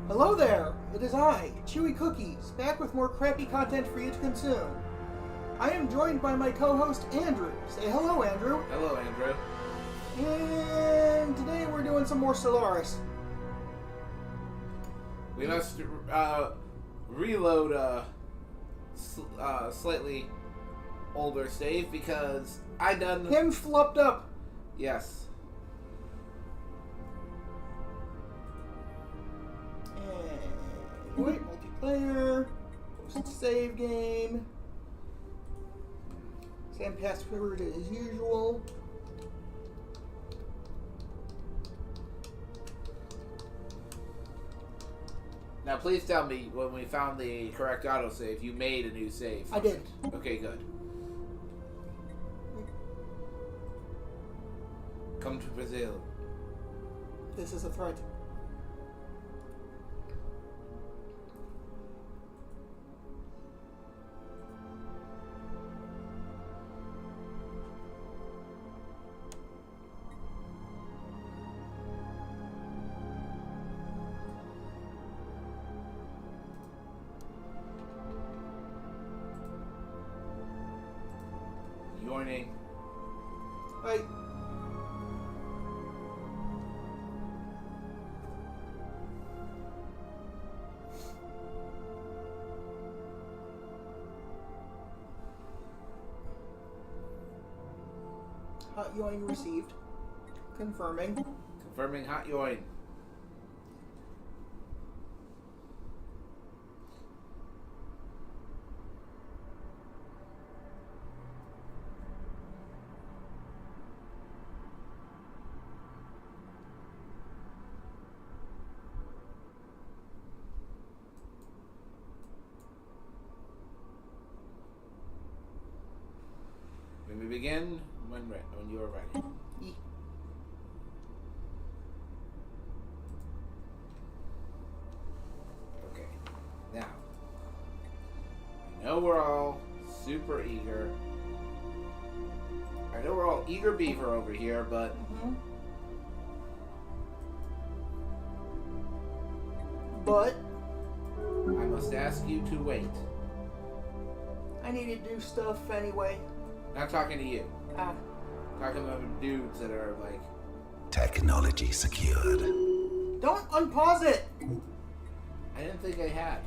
Hello there! It is I, Chewy Cookies, back with more crappy content for you to consume. I am joined by my co-host, Andrew. Say hello, Andrew. Hello, Andrew. And today we're doing some more Stellaris. We must reload a slightly older save because I done... Him flopped up. Yes. And wait, multiplayer, post-save game, same password as usual. Now, please tell me, when we found the correct autosave, you made a new save. I did. Okay, good. Come to Brazil. This is a threat. Yawning. Right. Hot yawing received. Confirming. Confirming hot yawning. When we begin, when you are ready. Yee. Okay. Now, I know we're all super eager. I know we're all eager beaver over here, but But I must ask you to wait. I need to do stuff anyway. Not talking to you. Ah. Talking about dudes that are like... Technology secured. Don't unpause it! I didn't think I had.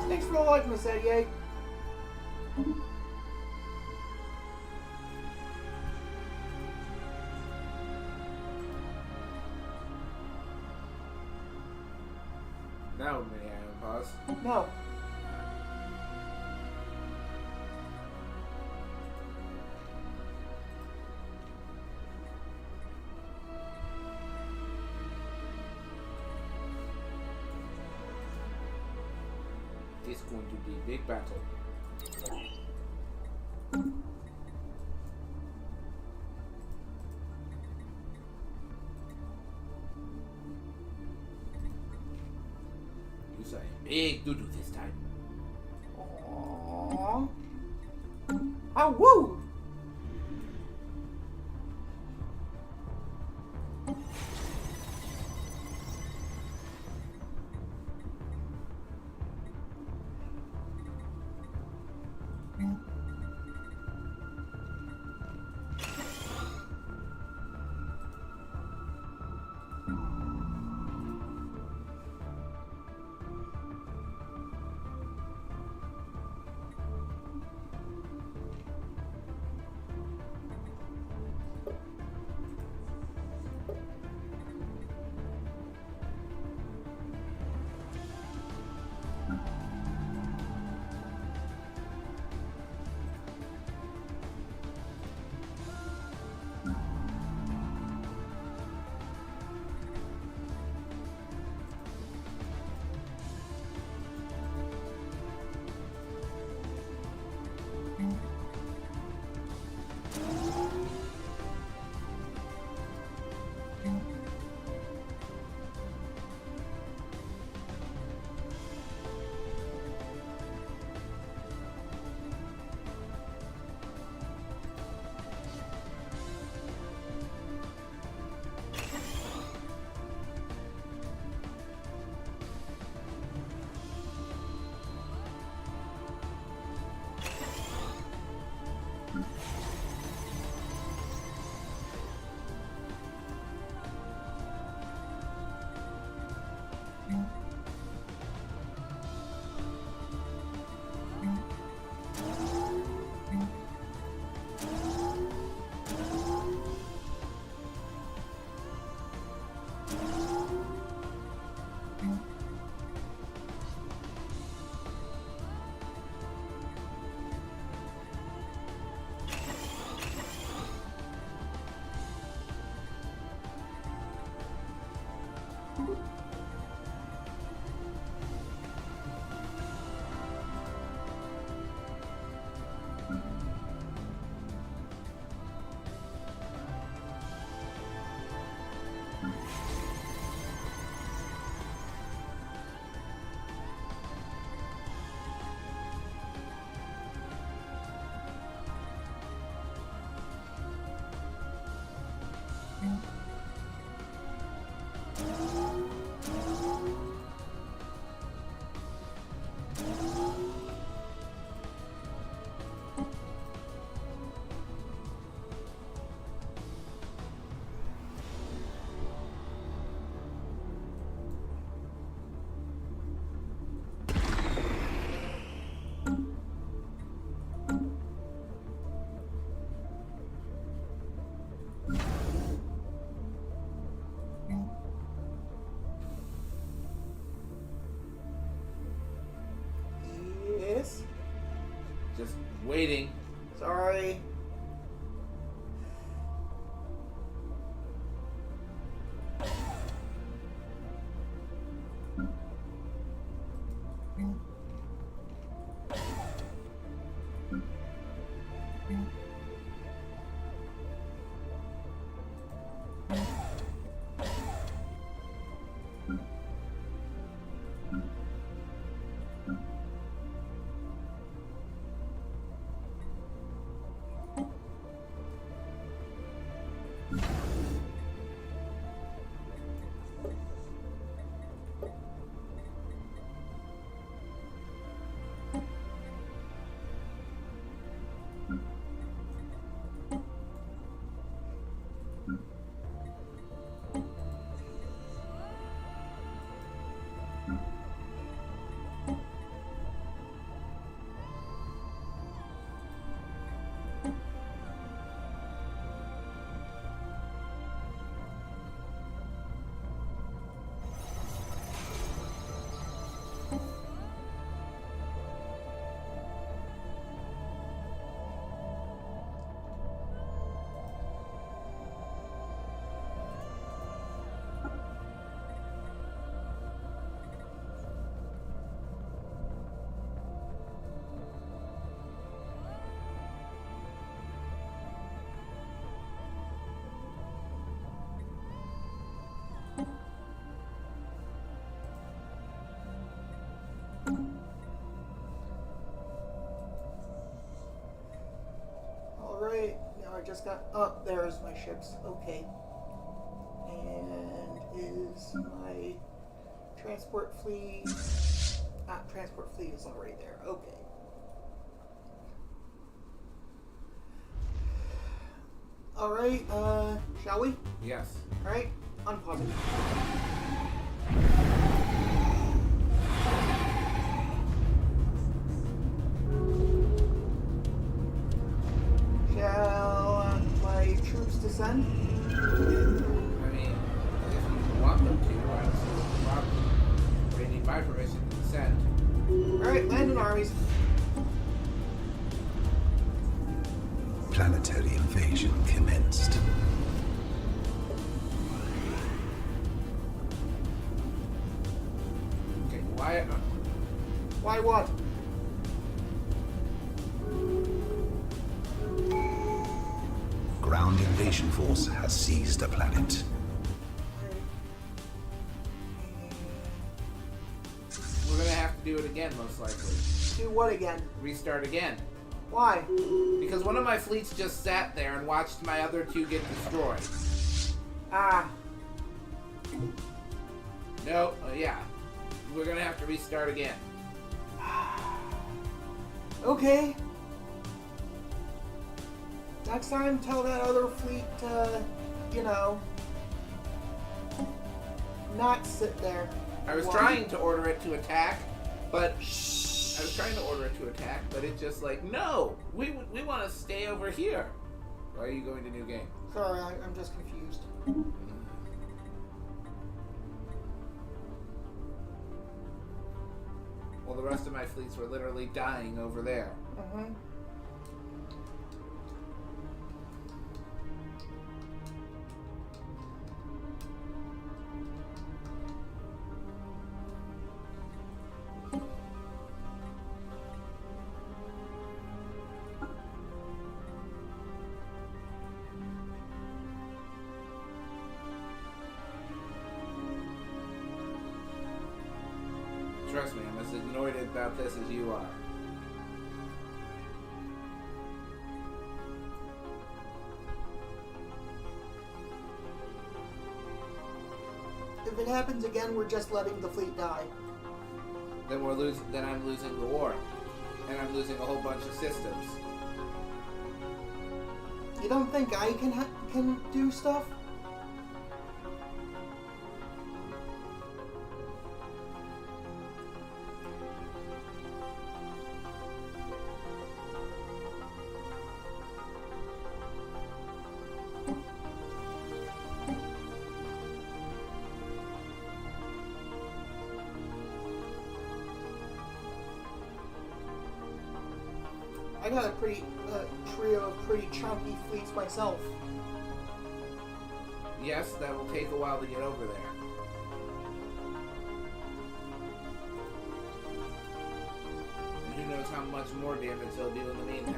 Thanks for the like, Miss Eddie. Now may I pause? No. It's going to be a big battle. You say big doo-doo this time. Aww. Yes? Just waiting. Sorry. Alright, now I just got up. There's my ships. Okay. And is my transport fleet. Transport fleet is already there. Okay. Alright, shall we? Yes. Alright, unpause it. Shall my troops descend? I mean, if you want them to, I don't see what the problem is. They need my permission to descend. Alright, land in armies. Planetary invasion commenced. Okay, why? Why what? Ground invasion force has seized a planet. We're gonna have to do it again, most likely. Do what again? Restart again. Why? Because one of my fleets just sat there and watched my other two get destroyed. Ah. No, yeah. We're gonna have to restart again. Okay. Next time, tell that other fleet to, not sit there. I was trying to order it to attack, but it's just like, no, we want to stay over here. Why are you going to new game? Sorry, I'm just confused. Well, the rest of my fleets were literally dying over there. Mm-hmm. trust me, I'm as annoyed about this as you are. If it happens again, we're just letting the fleet die. Then I'm losing the war. And I'm losing a whole bunch of systems. You don't think I can do stuff? I got a pretty trio of pretty chunky fleets myself. Yes, that will take a while to get over there. And who knows how much more damage they'll do in the meantime.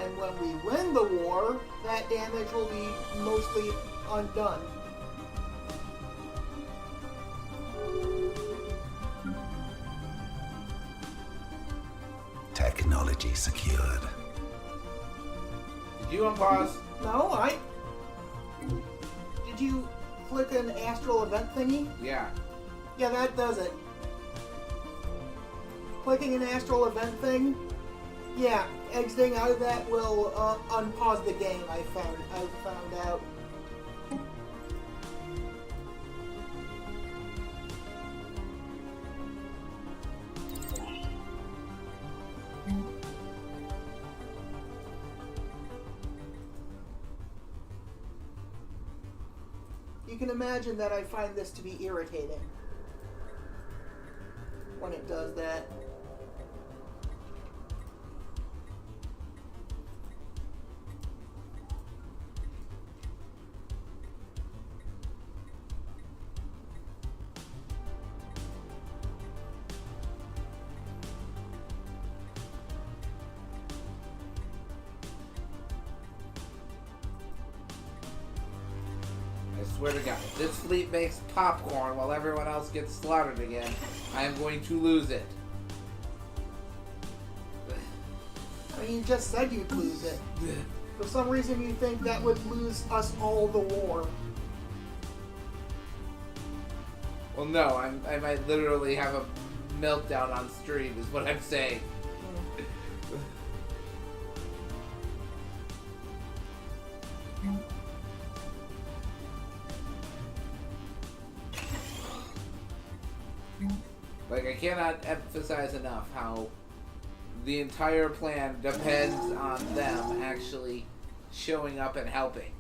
And when we win the war, that damage will be mostly undone. Technology secured. Did you unpause? No, Did you click an astral event thingy? Yeah. Yeah, that does it. Clicking an astral event thing? Yeah, exiting out of that will unpause the game, I found out. You can imagine that I find this to be irritating when it does that. I swear to God, if this fleet makes popcorn while everyone else gets slaughtered again, I am going to lose it. I mean, you just said you'd lose it. For some reason you think that would lose us all the war. Well, no, I might literally have a meltdown on stream, is what I'm saying. Like, I cannot emphasize enough how the entire plan depends on them actually showing up and helping.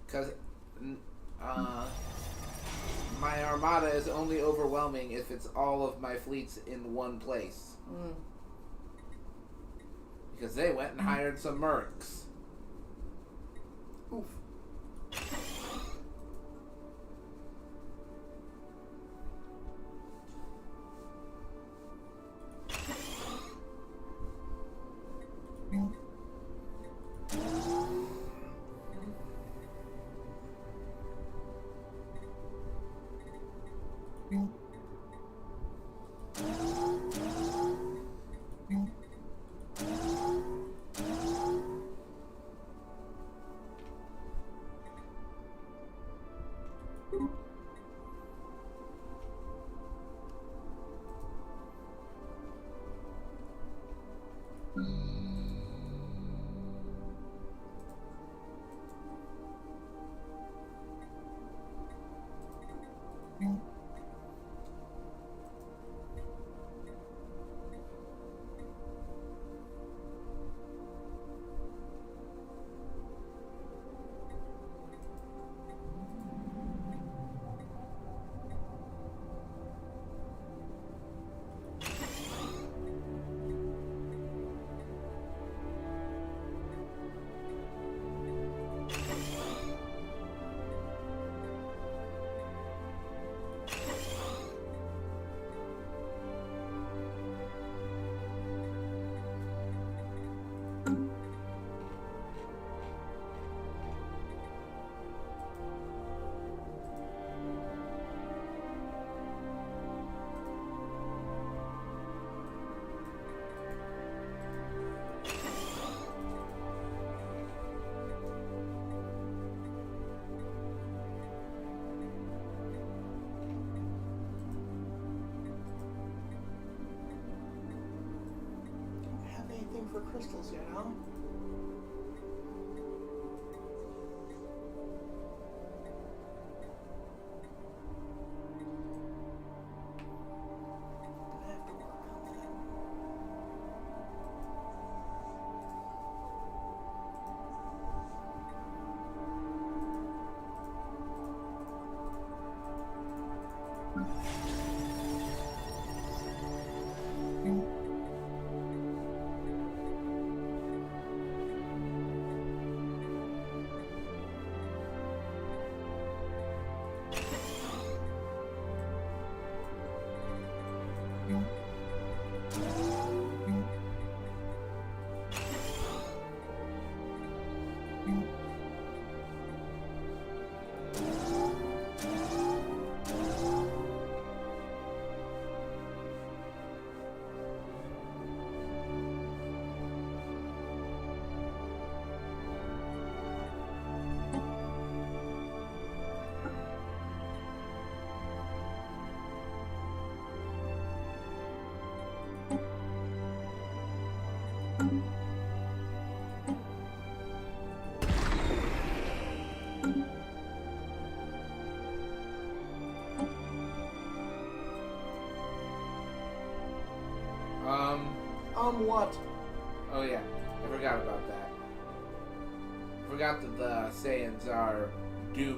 Because my armada is only overwhelming if it's all of my fleets in one place. Because they went and hired some mercs. Oof. for crystals, you know? Gonna have to work on that. What? Oh yeah, I forgot about that. I forgot that the Saiyans are the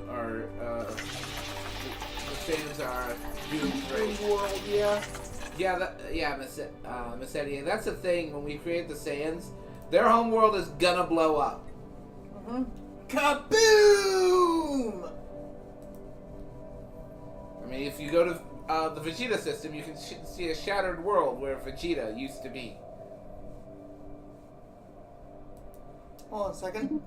Saiyans are doomed, right? Doom world, yeah. Yeah, Massetti. That's the thing, when we create the Saiyans, their homeworld is gonna blow up. Mm-hmm. Kaboom! I mean, if you go to the Vegeta system, you can see a shattered world where Vegeta used to be. Hold on a second.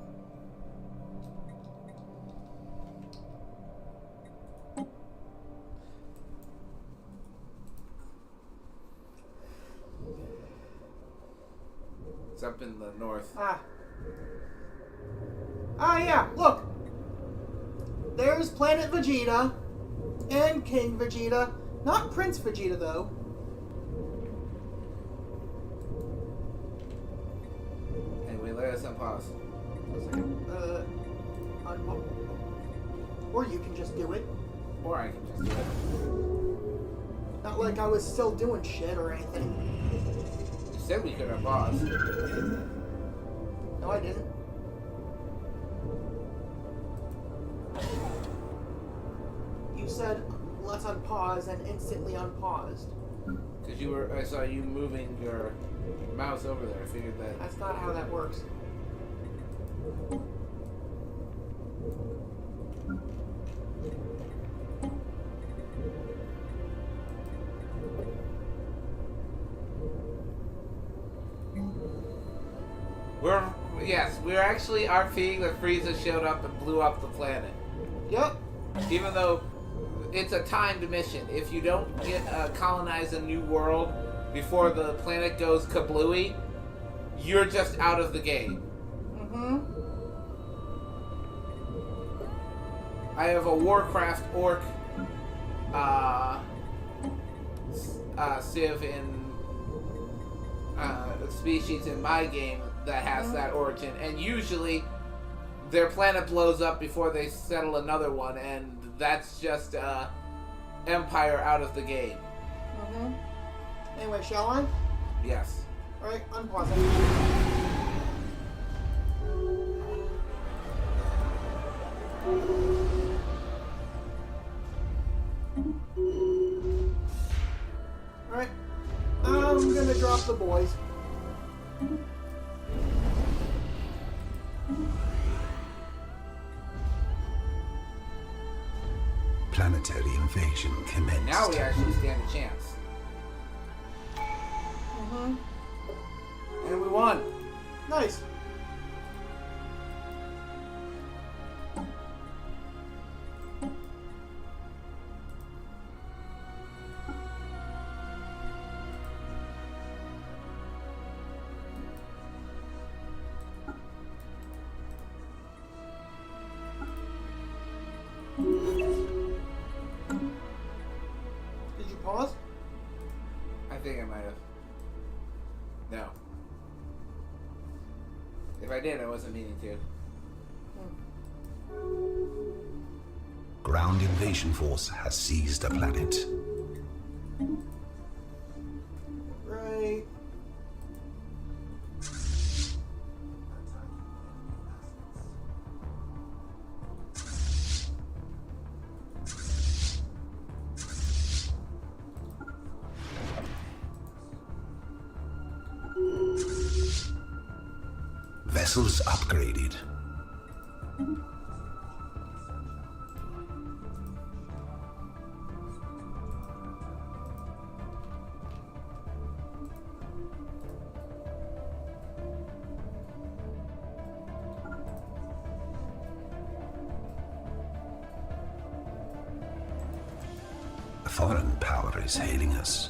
It's up in the north. Yeah, look. There's Planet Vegeta and King Vegeta. Not Prince Vegeta, though. Anyway, let us unpause. Or you can just do it. Or I can just do it. Not like I was still doing shit or anything. You said we could unpause. No, I didn't. You said, let's unpause, and instantly unpaused. Because I saw you moving your mouse over there. I figured that. That's not how that works. We're actually RPing that Frieza showed up and blew up the planet. Yep. Even though it's a timed mission. If you don't colonize a new world before the planet goes kablooey, you're just out of the game. Mm-hmm. I have a Warcraft orc civ in species in my game that has that origin, and usually their planet blows up before they settle another one, and that's just Empire out of the game. Mm-hmm. Anyway, shall I? Yes. Alright, unpause it. Alright. I'm gonna drop the boys. Planetary invasion commenced. Now we actually stand a chance. Mm-hmm. And we won. Nice. Did you pause? I think I might have. No. did. I wasn't meaning to. Ground invasion force has seized a planet. Right. Vessels upgraded. A foreign power is hailing us.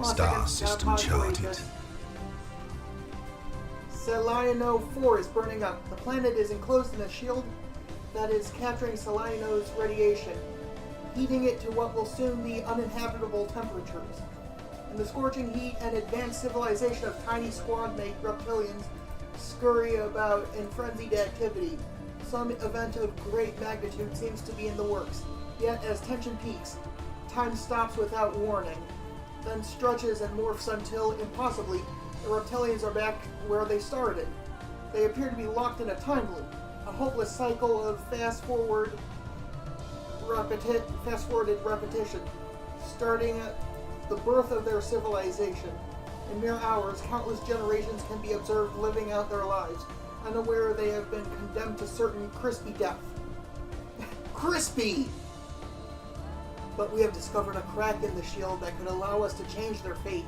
Star system charted. Selino 4 is burning up. The planet is enclosed in a shield that is capturing Selino's radiation, heating it to what will soon be uninhabitable temperatures. In the scorching heat, an advanced civilization of tiny squad-mate reptilians scurry about in frenzied activity. Some event of great magnitude seems to be in the works. Yet, as tension peaks, time stops without warning, then stretches and morphs until, impossibly, the reptilians are back where they started. They appear to be locked in a time loop, a hopeless cycle of fast-forwarded repetition, starting at the birth of their civilization. In mere hours, countless generations can be observed living out their lives, unaware they have been condemned to certain crispy death. Crispy! But we have discovered a crack in the shield that could allow us to change their fate.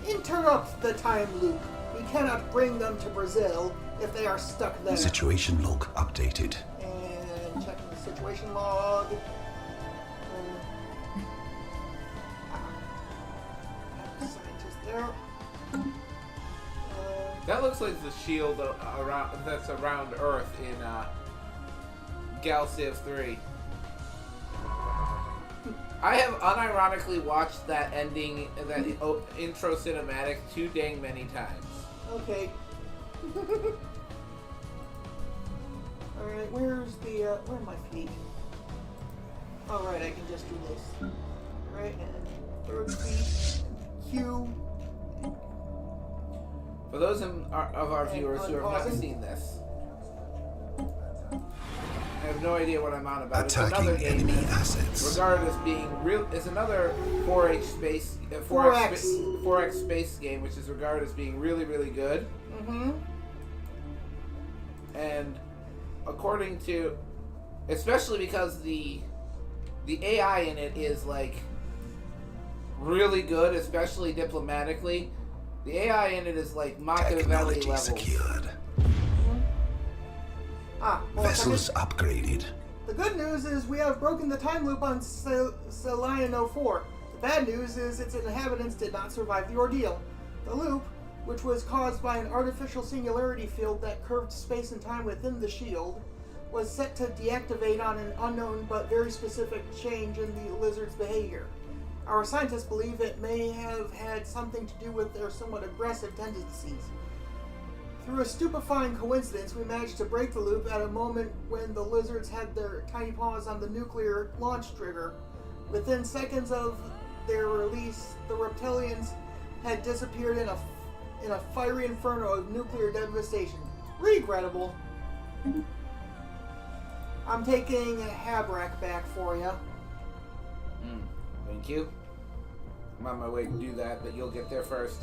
Interrupt the time loop. We cannot bring them to Brazil if they are stuck there. Situation log updated. And checking the situation log. Scientist there. That looks like the shield that's around Earth in Gal Civ 3. I have unironically watched that ending, that intro cinematic too dang many times. Okay. Alright, where's the, where are my feet? Alright, I can just do this. Right, and third feet, Q. For those of our viewers who have not unpausing. seen this, I have no idea what I'm on about. Attacking it's another game enemy assets. regarded as being real. It's another 4H space, 4X space game, which is regarded as being really, really good. Mm-hmm. And according to, especially because the AI in it is like really good, especially diplomatically. The AI in it is like Machiavelli Technology levels. secured. Well, Vessels upgraded. the good news is we have broken the time loop on Selino 4. The bad news is its inhabitants did not survive the ordeal. The loop, which was caused by an artificial singularity field that curved space and time within the shield, was set to deactivate on an unknown but very specific change in the lizard's behavior. Our scientists believe it may have had something to do with their somewhat aggressive tendencies. Through a stupefying coincidence, we managed to break the loop at a moment when the lizards had their tiny paws on the nuclear launch trigger. Within seconds of their release, the reptilians had disappeared in a fiery inferno of nuclear devastation. Regrettable. I'm taking Habrak back for you. Thank you. I'm on my way to do that, but you'll get there first.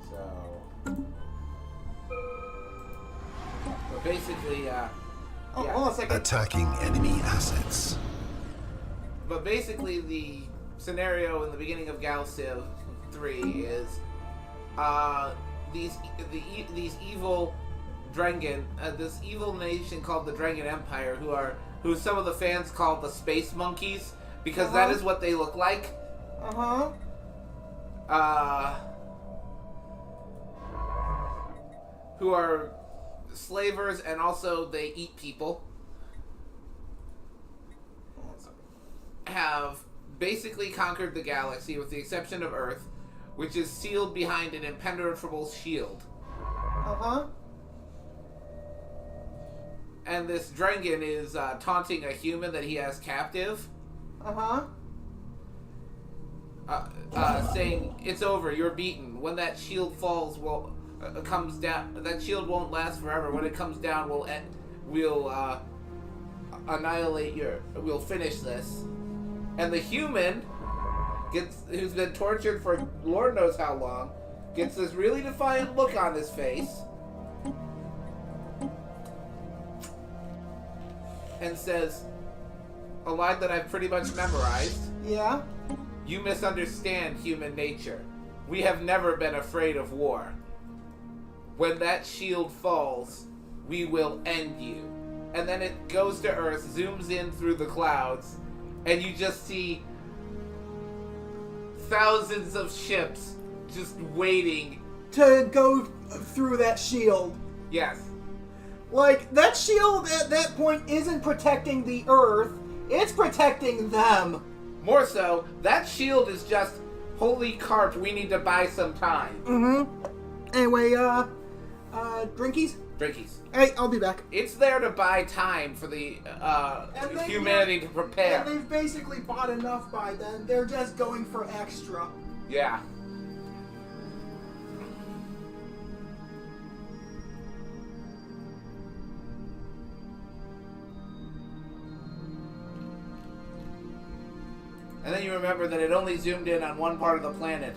So basically, Oh, yeah. hold on a second. Attacking enemy assets. But basically, the scenario in the beginning of Gal Civ 3 is these evil Drengen, this evil nation called the Drengen Empire, who some of the fans call the space monkeys because that is what they look like. Who are slavers and also they eat people, have basically conquered the galaxy with the exception of Earth, which is sealed behind an impenetrable shield. And this Drengen is taunting a human that he has captive. Saying, "It's over, you're beaten. When that shield falls, comes down, that shield won't last forever. When it comes down, we'll annihilate we'll finish this." And the human who's been tortured for Lord knows how long, gets this really defiant look on his face and says a line that I've pretty much memorized. Yeah? "You misunderstand human nature. We have never been afraid of war. When that shield falls, we will end you." And then it goes to Earth, zooms in through the clouds, and you just see thousands of ships just waiting to go through that shield. Yes. Like, that shield at that point isn't protecting the Earth, it's protecting them. More so, that shield is just, holy carp, we need to buy some time. Anyway, drinkies? Drinkies. Hey, I'll be back. It's there to buy time for the humanity to prepare. And they've basically bought enough by then. They're just going for extra. Yeah. And then you remember that it only zoomed in on one part of the planet.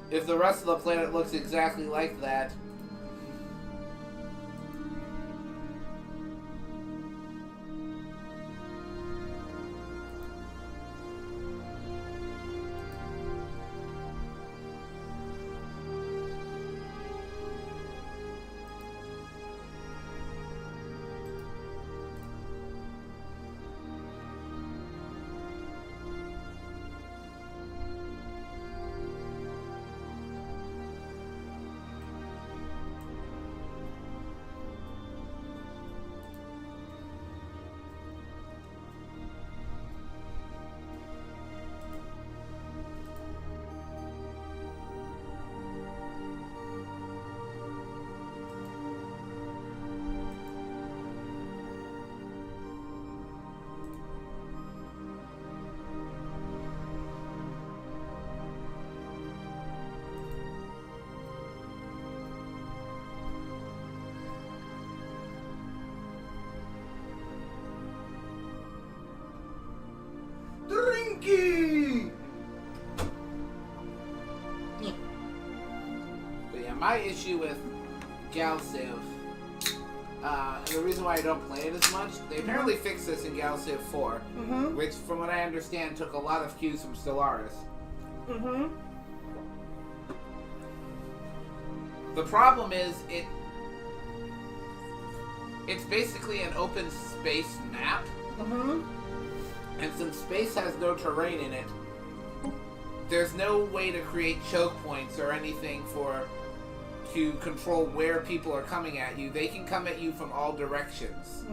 If the rest of the planet looks exactly like that, Drinky! But yeah, my issue with Galciv, and the reason why I don't play it as much, they apparently fixed this in Galciv 4, which, from what I understand, took a lot of cues from Stellaris. The problem is, it's basically an open space map. And since space has no terrain in it, there's no way to create choke points or anything to control where people are coming at you. They can come at you from all directions.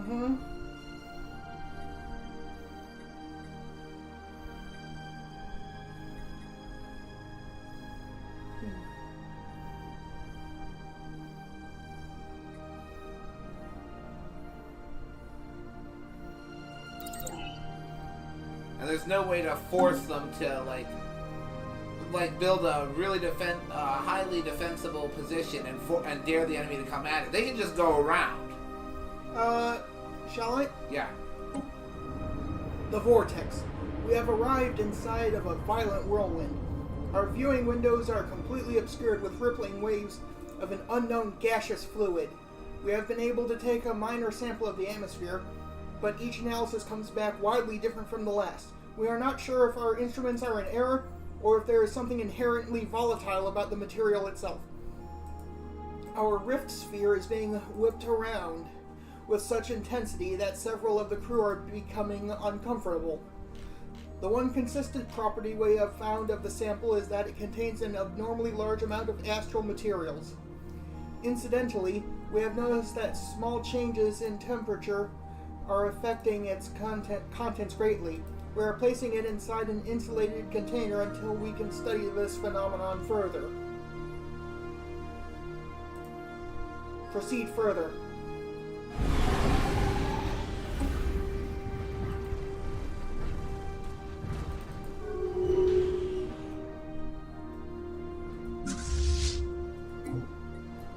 And there's no way to force them to like build a really highly defensible position and dare the enemy to come at it. They can just go around. Shall I? Yeah. The Vortex. We have arrived inside of a violent whirlwind. Our viewing windows are completely obscured with rippling waves of an unknown gaseous fluid. We have been able to take a minor sample of the atmosphere, but each analysis comes back widely different from the last. We are not sure if our instruments are in error, or if there is something inherently volatile about the material itself. Our rift sphere is being whipped around with such intensity that several of the crew are becoming uncomfortable. The one consistent property we have found of the sample is that it contains an abnormally large amount of astral materials. Incidentally, we have noticed that small changes in temperature are affecting its contents greatly. We are placing it inside an insulated container until we can study this phenomenon further. Proceed further.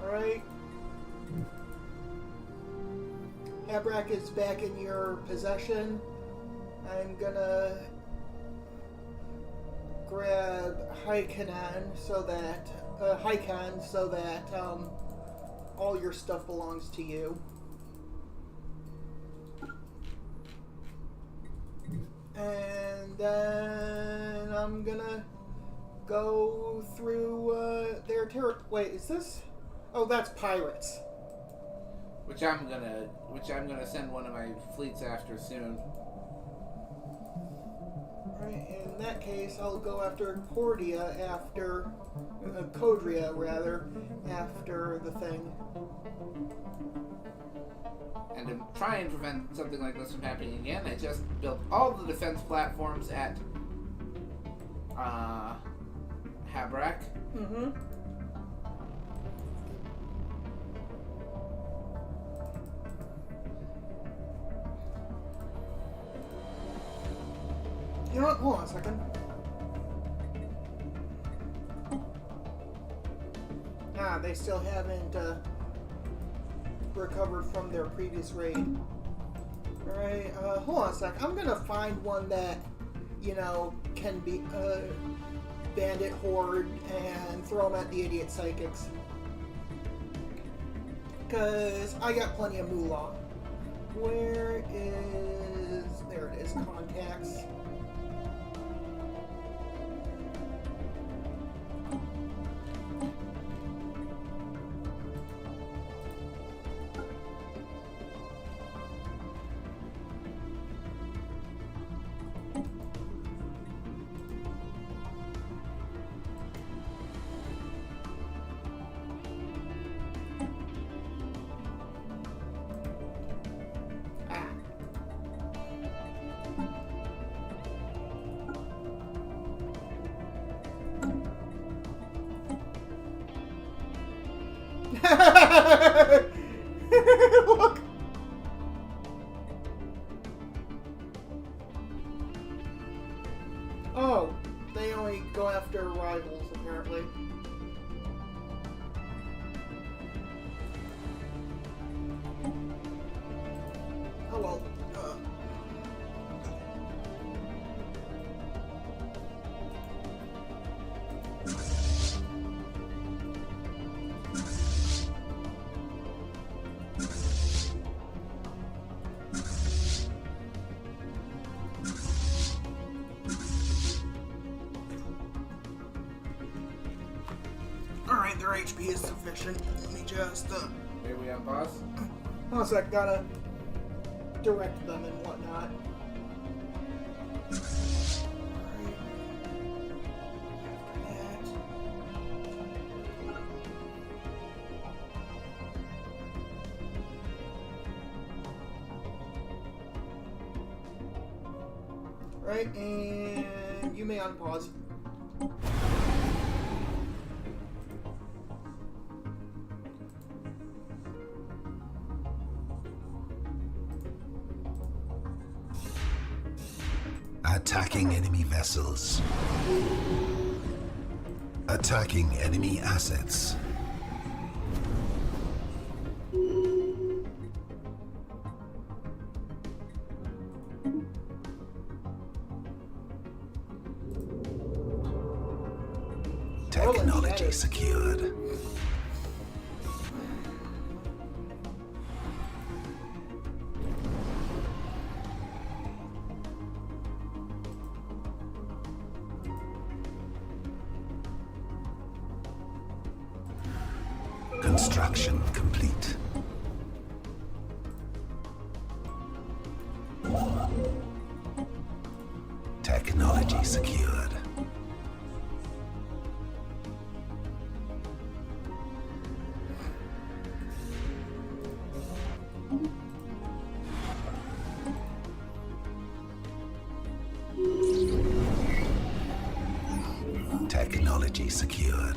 Alright. Abrak is back in your possession. I'm gonna grab Hykan so that all your stuff belongs to you. And then I'm gonna go through their territory. Wait, is this? Oh, that's pirates. Which I'm gonna send one of my fleets after soon. Right, in that case, I'll go after Codria after the thing. And to try and prevent something like this from happening again, I just built all the defense platforms at Habrak. Mm-hmm. You know what? Hold on a second. They still haven't recovered from their previous raid. Alright, hold on a sec. I'm gonna find one that, can be bandit horde and throw them at the idiot psychics. Because I got plenty of moolah. There it is, contacts. Look. Oh, they only go after rivals, apparently. Oh well. Alright, their HP is sufficient. Let me just, Here we have boss. one sec, gotta direct them and whatnot. Right, and you may unpause. Attacking enemy vessels. Attacking enemy assets. Technology secured. Construction complete. Technology secured. Technology secured.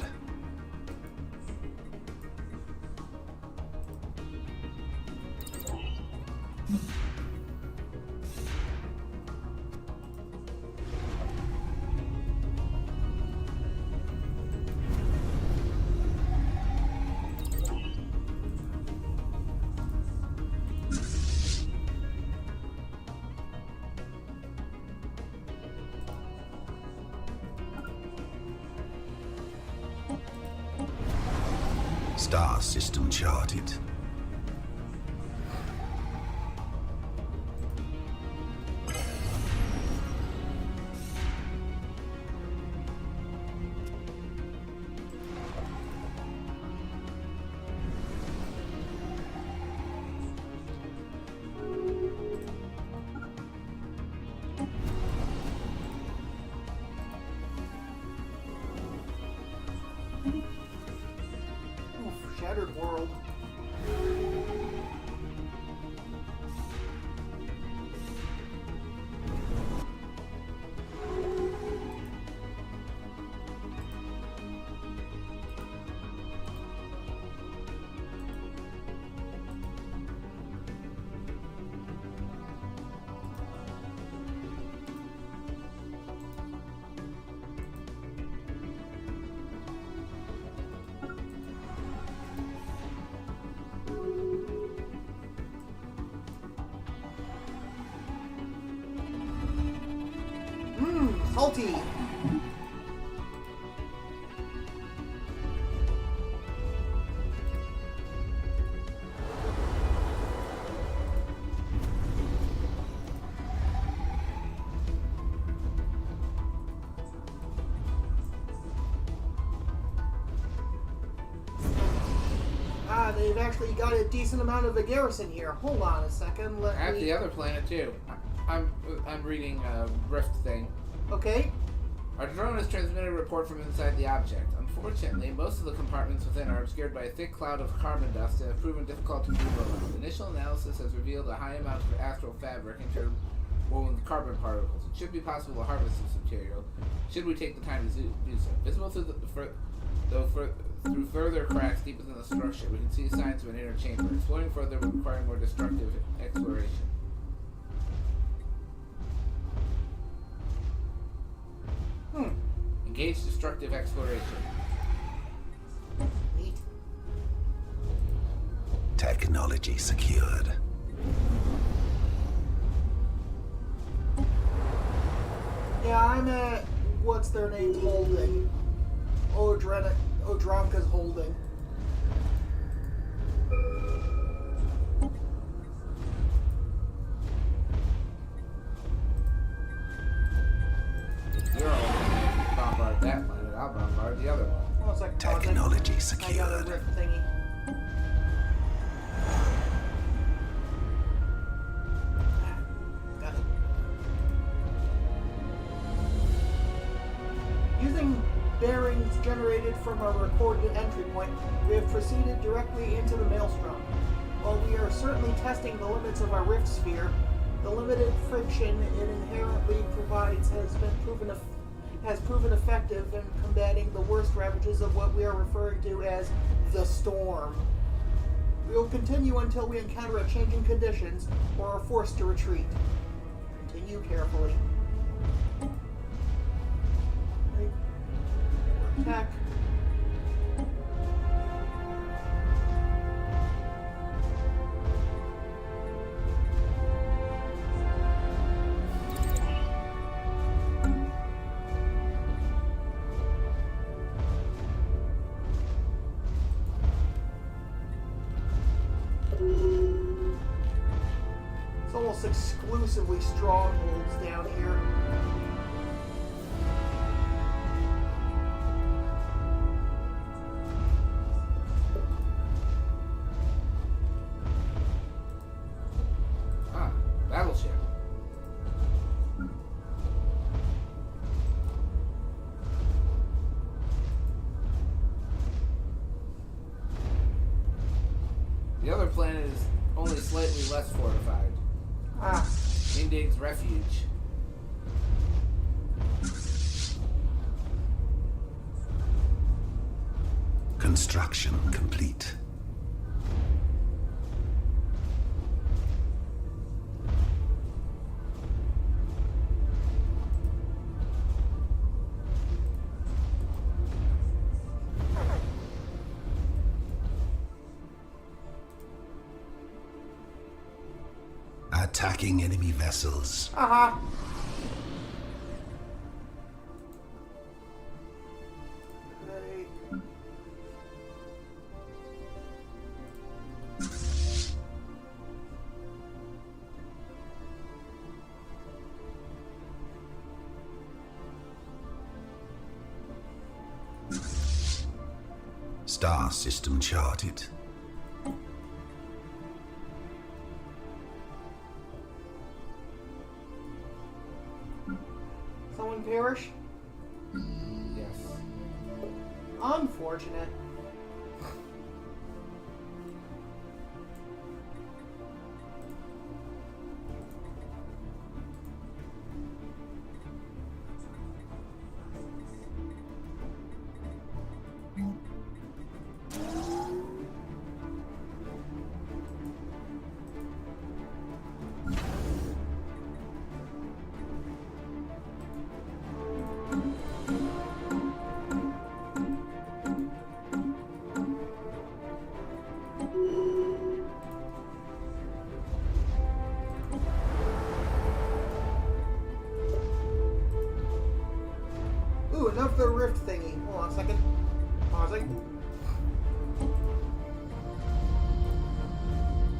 Star system charted. Shattered world. Salty. They've actually got a decent amount of a garrison here. Hold on a second. At the other planet too. I'm reading a Rift thing. Okay. Our drone has transmitted a report from inside the object. Unfortunately, most of the compartments within are obscured by a thick cloud of carbon dust and have proven difficult to move around. Initial analysis has revealed a high amount of astral fabric interwoven with carbon particles. It should be possible to harvest this material, should we take the time to do so. Visible through through further cracks deep within the structure, we can see signs of an inner chamber. Exploring further would require more destructive exploration. Engage destructive exploration. Neat. Technology secured. Yeah, I'm at what's their name's holding. Odranka's holding. You're all bombard that planet, I'll bombard the other one. Oh, it's like Technology I got a secured. rift thingy. Got it. Using bearings generated from our recorded entry point, we have proceeded directly into the Maelstrom. While we are certainly testing the limits of our rift sphere, the limited friction it inherently provides has proven effective in combating the worst ravages of what we are referring to as the storm. We will continue until we encounter a change in conditions or are forced to retreat. Continue carefully. Attack. It's almost exclusively strongholds down here. The other planet is only slightly less fortified. Ah. Indig's refuge. Construction complete. Attacking enemy vessels. Uh-huh. Right. Star system charted. Someone perish? Yes. Unfortunate. Ooh, enough of the rift thingy. Hold on a second. Pausing.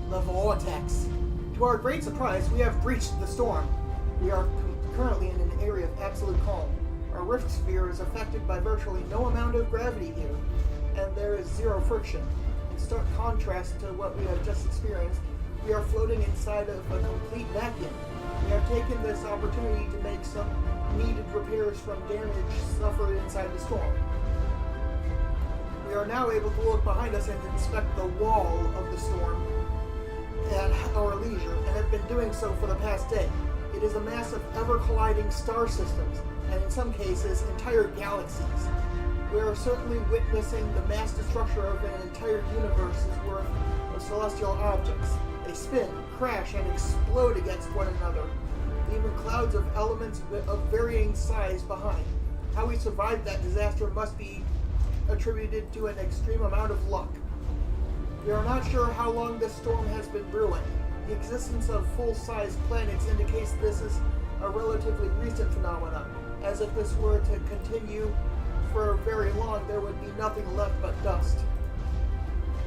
The vortex. To our great surprise, we have breached the storm. We are currently in an area of absolute calm. Our rift sphere is affected by virtually no amount of gravity here, and there is zero friction. In stark contrast to what we have just experienced, we are floating inside of a complete vacuum. We have taken this opportunity to make some needed repairs from damage suffered inside the storm. We are now able to look behind us and inspect the wall of the storm at our leisure, and have been doing so for the past day. It is a mass of ever-colliding star systems, and in some cases, entire galaxies. We are certainly witnessing the mass destruction of an entire universe's worth of celestial objects. They spin, crash, and explode against one another, leaving clouds of elements of varying size behind. How we survived that disaster must be attributed to an extreme amount of luck. We are not sure how long this storm has been brewing. The existence of full-size planets indicates this is a relatively recent phenomenon, as if this were to continue for very long, there would be nothing left but dust.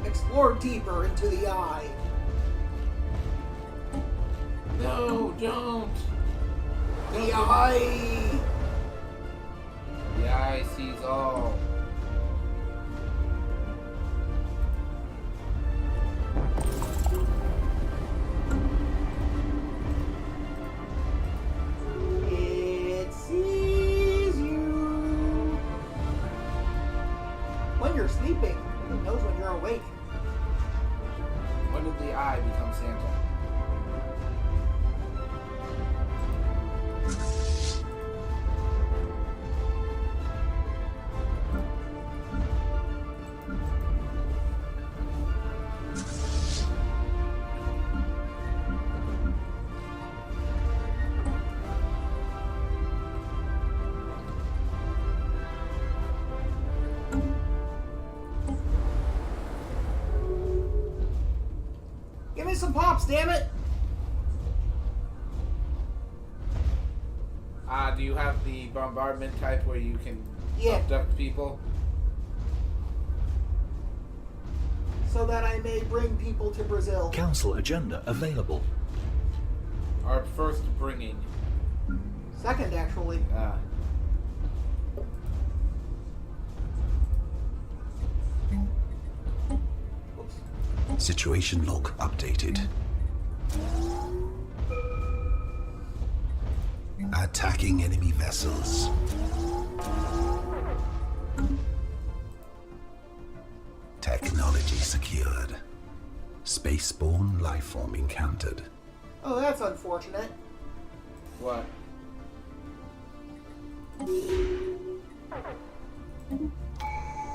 Explore deeper into the eye. No, don't. The eye! The eye sees all. It sees you. When you're sleeping, it knows when you're awake. When did the eye become Santa? Give me some pops, damn it! Do you have the bombardment type where you can Yeah. abduct people? So that I may bring people to Brazil. Council agenda available. Our first bringing. Second, actually. Oops. Situation log updated. Attacking enemy vessels. Technology secured. spaceborne life form encountered. Oh, that's unfortunate. What?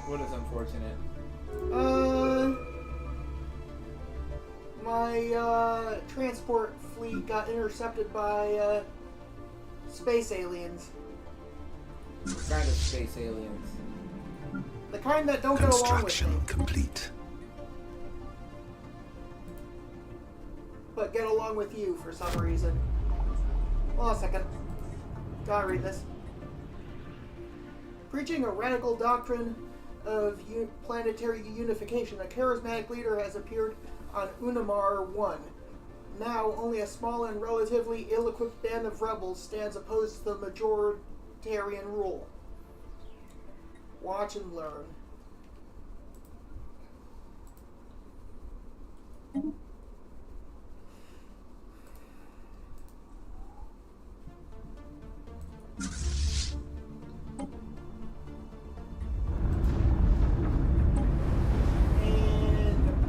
What is unfortunate? My transport fleet got intercepted by space aliens. What kind of space aliens? The kind that don't get along with Construction me, complete. but get along with you for some reason. Hold on a second. Gotta read this. Preaching a radical doctrine of planetary unification, a charismatic leader has appeared on Unamar 1. Now, only a small and relatively ill-equipped band of rebels stands opposed to the majoritarian rule. Watch and learn. And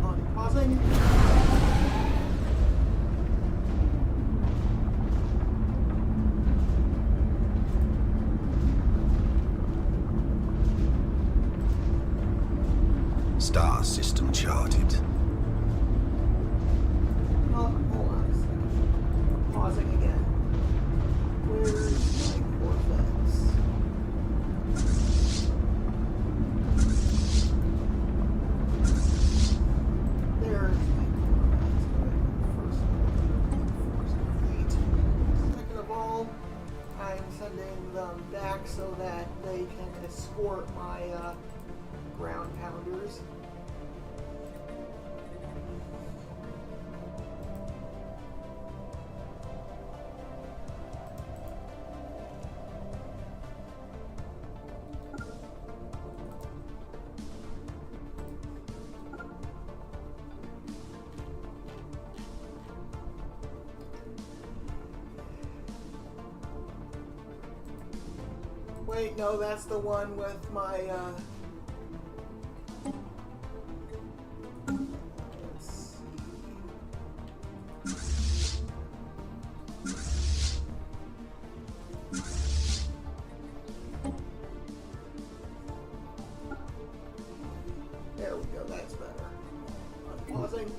unpausing. Star system charted. Oh, hold on a second. Pausing again. Where's my Corvettes? There's my Corvettes. First fleet. Second of all, I'm sending them back so that they can escort my ground pounders. Wait, no, that's the one with my, let's see. There we go, that's better. Unpausing.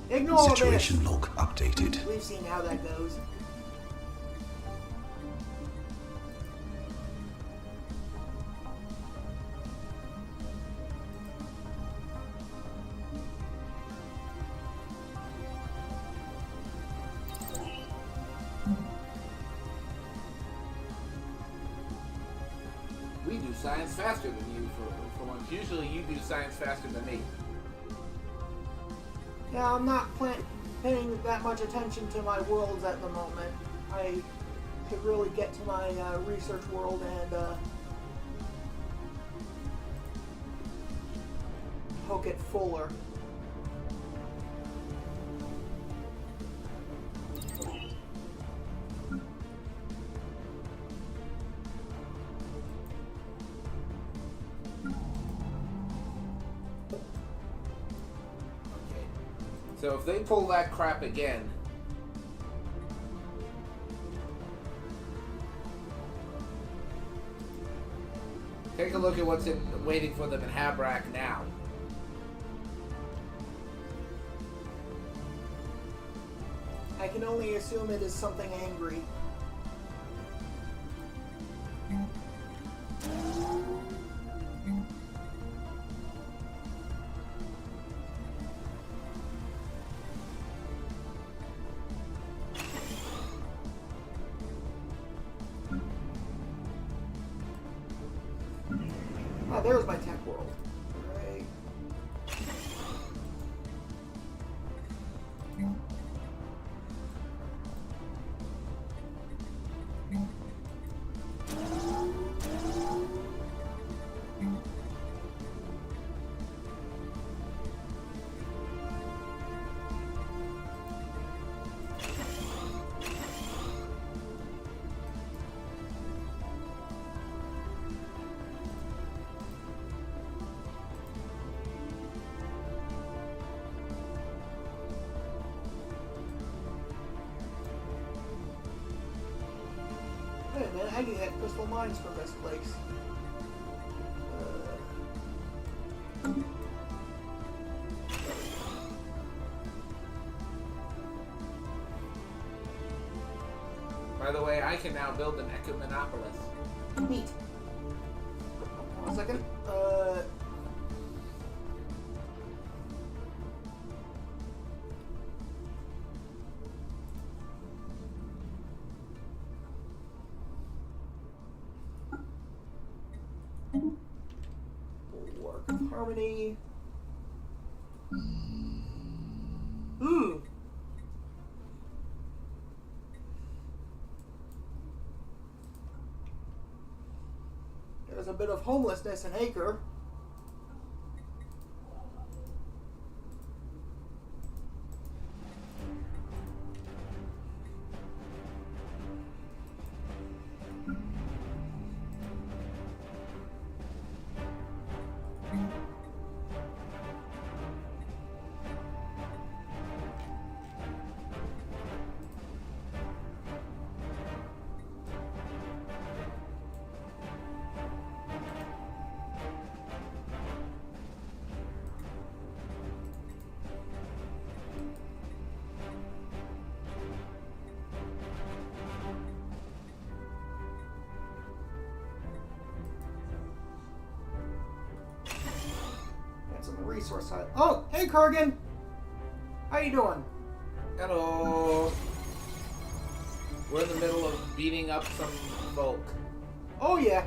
Ignore Situation this. log updated. We've seen how that goes. We do science faster than you for once. Usually you do science faster than me. Yeah, I'm not paying that much attention to my worlds at the moment. I could really get to my research world and poke it fuller. So if they pull that crap again, take a look at what's waiting for them in Habrak now. I can only assume it is something angry. Oh, there's my tech world. Right. minute, I can get crystal mines from this place. By the way, I can now build an Ecumenopolis. Neat. One second. Work of harmony. Ooh. There's a bit of homelessness in Acre. Resource side. Oh, hey Kurgan! How you doing? Hello. We're in the middle of beating up some folk. Oh yeah.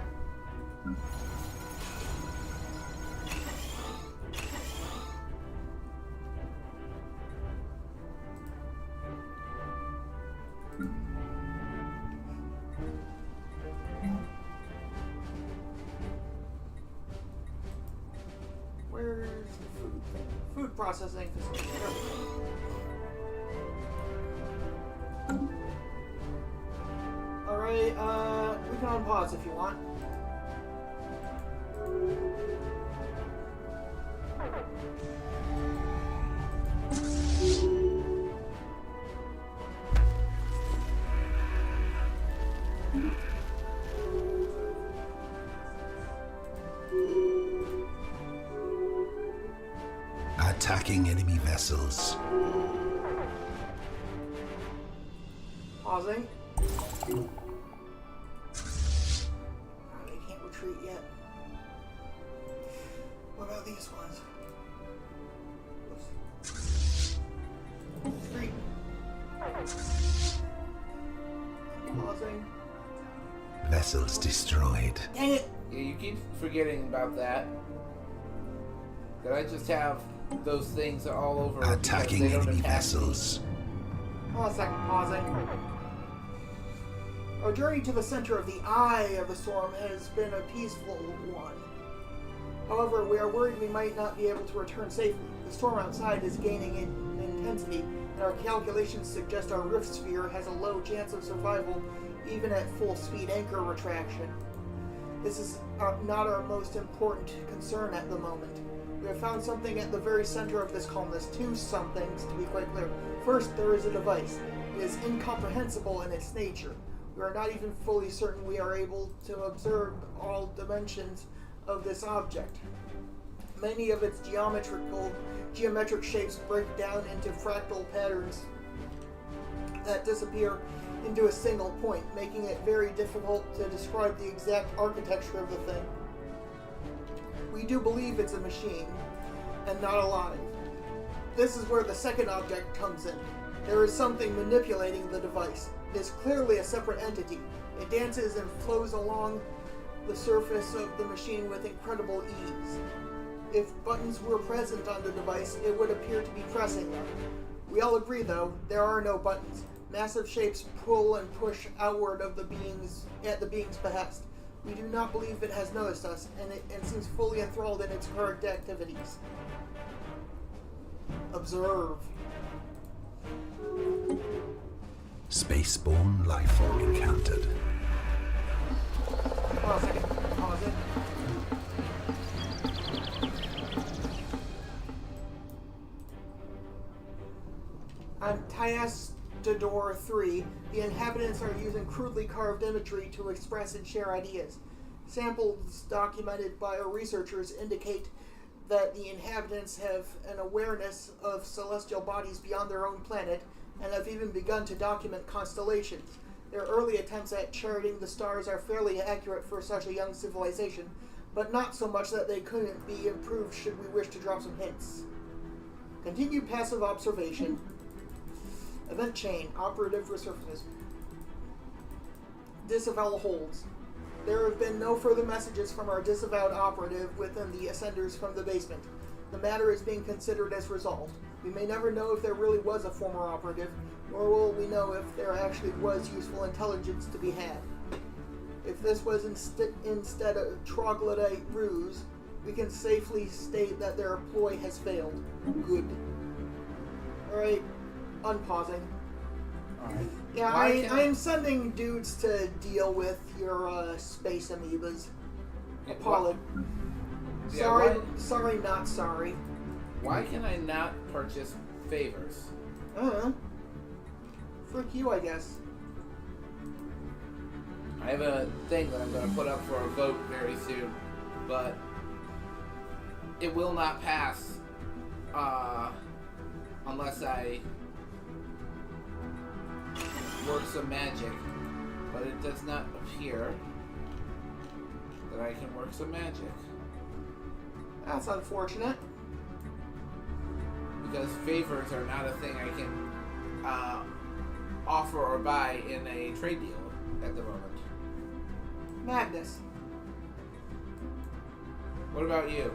Where's the food thing? Food processing facility. There we go. Alright, we can unpause if you want. Attacking enemy vessels. Pausing. They can't retreat yet. What about these ones? Retreat. Pausing. Vessels destroyed. Dang it! Yeah, you keep forgetting about that. That I just have those things all over. Attacking because they don't enemy attack me. vessels. Hold on a second, pausing. Our journey to the center of the eye of the storm has been a peaceful one. However, we are worried we might not be able to return safely. The storm outside is gaining in intensity, and our calculations suggest our rift sphere has a low chance of survival even at full speed anchor retraction. This is not our most important concern at the moment. We have found something at the very center of this columnist. Two somethings, to be quite clear. First, there is a device. It is incomprehensible in its nature. We are not even fully certain we are able to observe all dimensions of this object. Many of its geometric shapes break down into fractal patterns that disappear into a single point, making it very difficult to describe the exact architecture of the thing. We do believe it's a machine, and not alive. This is where the second object comes in. There is something manipulating the device. It is clearly a separate entity. It dances and flows along the surface of the machine with incredible ease. If buttons were present on the device, it would appear to be pressing them. We all agree, though, there are no buttons. Massive shapes pull and push outward of the being's behest. We do not believe it has noticed us, and seems fully enthralled in its current activities. Observe. Spaceborne lifeform encountered. Hold on a second. Pause it. I'm Dador 3, the inhabitants are using crudely carved imagery to express and share ideas. Samples documented by our researchers indicate that the inhabitants have an awareness of celestial bodies beyond their own planet and have even begun to document constellations. Their early attempts at charting the stars are fairly accurate for such a young civilization, but not so much that they couldn't be improved should we wish to drop some hints. Continued passive observation. Event chain. Operative resurfaces. Disavowal holds. There have been no further messages from our disavowed operative within the ascenders from the basement. The matter is being considered as resolved. We may never know if there really was a former operative, nor will we know if there actually was useful intelligence to be had. If this was instead a troglodyte ruse, we can safely state that their ploy has failed. Good. Alright, unpausing. Alright. Yeah, I'm sending dudes to deal with your space amoebas. Apollo. Sorry, not sorry. Why can I not purchase favors? Frick you, I guess. I have a thing that I'm going to put up for a vote very soon, but it will not pass unless I work some magic. But it does not appear that I can work some magic. That's unfortunate. Because favors are not a thing I can offer or buy in a trade deal at the moment. Madness. What about you?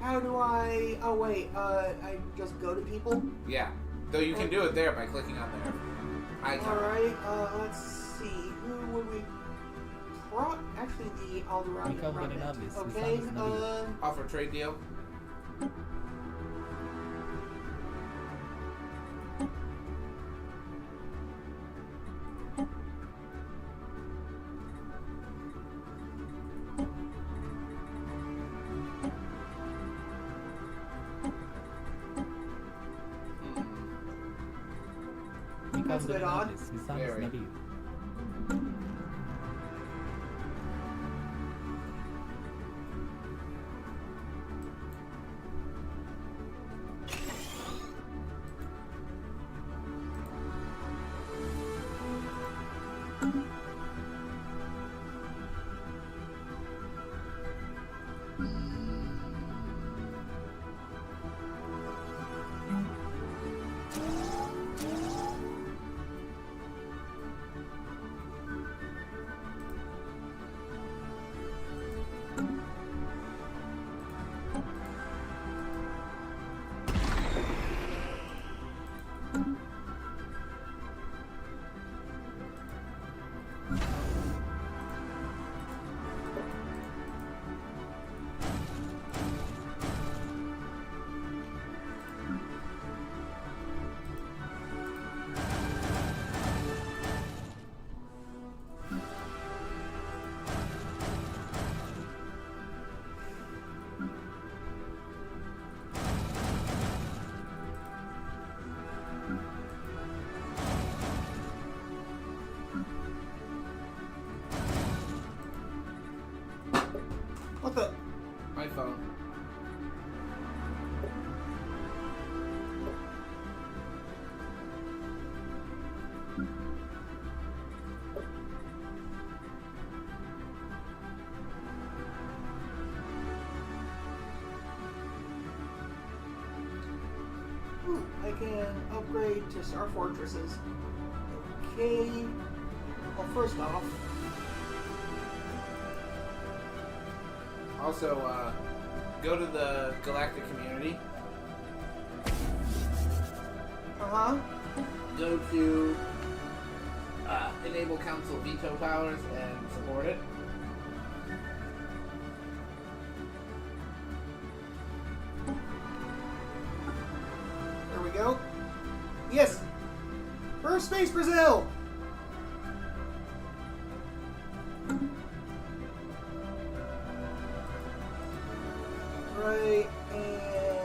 How do I... Oh, wait, I just go to people? Yeah. Though you can do it there by clicking on their icon. Alright, let's see. Who would we... Actually, the Alderani remnant. Okay, Offer trade deal. That's a bit odd. Very. What the? My phone. Ooh, I can upgrade to Star Fortresses. Okay. Well, first off, Also, go to the Galactic Community. Go to Enable Council Veto Powers and support it. There we go. Yes! For Space Brazil! Right, and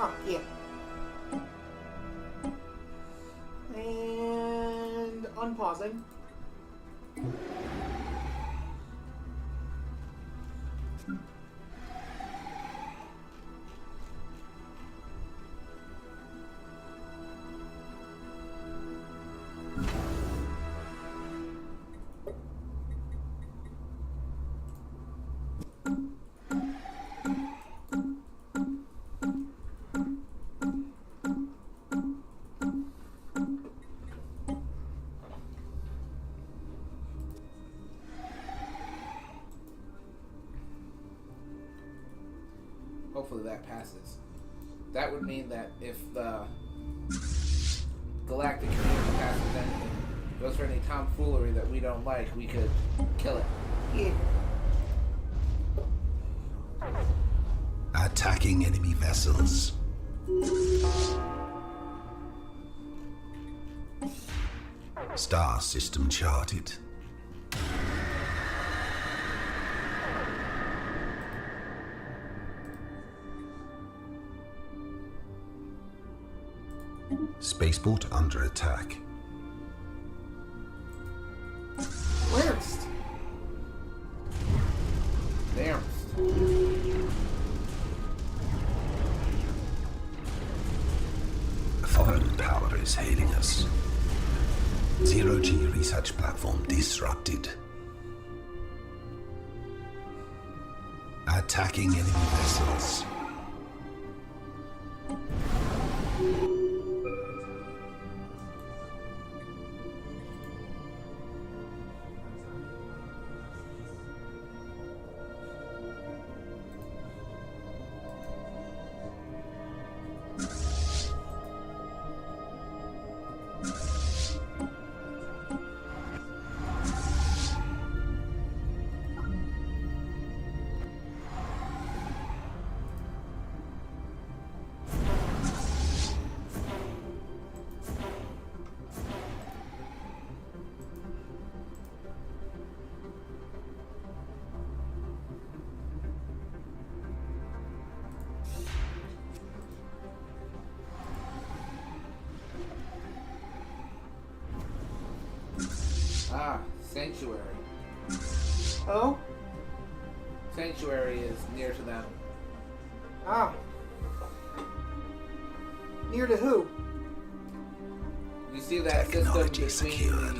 Oh, yeah. And unpausing. Hopefully that passes. That would mean that if the galactic community passes anything, goes for any tomfoolery that we don't like, we could kill it. Yeah. Attacking enemy vessels. Star system charted. Spaceport under attack. Where's? Damn. A foreign power is hailing us. Zero-G research platform disrupted. Attacking enemy vessels. Ah, Sanctuary. Oh? Sanctuary is near to them. Ah. Near to who? You see that system Technology between secured.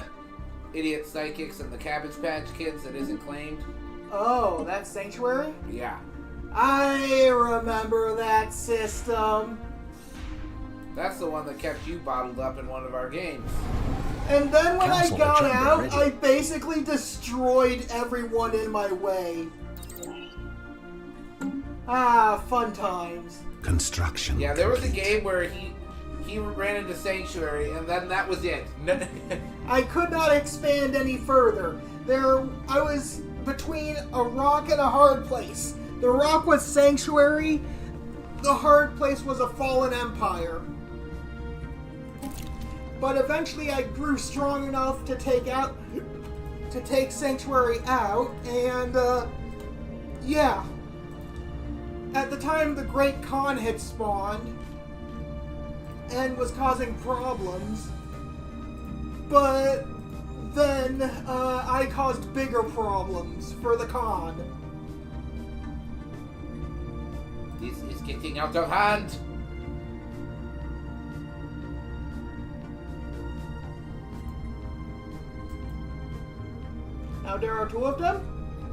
the idiot psychics and the Cabbage Patch Kids that isn't claimed? Oh, that's Sanctuary? Yeah. I remember that system. That's the one that kept you bottled up in one of our games. And then when Council I got agenda out, ready. I basically destroyed everyone in my way. Ah, fun times. Construction. Yeah, there was a complete. game where he ran into Sanctuary, and then that was it. I could not expand any further. I was between a rock and a hard place. The rock was Sanctuary. The hard place was a fallen empire. But eventually I grew strong enough to take Sanctuary out, and yeah. At the time the Great Khan had spawned and was causing problems, but then I caused bigger problems for the Khan. This is getting out of hand. Now there are two of them?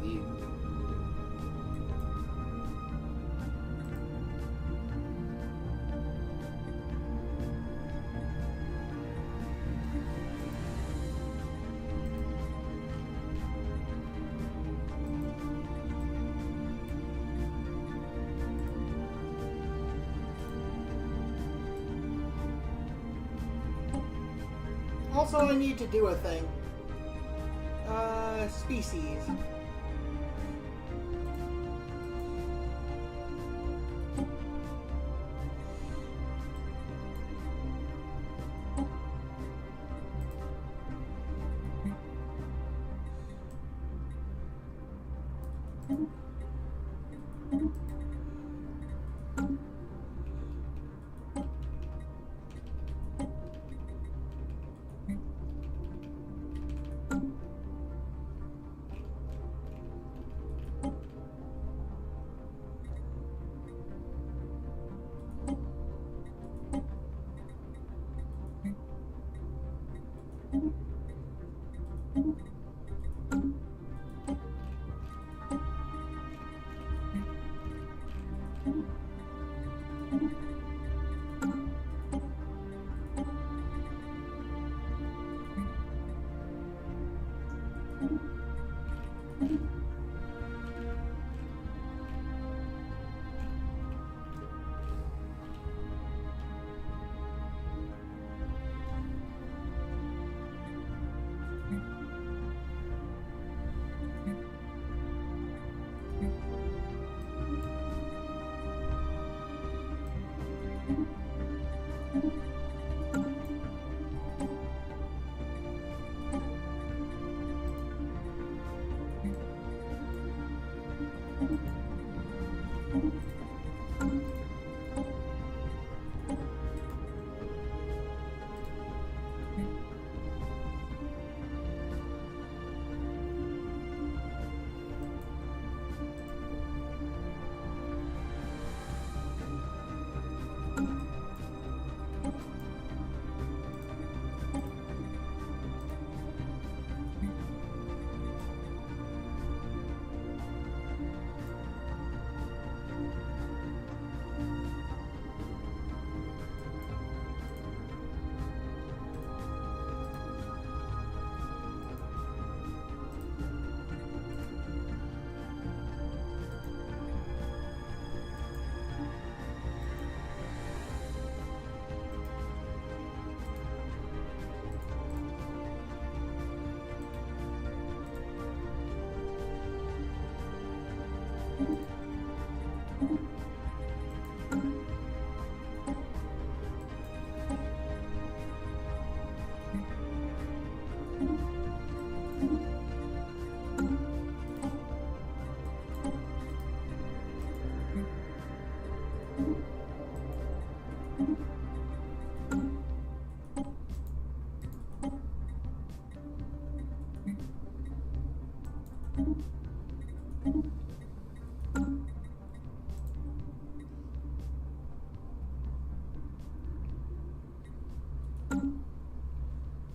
Indeed. Also, I need to do a thing. Species.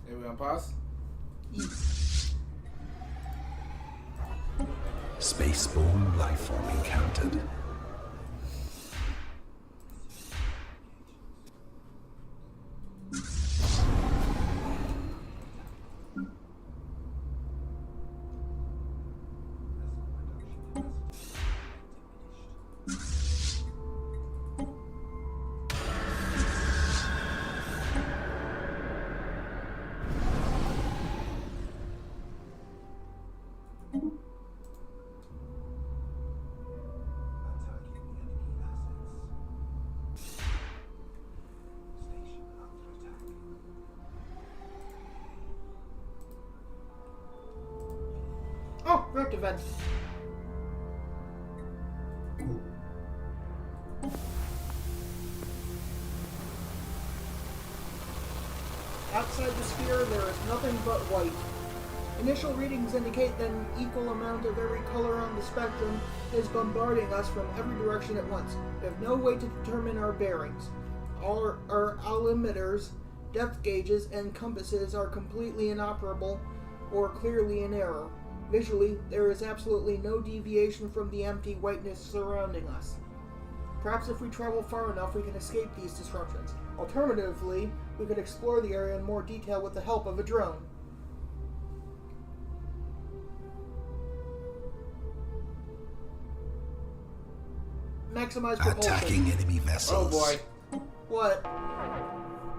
Here we go, pause. Spaceborne lifeform encountered. Oh, rift event. Outside the sphere, there is nothing but white. Initial readings indicate that an equal amount of every color on the spectrum is bombarding us from every direction at once. We have no way to determine our bearings. All our altimeters, depth gauges, and compasses are completely inoperable or clearly in error. Visually, there is absolutely no deviation from the empty whiteness surrounding us. Perhaps if we travel far enough, we can escape these disruptions. Alternatively, we could explore the area in more detail with the help of a drone. Maximize propulsion. Attacking enemy vessels. Oh boy. What?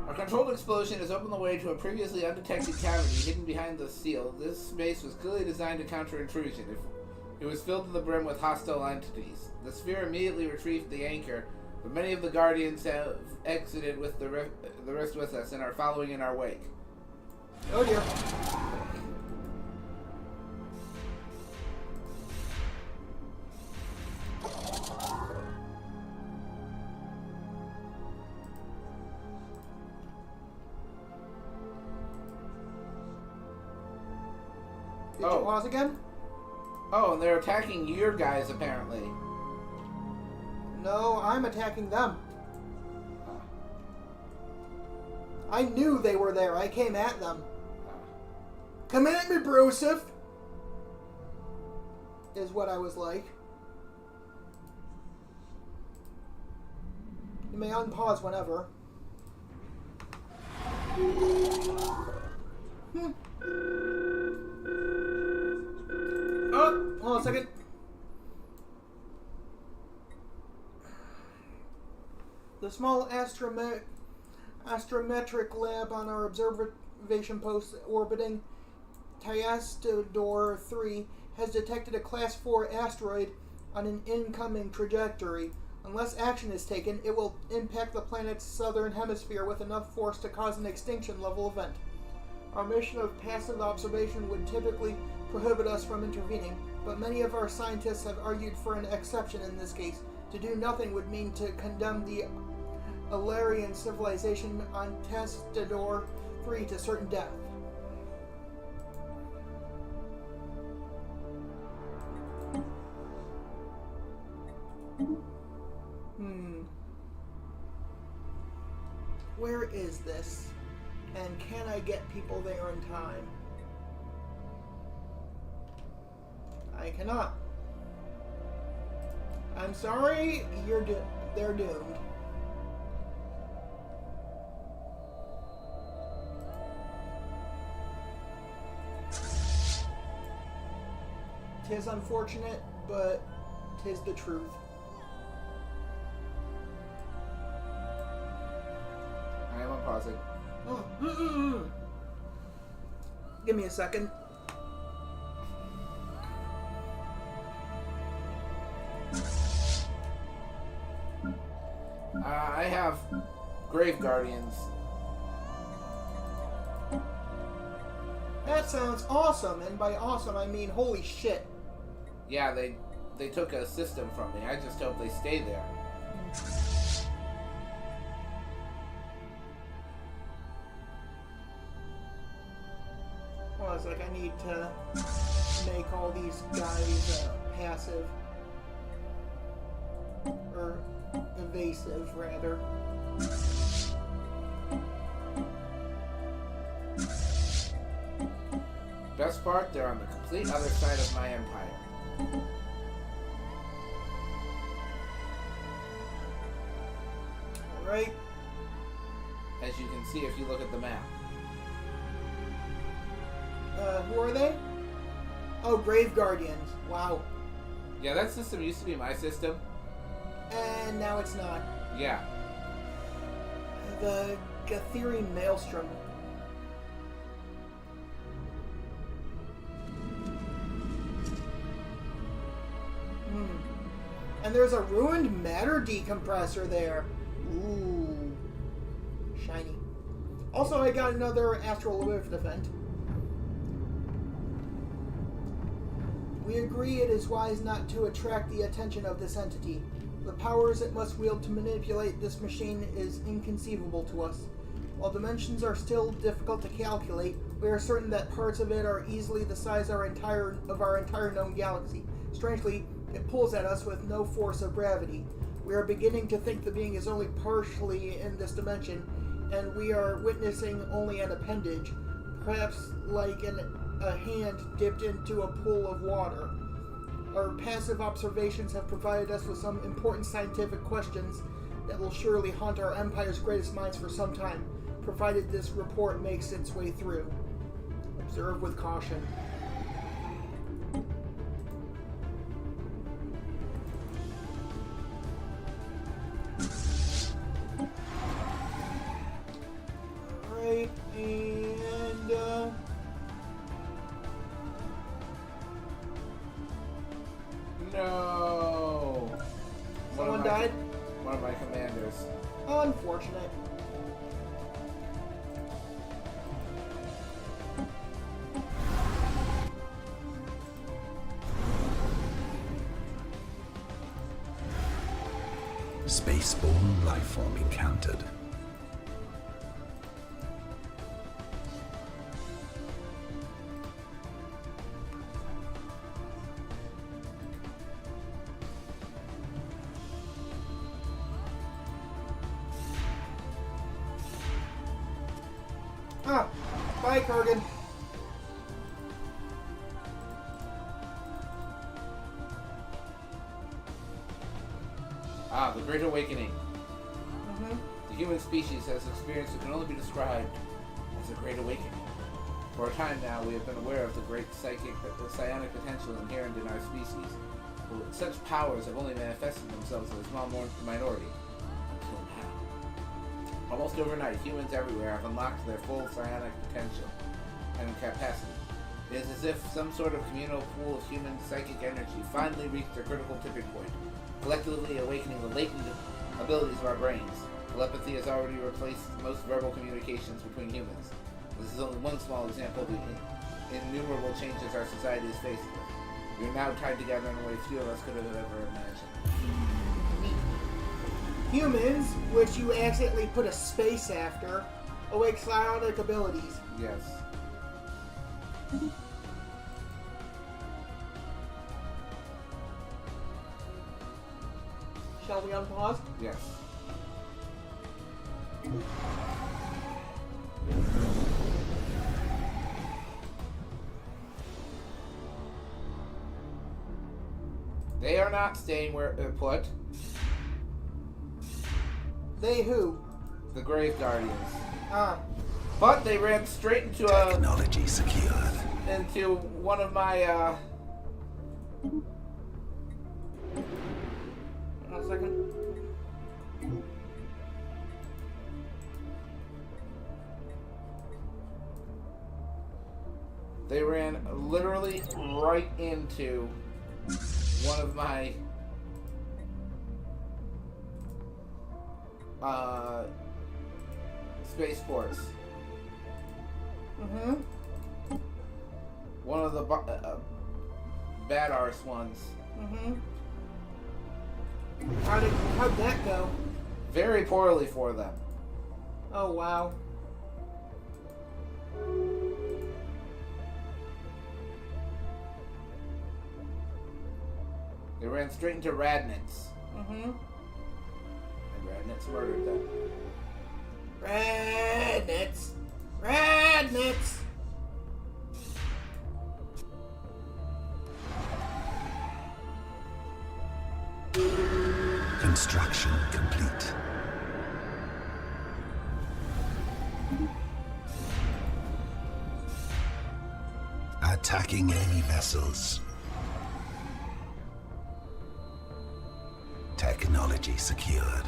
A controlled explosion has opened the way to a previously undetected cavity hidden behind the seal. This space was clearly designed to counter intrusion. It was filled to the brim with hostile entities. The sphere immediately retrieved the anchor, but many of the Guardians have exited with the rest with us and are following in our wake. Oh dear. Did you pause again? Oh, and they're attacking your guys, apparently. No, I'm attacking them. I knew they were there. I came at them. Come at me, Broseph! Is what I was like. You may unpause whenever. Oh, hold on a second. The small astrometric lab on our observation post orbiting Tiastodor 3 has detected a Class 4 asteroid on an incoming trajectory. Unless action is taken, it will impact the planet's southern hemisphere with enough force to cause an extinction-level event. Our mission of passive observation would typically prohibit us from intervening, but many of our scientists have argued for an exception in this case. To do nothing would mean to condemn the Alarian civilization on Testador 3 to certain death. Where is this? And can I get people there in time? I cannot. I'm sorry, they're doomed. Tis unfortunate, but tis the truth. I am unpausing. Oh. Give me a second. I have Grave Guardians. That sounds awesome, and by awesome I mean holy shit. Yeah, they took a system from me. I just hope they stay there. Well, it's like I need to make all these guys passive. Or evasive, rather. Best part, they're on the complete other side of my empire. Alright. As you can see if you look at the map. Who are they? Oh, Grave Guardians. Wow. Yeah, that system used to be my system. And now it's not. Yeah. The Gatheri Maelstrom. And there's a ruined matter decompressor there. Ooh. Shiny. Also, I got another Astral Lift event. We agree it is wise not to attract the attention of this entity. The powers it must wield to manipulate this machine is inconceivable to us. While dimensions are still difficult to calculate, we are certain that parts of it are easily the size of our entire known galaxy. Strangely, it pulls at us with no force of gravity. We are beginning to think the being is only partially in this dimension, and we are witnessing only an appendage, perhaps like a hand dipped into a pool of water. Our passive observations have provided us with some important scientific questions that will surely haunt our Empire's greatest minds for some time, provided this report makes its way through. Observe with caution. Alright, and No. someone died? One of my commanders. Unfortunate. Spaceborne lifeform encountered. Ah, bye, Kurgan. Ah, the Great Awakening. The human species has experienced what can only be described as a great awakening. For a time now, we have been aware of the great psionic potential inherent in our species, but such powers have only manifested themselves in a small minority. Until now. Almost overnight, humans everywhere have unlocked their full psionic potential and capacity. It is as if some sort of communal pool of human psychic energy finally reached their critical tipping point, collectively awakening the latent abilities of our brains. Telepathy has already replaced most verbal communications between humans. This is only one small example of the innumerable changes our society is facing with. We are now tied together in a way few of us could have ever imagined. Humans, which you accidentally put a space after, awake psionic abilities. Yes. Shall we unpause? Yes. They are not staying where they're put. They who? The Grave Guardians. Ah. But they ran straight into Technology secured. into one of my Hold on a second. they ran literally right into one of my spaceports. Mm-hmm. One of the bad arse ones. Mm-hmm. How'd that go? Very poorly for them. Oh, wow. They ran straight into Radnitz. Mm-hmm. And Radnitz murdered them. Radnitz! Radnitz! Construction complete. Attacking enemy vessels. Technology secured.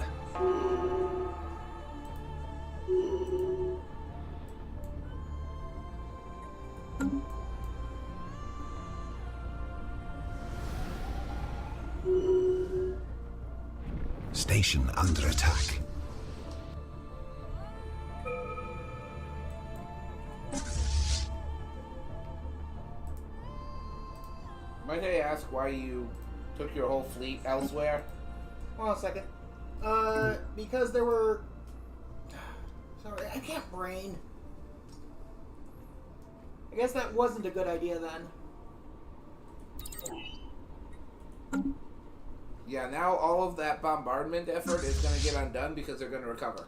Station under attack. Might I ask why you took your whole fleet elsewhere? Hold on a second. Because there were... Sorry, I can't brain. I guess that wasn't a good idea then. Yeah, now all of that bombardment effort is going to get undone because they're going to recover.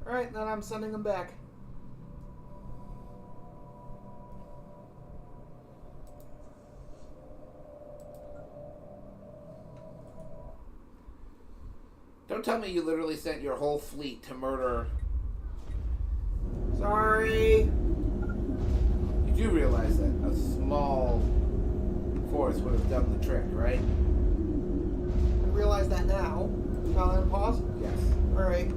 Alright, then I'm sending them back. Don't tell me you literally sent your whole fleet to murder. Sorry. You do realize that a small force would have done the trick, right? I realize that now. Shall I pause? Yes. Alright.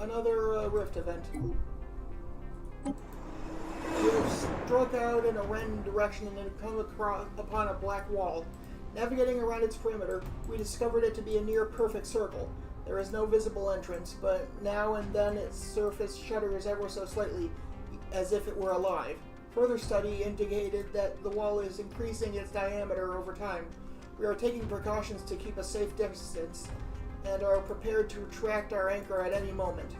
Another rift event. You have struck out in a random direction and have come upon a black wall. Navigating around its perimeter, we discovered it to be a near-perfect circle. There is no visible entrance, but now and then its surface shudders ever so slightly, as if it were alive. Further study indicated that the wall is increasing its diameter over time. We are taking precautions to keep a safe distance, and are prepared to retract our anchor at any moment.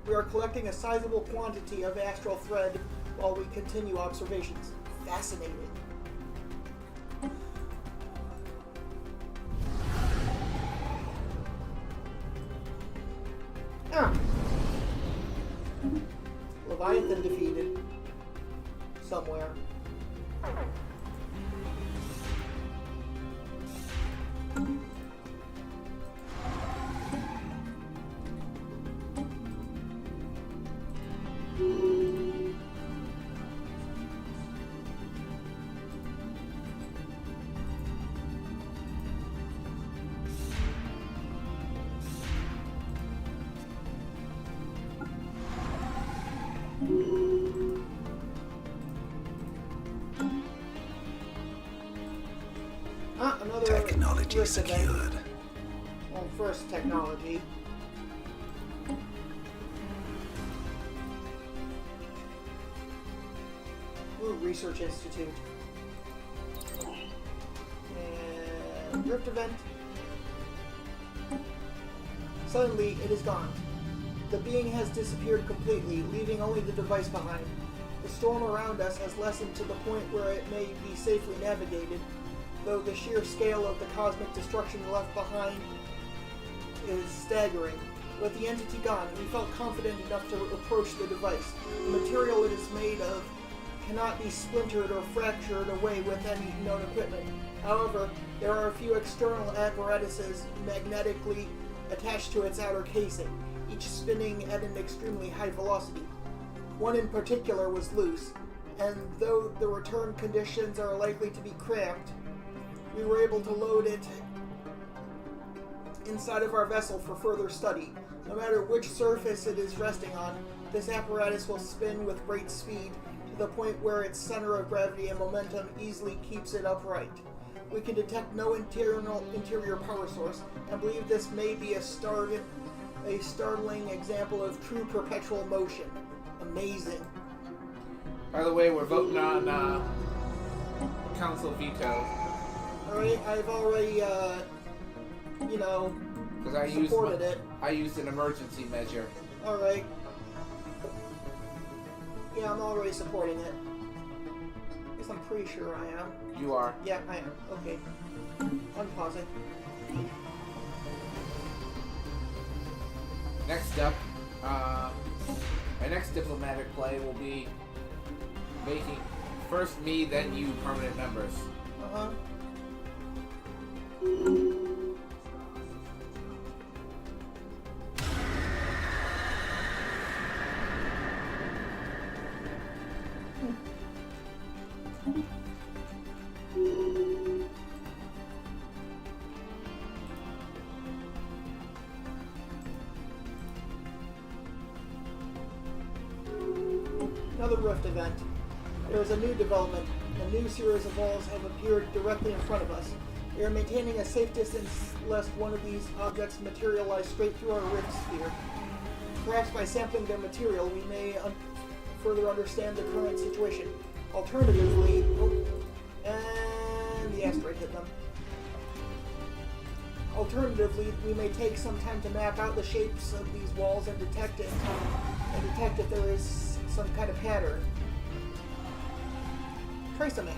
We are collecting a sizable quantity of astral thread while we continue observations. Fascinating. Leviathan defeated. Somewhere. Another Technology rift event. secured. Well, first technology. Ooh, Research Institute. And rift event. Suddenly, it is gone. The being has disappeared completely, leaving only the device behind. The storm around us has lessened to the point where it may be safely navigated, though the sheer scale of the cosmic destruction left behind is staggering. With the entity gone, we felt confident enough to approach the device. The material it is made of cannot be splintered or fractured away with any known equipment. However, there are a few external apparatuses magnetically attached to its outer casing, each spinning at an extremely high velocity. One in particular was loose, and though the return conditions are likely to be cramped, we were able to load it inside of our vessel for further study. No matter which surface it is resting on, this apparatus will spin with great speed to the point where its center of gravity and momentum easily keeps it upright. We can detect no interior power source, and believe this may be a startling example of true perpetual motion. Amazing. By the way, we're voting on council veto. Alright, I've already, Because I used an emergency measure. Alright. Yeah, I'm already supporting it. I guess I'm pretty sure I am. You are. Yeah, I am. Okay. Unpausing. Next up, my next diplomatic play will be making first me, then you permanent members. Uh-huh. Another rift event. There is a new development. A new series of walls have appeared directly in front of us. We are maintaining a safe distance lest one of these objects materialize straight through our rift sphere. Perhaps by sampling their material, we may further understand the current situation. Alternatively, and the asteroid hit them. Alternatively, we may take some time to map out the shapes of these walls and detect if there is some kind of pattern. Trace a map.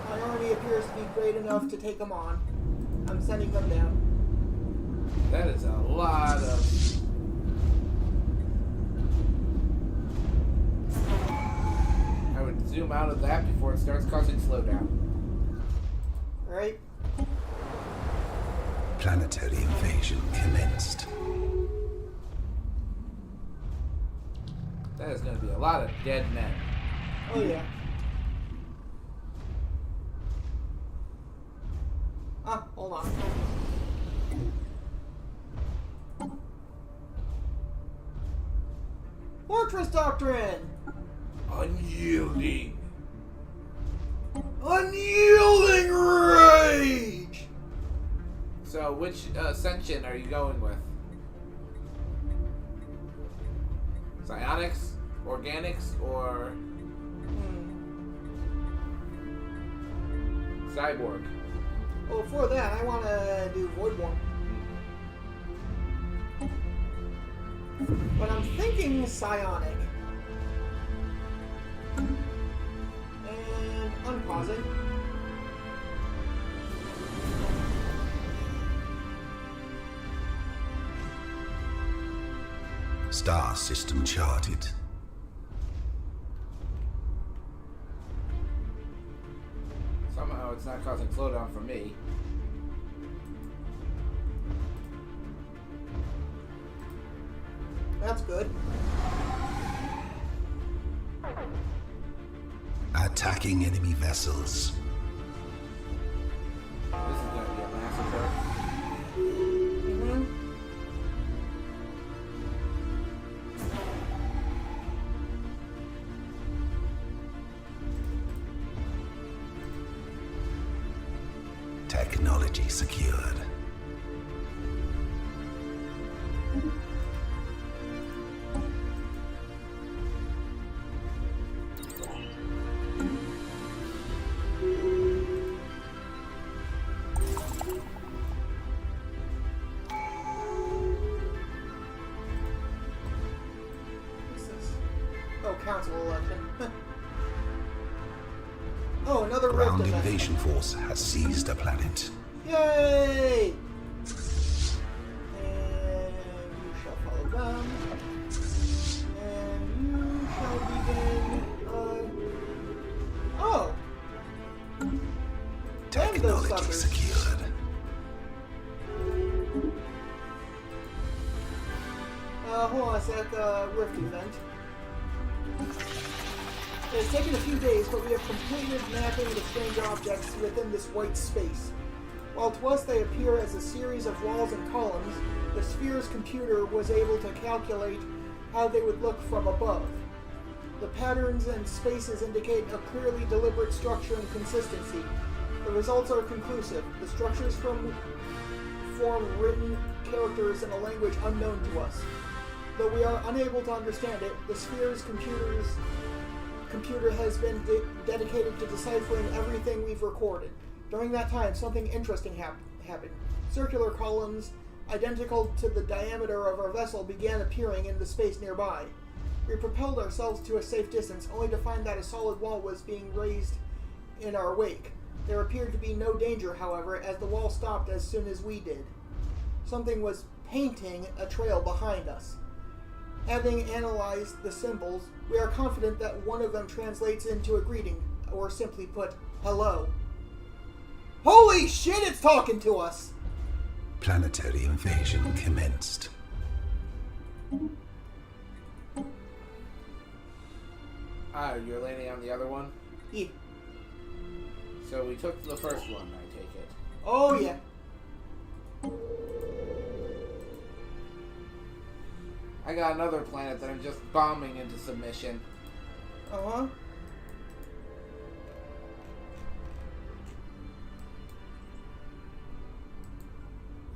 My army appears to be great enough to take them on. I'm sending them down. That is a lot of... I would zoom out of that before it starts causing slowdown. Right? Planetary invasion commenced. That is going to be a lot of dead men. Oh, yeah. Ah, hold on. Fortress Doctrine! Unyielding. Unyielding Rage! So, which ascension are you going with? Psionics? Organics? Or Cyborg? Well, for that, I want to do Voidborn. But I'm thinking Psionic. And unpausing. Star system charted. Somehow it's not causing slowdown for me. That's good. Attacking enemy vessels. This is going to be a massacre. Mm-hmm. Technology secured. What's this? Oh, council election. Oh, another rift Ground event. invasion force has seized a planet. Yay! And you shall follow them. And you shall begin. Oh! Technology suckers. secured. Hold on a sec. Rift event. It's taken a few days, but we have completed mapping the strange objects within this white space. While to us they appear as a series of walls and columns, the sphere's computer was able to calculate how they would look from above. The patterns and spaces indicate a clearly deliberate structure and consistency. The results are conclusive. The structures form written characters in a language unknown to us. Though we are unable to understand it, the sphere's computer has been dedicated to deciphering everything we've recorded. During that time, something interesting happened. Circular columns, identical to the diameter of our vessel, began appearing in the space nearby. We propelled ourselves to a safe distance, only to find that a solid wall was being raised in our wake. There appeared to be no danger, however, as the wall stopped as soon as we did. Something was painting a trail behind us. Having analyzed the symbols, we are confident that one of them translates into a greeting, or simply put, hello. Holy shit, it's talking to us! Planetary invasion commenced. Ah, you're landing on the other one? Yeah. So we took the first one, I take it. Oh, yeah. I got another planet that I'm just bombing into submission. Uh-huh.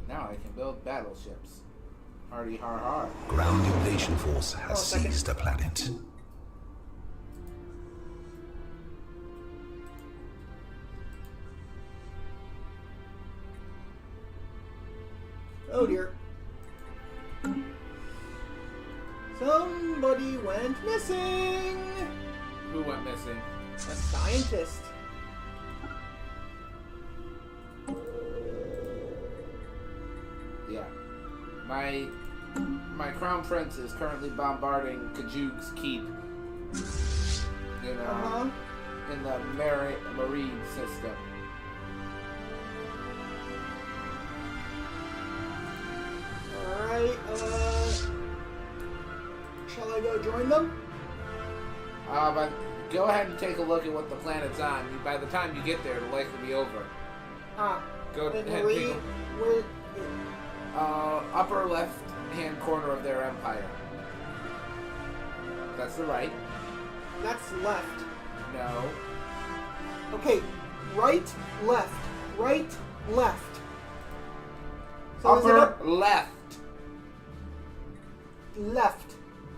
Now I can build battleships. Hardy har har. Ground invasion force has Oh, second. seized a planet. Oh, dear. Somebody went missing! Who went missing? A scientist. Yeah. My crown prince is currently bombarding Kajug's keep. You know, Uh-huh. in the marine system. Alright, shall I go join them? But go ahead and take a look at what the planet's on. By the time you get there, it'll likely be over. Go ahead and take where? upper left-hand corner of their empire. That's the right. That's left. No. Okay, right, left. Right, left. So is it Upper up? left. Left.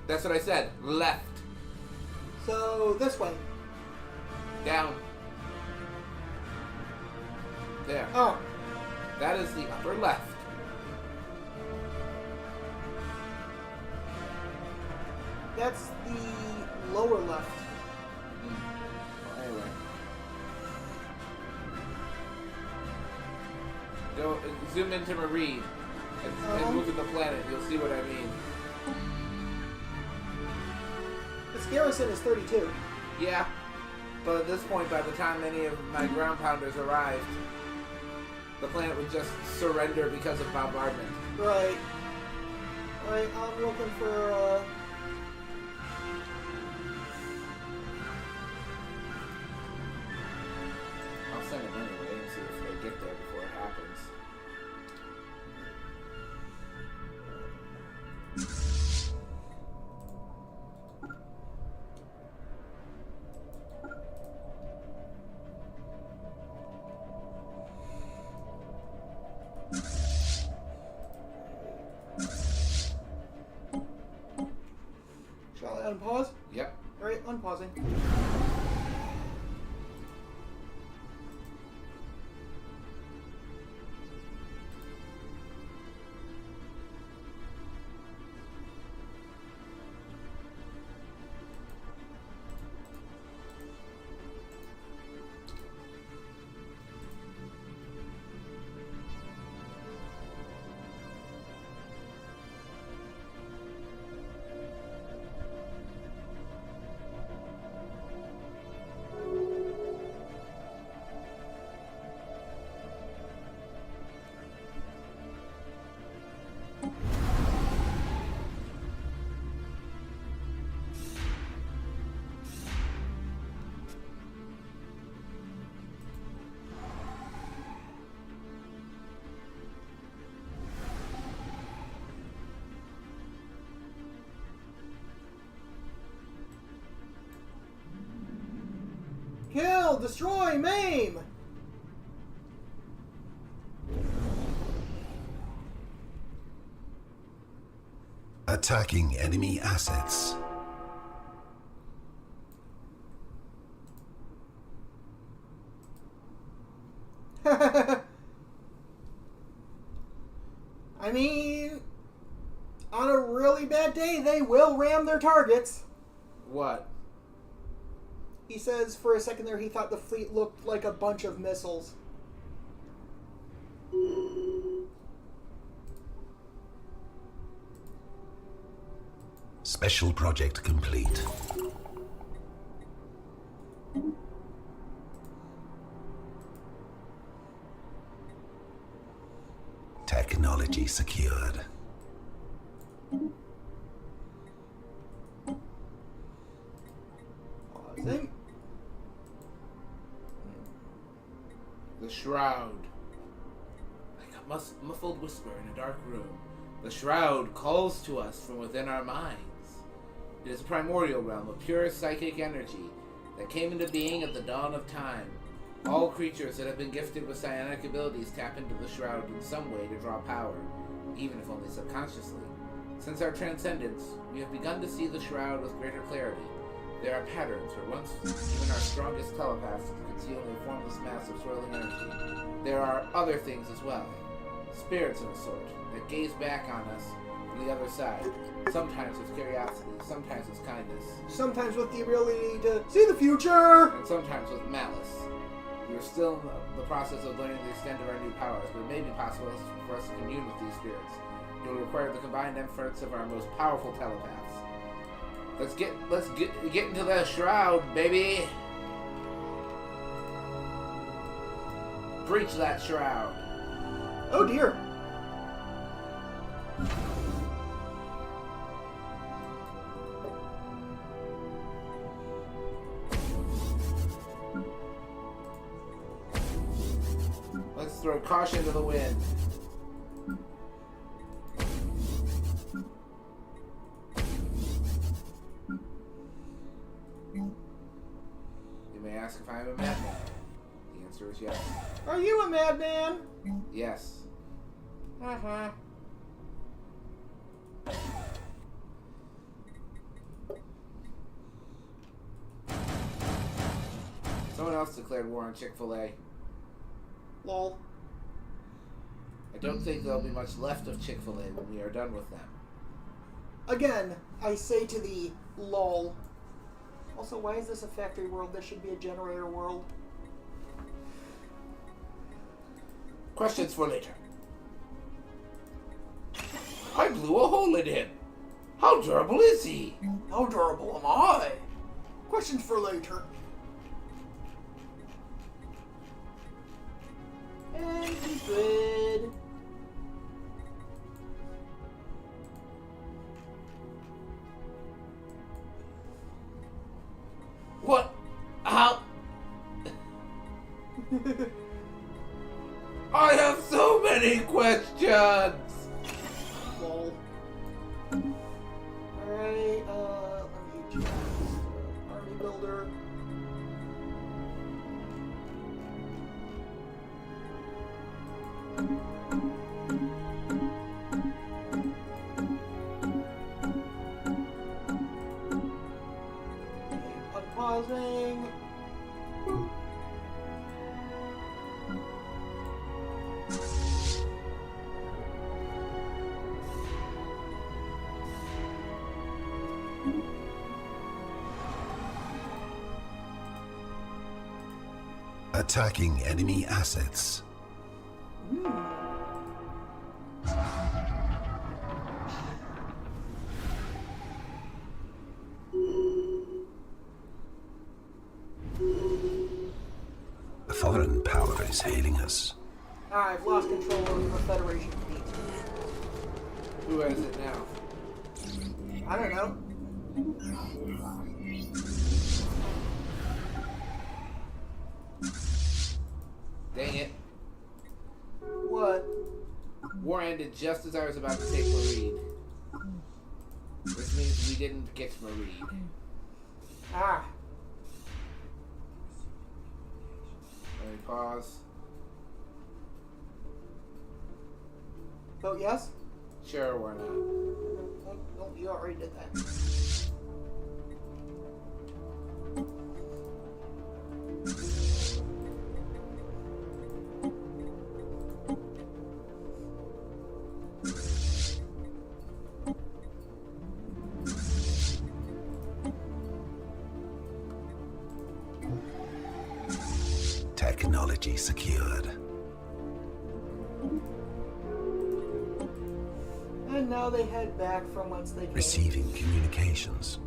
That's what I said. Left. So this way. Down. There. Oh. That is the upper left. That's the lower left. Well, anyway. Go zoom into Marine and look at the planet. You'll see what I mean. Its garrison is 32. Yeah, but at this point, by the time any of my ground pounders arrived, the planet would just surrender because of bombardment. Right. Alright, I'm looking for, I'll send them anyway and see if they get there before it happens. shall I unpause? Yep. Alright, unpausing. Kill, destroy, maim! Attacking enemy assets. I mean, on a really bad day, they will ram their targets. What? He says for a second there he thought the fleet looked like a bunch of missiles. Special project complete. Technology secured. Pausing. The Shroud. Like a muffled whisper in a dark room, the Shroud calls to us from within our minds. It is a primordial realm of pure psychic energy that came into being at the dawn of time. All creatures that have been gifted with psionic abilities tap into the Shroud in some way to draw power, even if only subconsciously. Since our transcendence, we have begun to see the Shroud with greater clarity. There are patterns where once even our strongest telepaths could see only a formless mass of swirling energy. There are other things as well. Spirits of a sort, that gaze back on us from the other side. Sometimes with curiosity, sometimes with kindness. Sometimes with the ability to see the future! And sometimes with malice. We are still in the process of learning the extent of our new powers, but it may be possible for us to commune with these spirits. It will require the combined efforts of our most powerful telepaths. Let's get into the Shroud, baby! breach that shroud. Oh dear. Let's throw caution to the wind. You may ask if I am a madman. The answer is yes. Are you a madman? Yes. Uh-huh. Someone else declared war on Chick-fil-A. Lol. I don't think there'll be much left of Chick-fil-A when we are done with them. Again, I say to thee, lol. Also, why is this a factory world? This should be a generator world. Questions for later. I blew a hole in him. How durable is he? How durable am I? Questions for later. And he's good. What? How? I have so many questions! Lol. Alright, let me choose Army Builder. Unpausing. Attacking enemy assets. A foreign power is hailing us. I've lost control of the Federation fleet. Who has it now? I don't know. Dang it. What? War ended just as I was about to take Marine. Which means we didn't get Marine. Ah. Let me pause. Vote yes? Sure, why not? Oh, you already did that. Technology secured. And now they head back from whence they came. Receiving communications.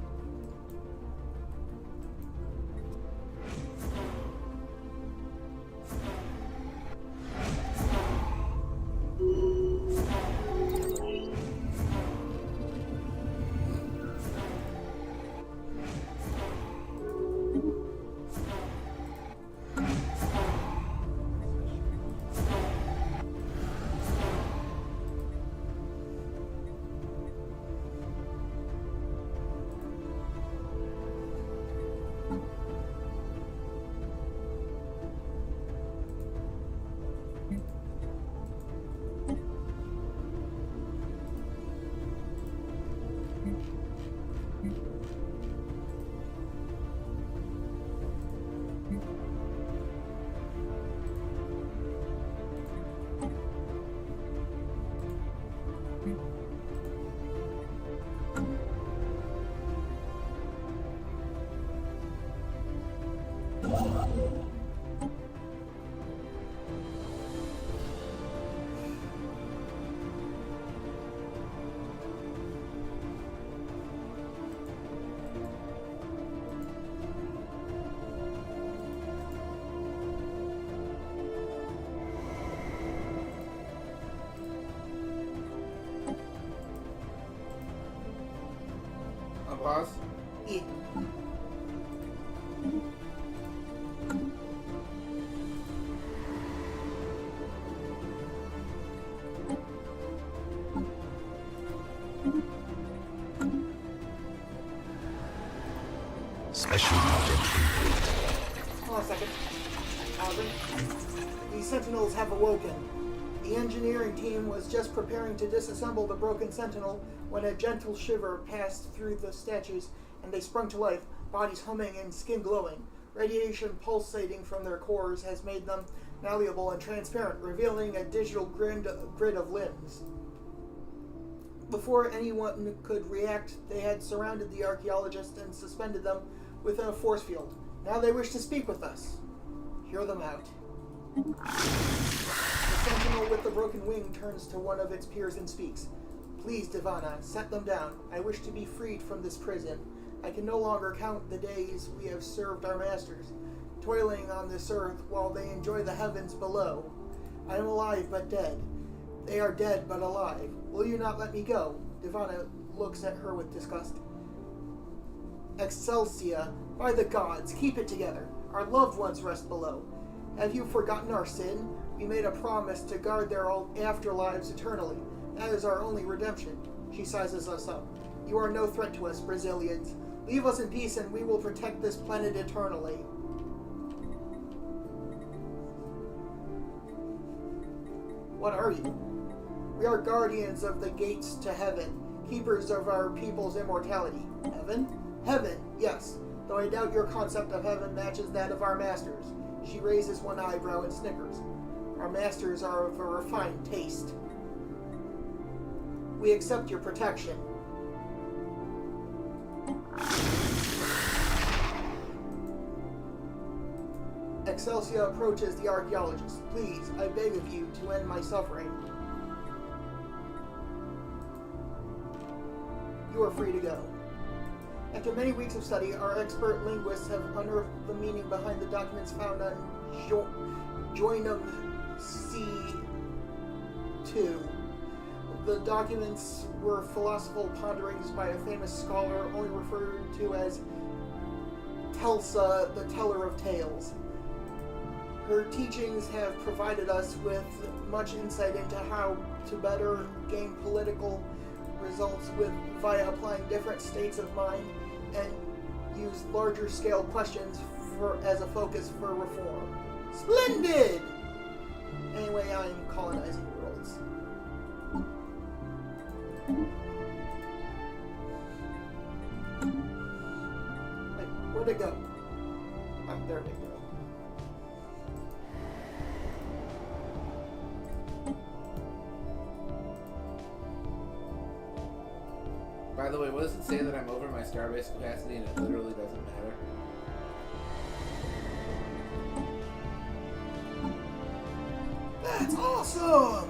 Pause. Yeah. Special project complete. Hold on a second. Alvin, these sentinels have awoken. The engineering team was just preparing to disassemble the broken sentinel when a gentle shiver passed through the statues and they sprung to life, bodies humming and skin glowing. Radiation pulsating from their cores has made them malleable and transparent, revealing a digital grid of limbs. Before anyone could react, they had surrounded the archaeologist and suspended them within a force field. Now they wish to speak with us. Hear them out. The sentinel with the broken wing turns to one of its peers and speaks. Please, Divana, set them down. I wish to be freed from this prison. I can no longer count the days we have served our masters, toiling on this earth while they enjoy the heavens below. I am alive but dead. They are dead but alive. Will you not let me go? Divana looks at her with disgust. Excelsia, by the gods, keep it together. Our loved ones rest below. Have you forgotten our sin? We made a promise to guard their afterlives eternally. That is our only redemption. She sizes us up. You are no threat to us, Brazilians. Leave us in peace and we will protect this planet eternally. What are you? We are guardians of the gates to heaven, keepers of our people's immortality. Heaven? Heaven, yes, though I doubt your concept of heaven matches that of our masters. She raises one eyebrow and snickers. Our masters are of a refined taste. We accept your protection. Excelsia approaches the archaeologist. Please, I beg of you to end my suffering. You are free to go. After many weeks of study, our expert linguists have unearthed the meaning behind the documents found on Joinum C2. The documents were philosophical ponderings by a famous scholar only referred to as Telsa, the teller of tales. Her teachings have provided us with much insight into how to better gain political results via applying different states of mind and use larger scale questions as a focus for reform. Splendid! Anyway, I'm colonizing worlds. Wait, where'd it go? Oh, there they go. By the way, what does it say that I'm over my starbase capacity and it literally doesn't matter? That's awesome!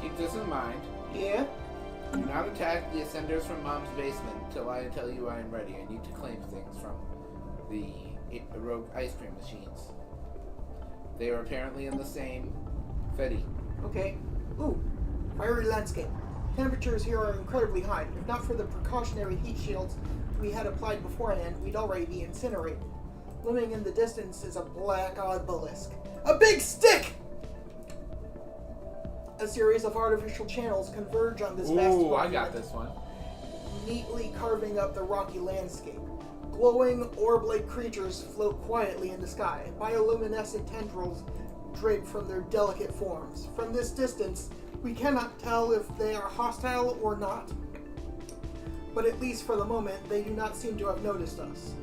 Keep this in mind. Yeah? Do not attack the ascenders from Mom's basement until I tell you I am ready. I need to claim things from the rogue ice cream machines. They are apparently in the same Fetty. Okay. Ooh, fiery landscape. Temperatures here are incredibly high. If not for the precautionary heat shields we had applied beforehand, we'd already be incinerated. Looming in the distance is a black obelisk. A big stick! A series of artificial channels converge on this vast Ooh, I monument, got this one. neatly carving up the rocky landscape. Glowing orb-like creatures float quietly in the sky. Bioluminescent tendrils drape from their delicate forms. From this distance, We cannot tell if they are hostile or not, but at least for the moment, they do not seem to have noticed us.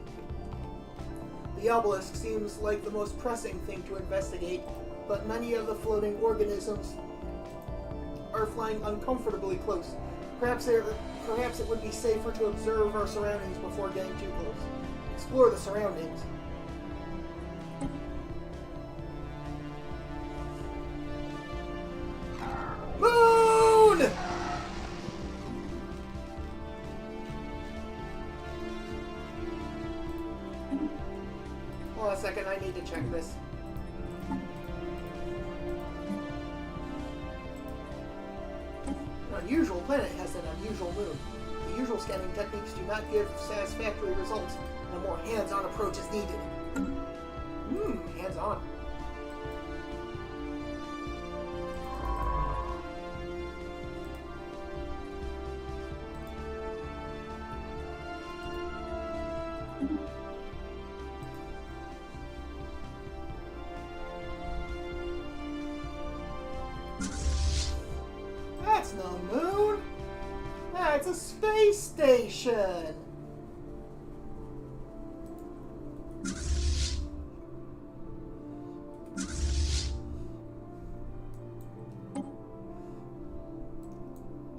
The obelisk seems like the most pressing thing to investigate, but many of the floating organisms are flying uncomfortably close. Perhaps it would be safer to observe our surroundings before getting too close. Explore the surroundings. Moon! Hold on a second, I need to check this. An unusual planet has an unusual moon. The usual scanning techniques do not give satisfactory results, and a more hands-on approach is needed. Hands-on. That's no moon. That's a space station.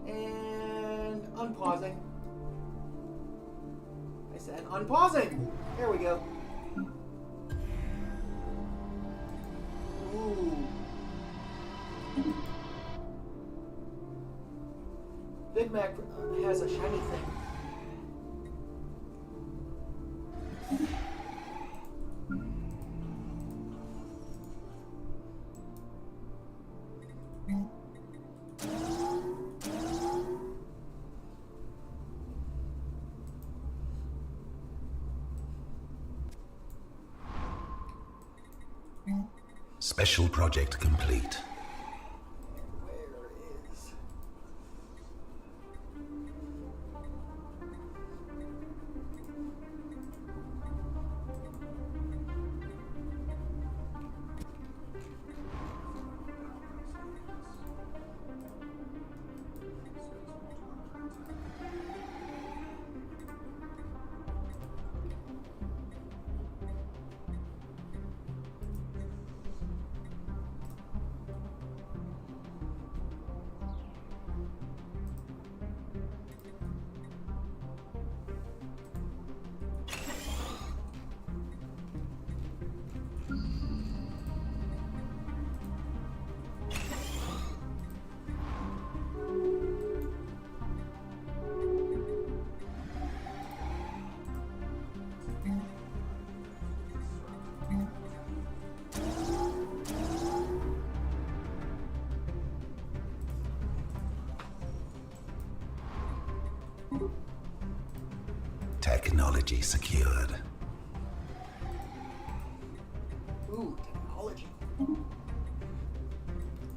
And unpausing. I said unpausing. There we go. Ooh. Big Mac has a shiny thing. Special project complete. Where is... Technology secured. Ooh, technology.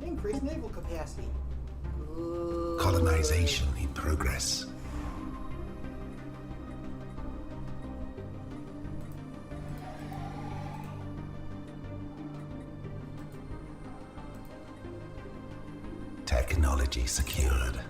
Increased naval capacity. Good. Colonization in progress. Technology secured.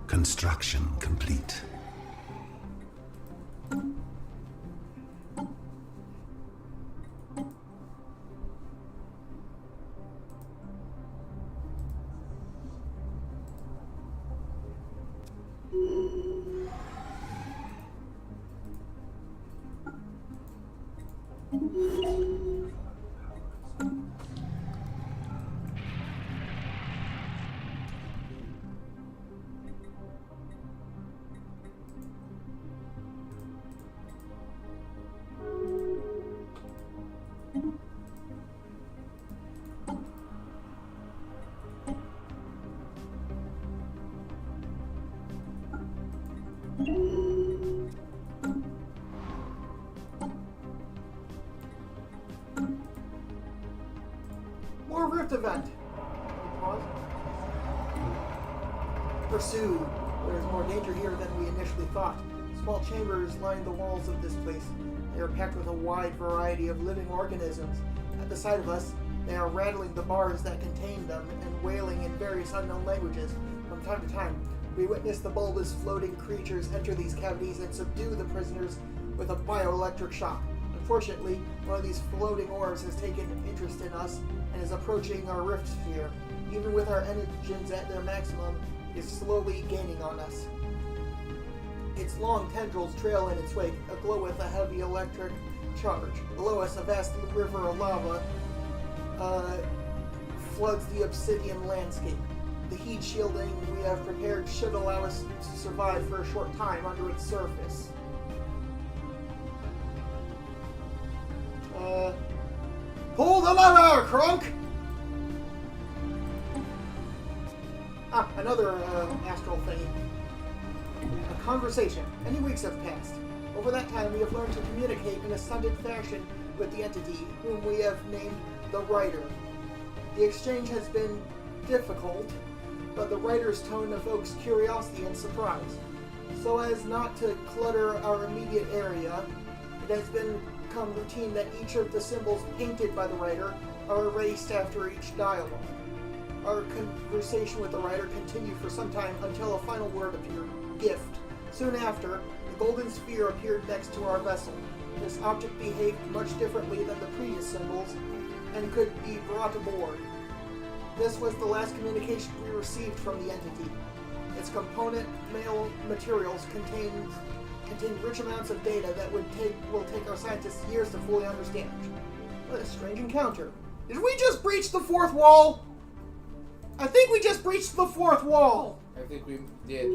Construction complete. Pursue. There is more danger here than we initially thought. Small chambers line the walls of this place. They are packed with a wide variety of living organisms. At the sight of us, they are rattling the bars that contain them and wailing in various unknown languages. From time to time, we witness the bulbous floating creatures enter these cavities and subdue the prisoners with a bioelectric shock. Unfortunately, one of these floating orbs has taken interest in us and is approaching our rift sphere. Even with our engines at their maximum, it is slowly gaining on us. Its long tendrils trail in its wake, aglow with a heavy electric charge. Below us, a vast river of lava floods the obsidian landscape. The heat shielding we have prepared should allow us to survive for a short time under its surface. Pull the lever, Crunk! Another astral thing. A conversation. Many weeks have passed. Over that time, we have learned to communicate in a stunted fashion with the entity, whom we have named the Writer. The exchange has been difficult, but the Writer's tone evokes curiosity and surprise. So as not to clutter our immediate area, it has become routine that each of the symbols painted by the Writer are erased after each dialogue. Our conversation with the Writer continued for some time until a final word appeared, gift. Soon after, the golden sphere appeared next to our vessel. This object behaved much differently than the previous symbols and could be brought aboard. This was the last communication we received from the entity. Its component materials contain rich amounts of data that will take our scientists years to fully understand. What a strange encounter. Did we just breach the fourth wall? I think we just breached the fourth wall. I think we did.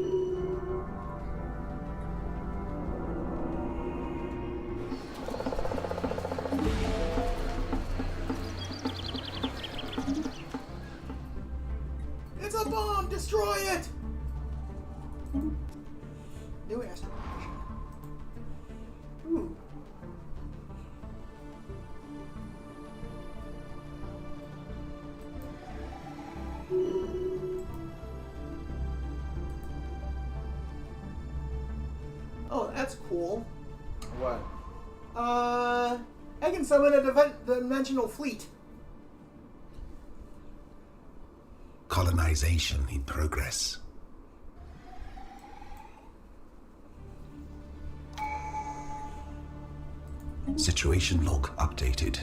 It's a bomb! Destroy it! New astral mission. Ooh. Oh, that's cool. What? I can summon a dimensional fleet. Colonization in progress. Situation log updated.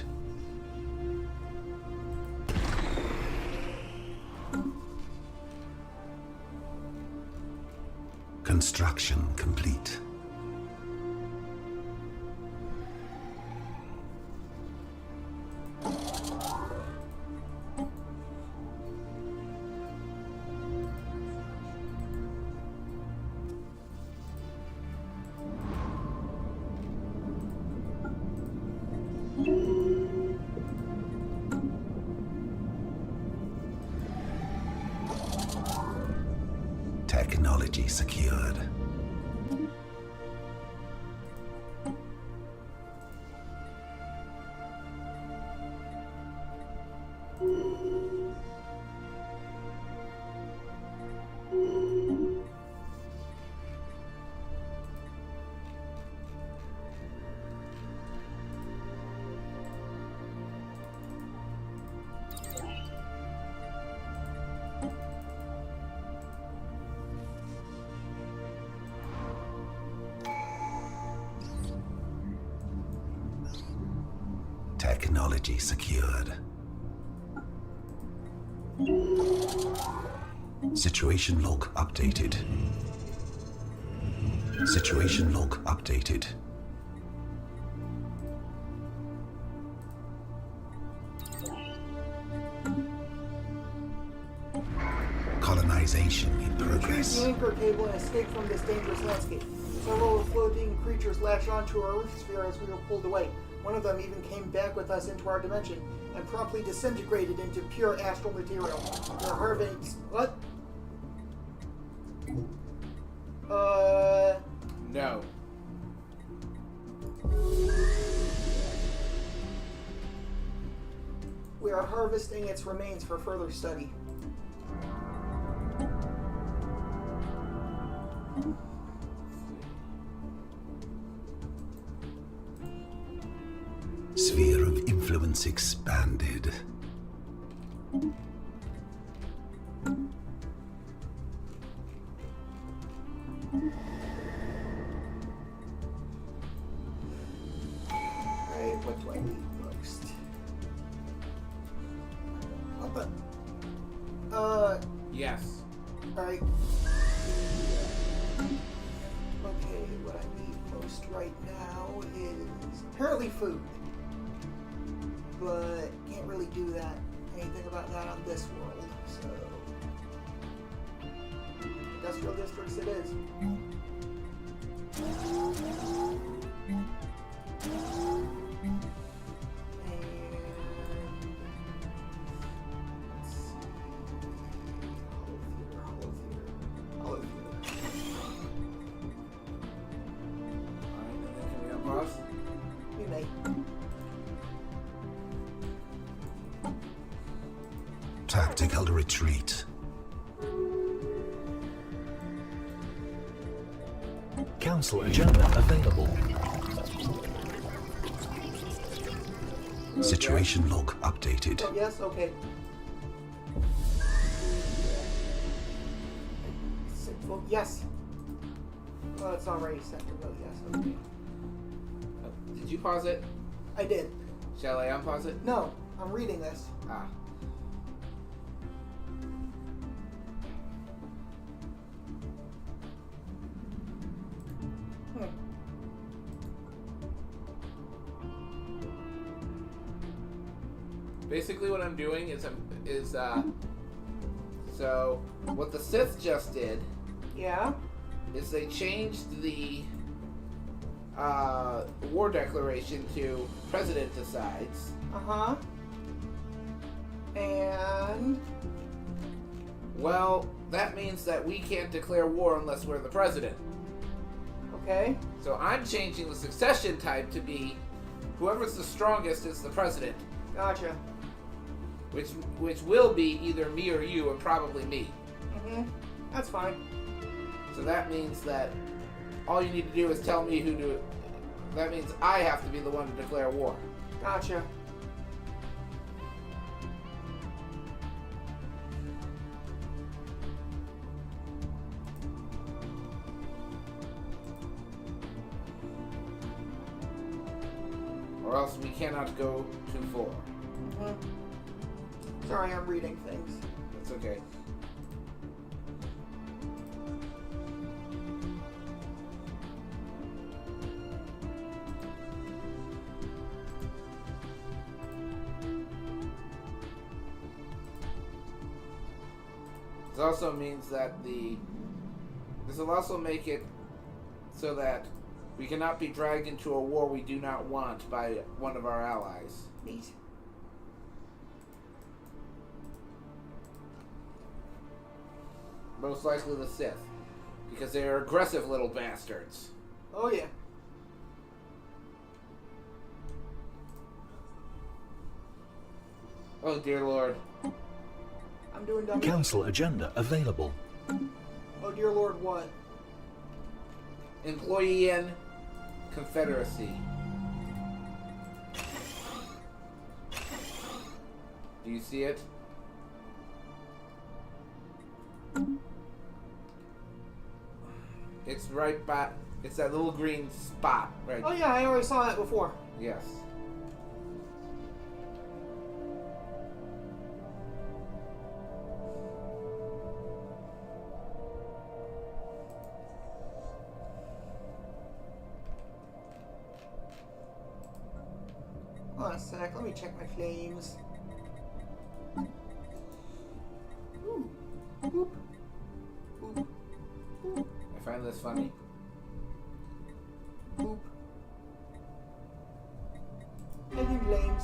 Construction complete. Technology secured. Technology secured. Situation log updated. Situation log updated. Colonization in Retrieve progress. the anchor cable and escape from this dangerous landscape. Several floating creatures latched onto our rift sphere as we were pulled away. One of them even came back with us into our dimension and promptly disintegrated into pure astral material. Their harvest... What? No. We are harvesting its remains for further study. influence expanded. Right, what do I need most? What the? Yes. Alright. Okay, what I need most right now is apparently food. But can't really do that. Anything about that on this world, so industrial districts it is. Tactical retreat. Council agenda available. Situation log updated. Oh, yes, okay. Well, yes. Oh, it's already set to vote, yes, okay. Did you pause it? I did. Shall I unpause it? No, I'm reading this. Ah. Basically, what I'm doing is so what the Sith just did Yeah? is they changed the war declaration to President decides. Uh-huh. And... Well, that means that we can't declare war unless we're the president. okay. So I'm changing the succession type to be whoever's the strongest is the president, Gotcha. which will be either me or you, and probably me. Mm-hmm. That's fine. So that means that all you need to do is tell me who to. That means I have to be the one to declare war. Gotcha. Or else we cannot go too far. Mm-hmm. Sorry, I'm reading things. That's okay. This also means that this will also make it so that we cannot be dragged into a war we do not want by one of our allies. Neat. Most likely the Sith, because they are aggressive little bastards. Oh, yeah. Oh dear Lord. I'm doing dummy. Council agenda available. Oh, dear Lord, what? Employee in Confederacy. Do you see it? It's right by. It's that little green spot, right? Oh, yeah, I already saw that before. Yes. Hold on a sec, let me check my flames. Ooh. Boop. Boop. Boop. I find this funny. Boop. Making flames.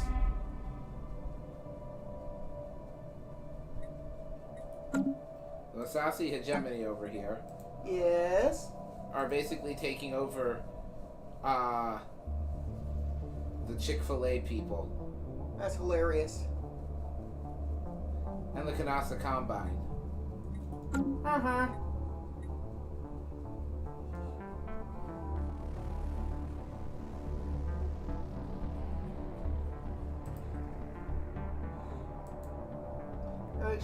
The Asasi hegemony over here Yes. are basically taking over the Chick-fil-A people That's hilarious. and the Kanasa Combine. Uh-huh.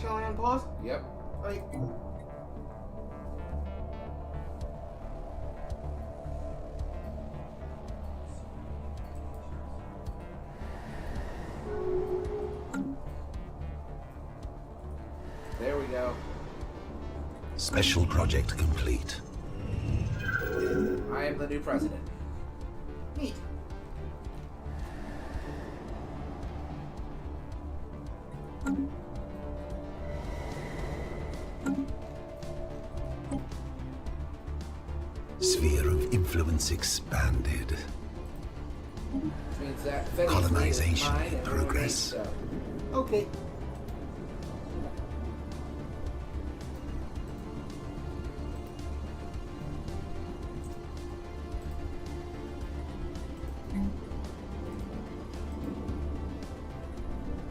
Shall I unpause? Yep. Right. There we go. Special project complete. I am the new president. Neat. Sphere of influence expanded. Which means that Fetty's Colonization is mine in and progress. Renee's, Okay.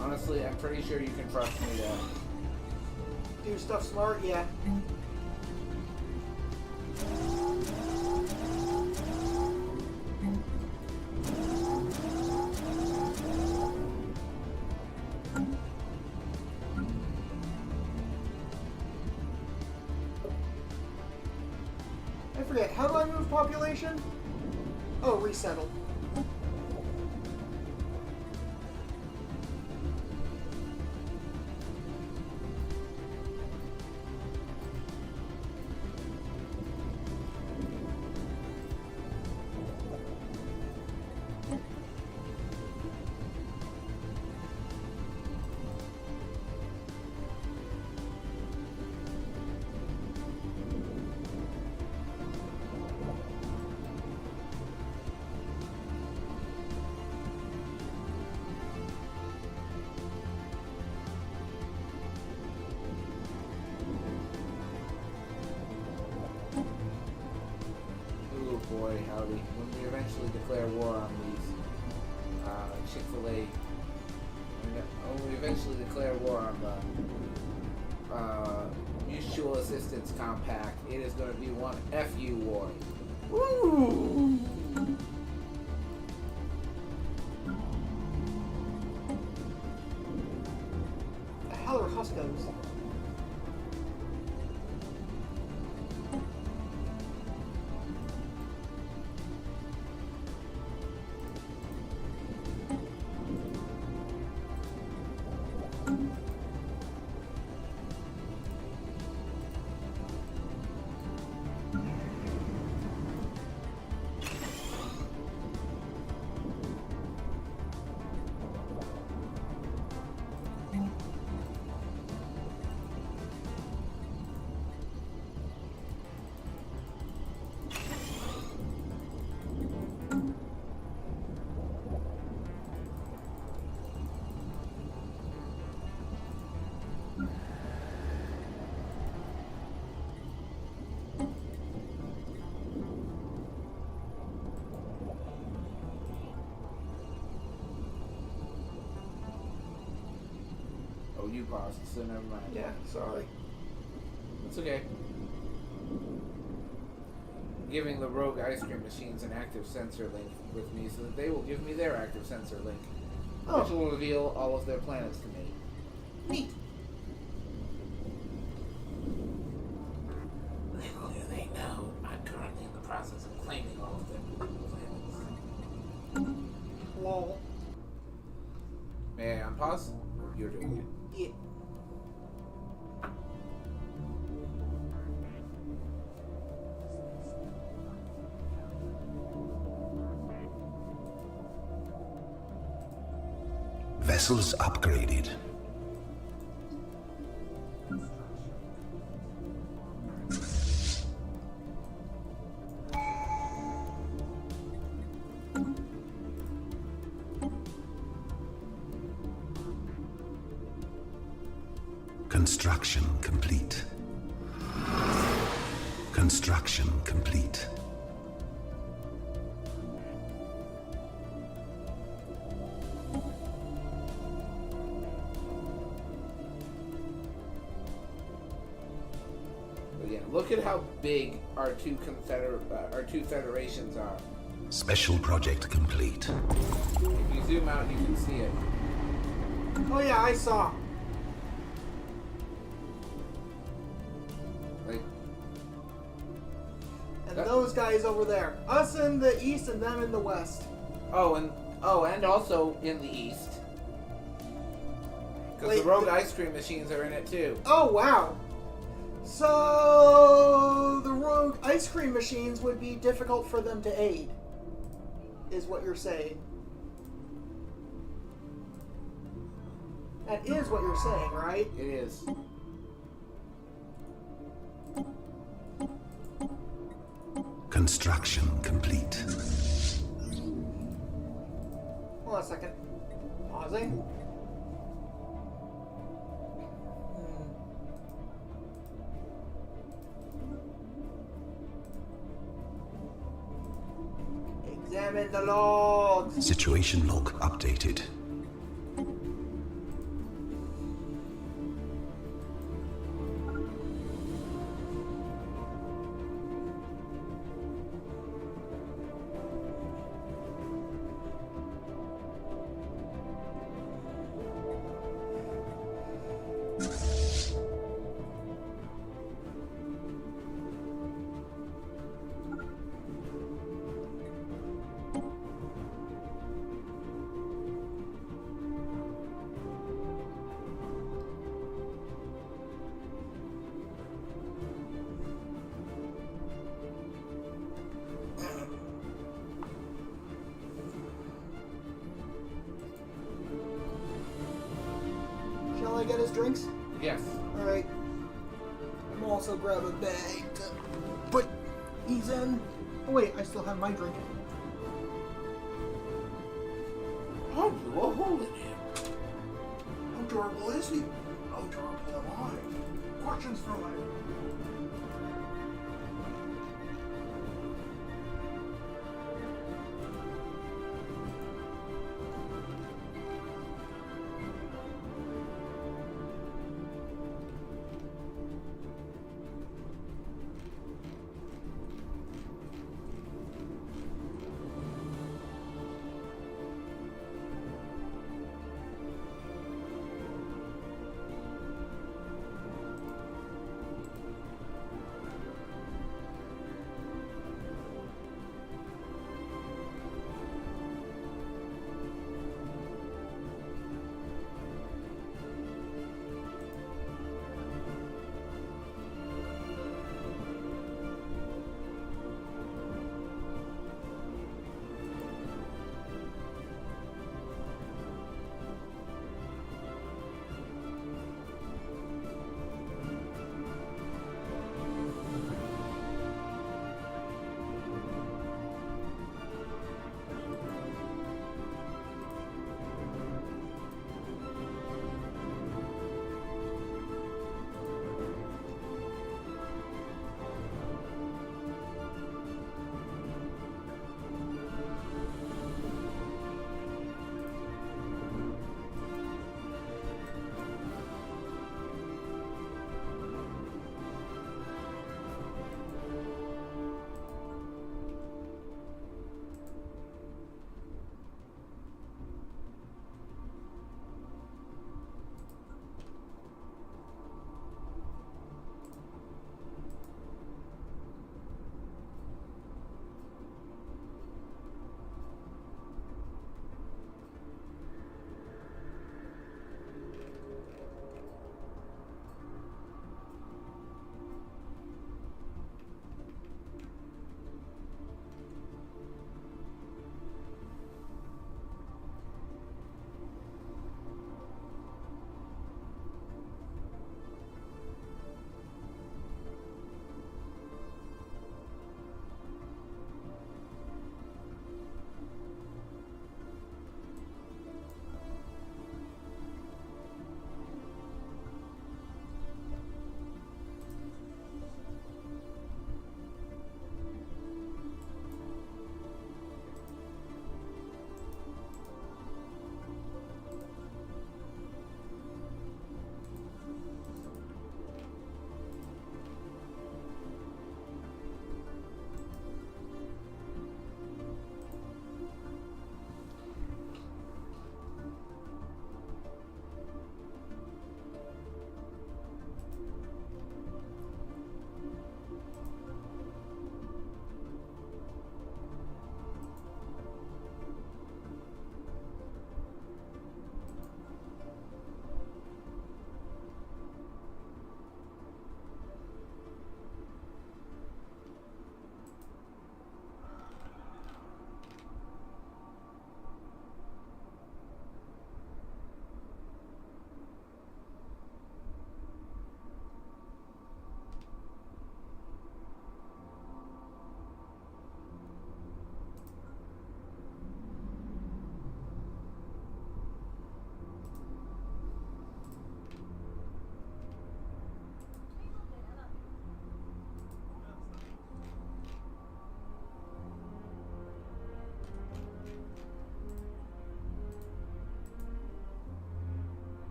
Honestly, I'm pretty sure you can trust me to. Do stuff smart, yeah. I forget, how do I move population? Oh, resettle. Ooh boy, howdy. When we eventually declare war on these Chick-fil-A, when we eventually declare war on the Mutual Assistance Compact, it is going to be one FU war. Woo! The hell are Huskos? Oh, you paused, so never mind. Yeah, sorry. It's okay. Giving the rogue ice cream machines an active sensor link with me so that they will give me their active sensor link, which will reveal all of their planets to me. Neat. Little do they know, I'm currently in the process of claiming all of their planets. Lol. May I unpause? You're doing it. Yeah. Vessels upgraded. Construction complete. Construction complete. Again, look at how big our two federations are. Special project complete. If you zoom out, you can see it. Oh yeah, I saw. those guys over there. Us in the east and them in the west. And also in the east. Because Wait, the rogue ice cream machines are in it too. Oh, wow. So the rogue ice cream machines would be difficult for them to aid, is what you're saying. That is what you're saying, right? It is. Construction complete. Hold on a second. Pausing. Examine the logs. Situation log updated. Shall I get his drinks? Yes. Alright. I'm also grab a bag to put these in. Oh wait, I still have my drink. How do a hole in him? How durable is he? How durable am I? Questions for later.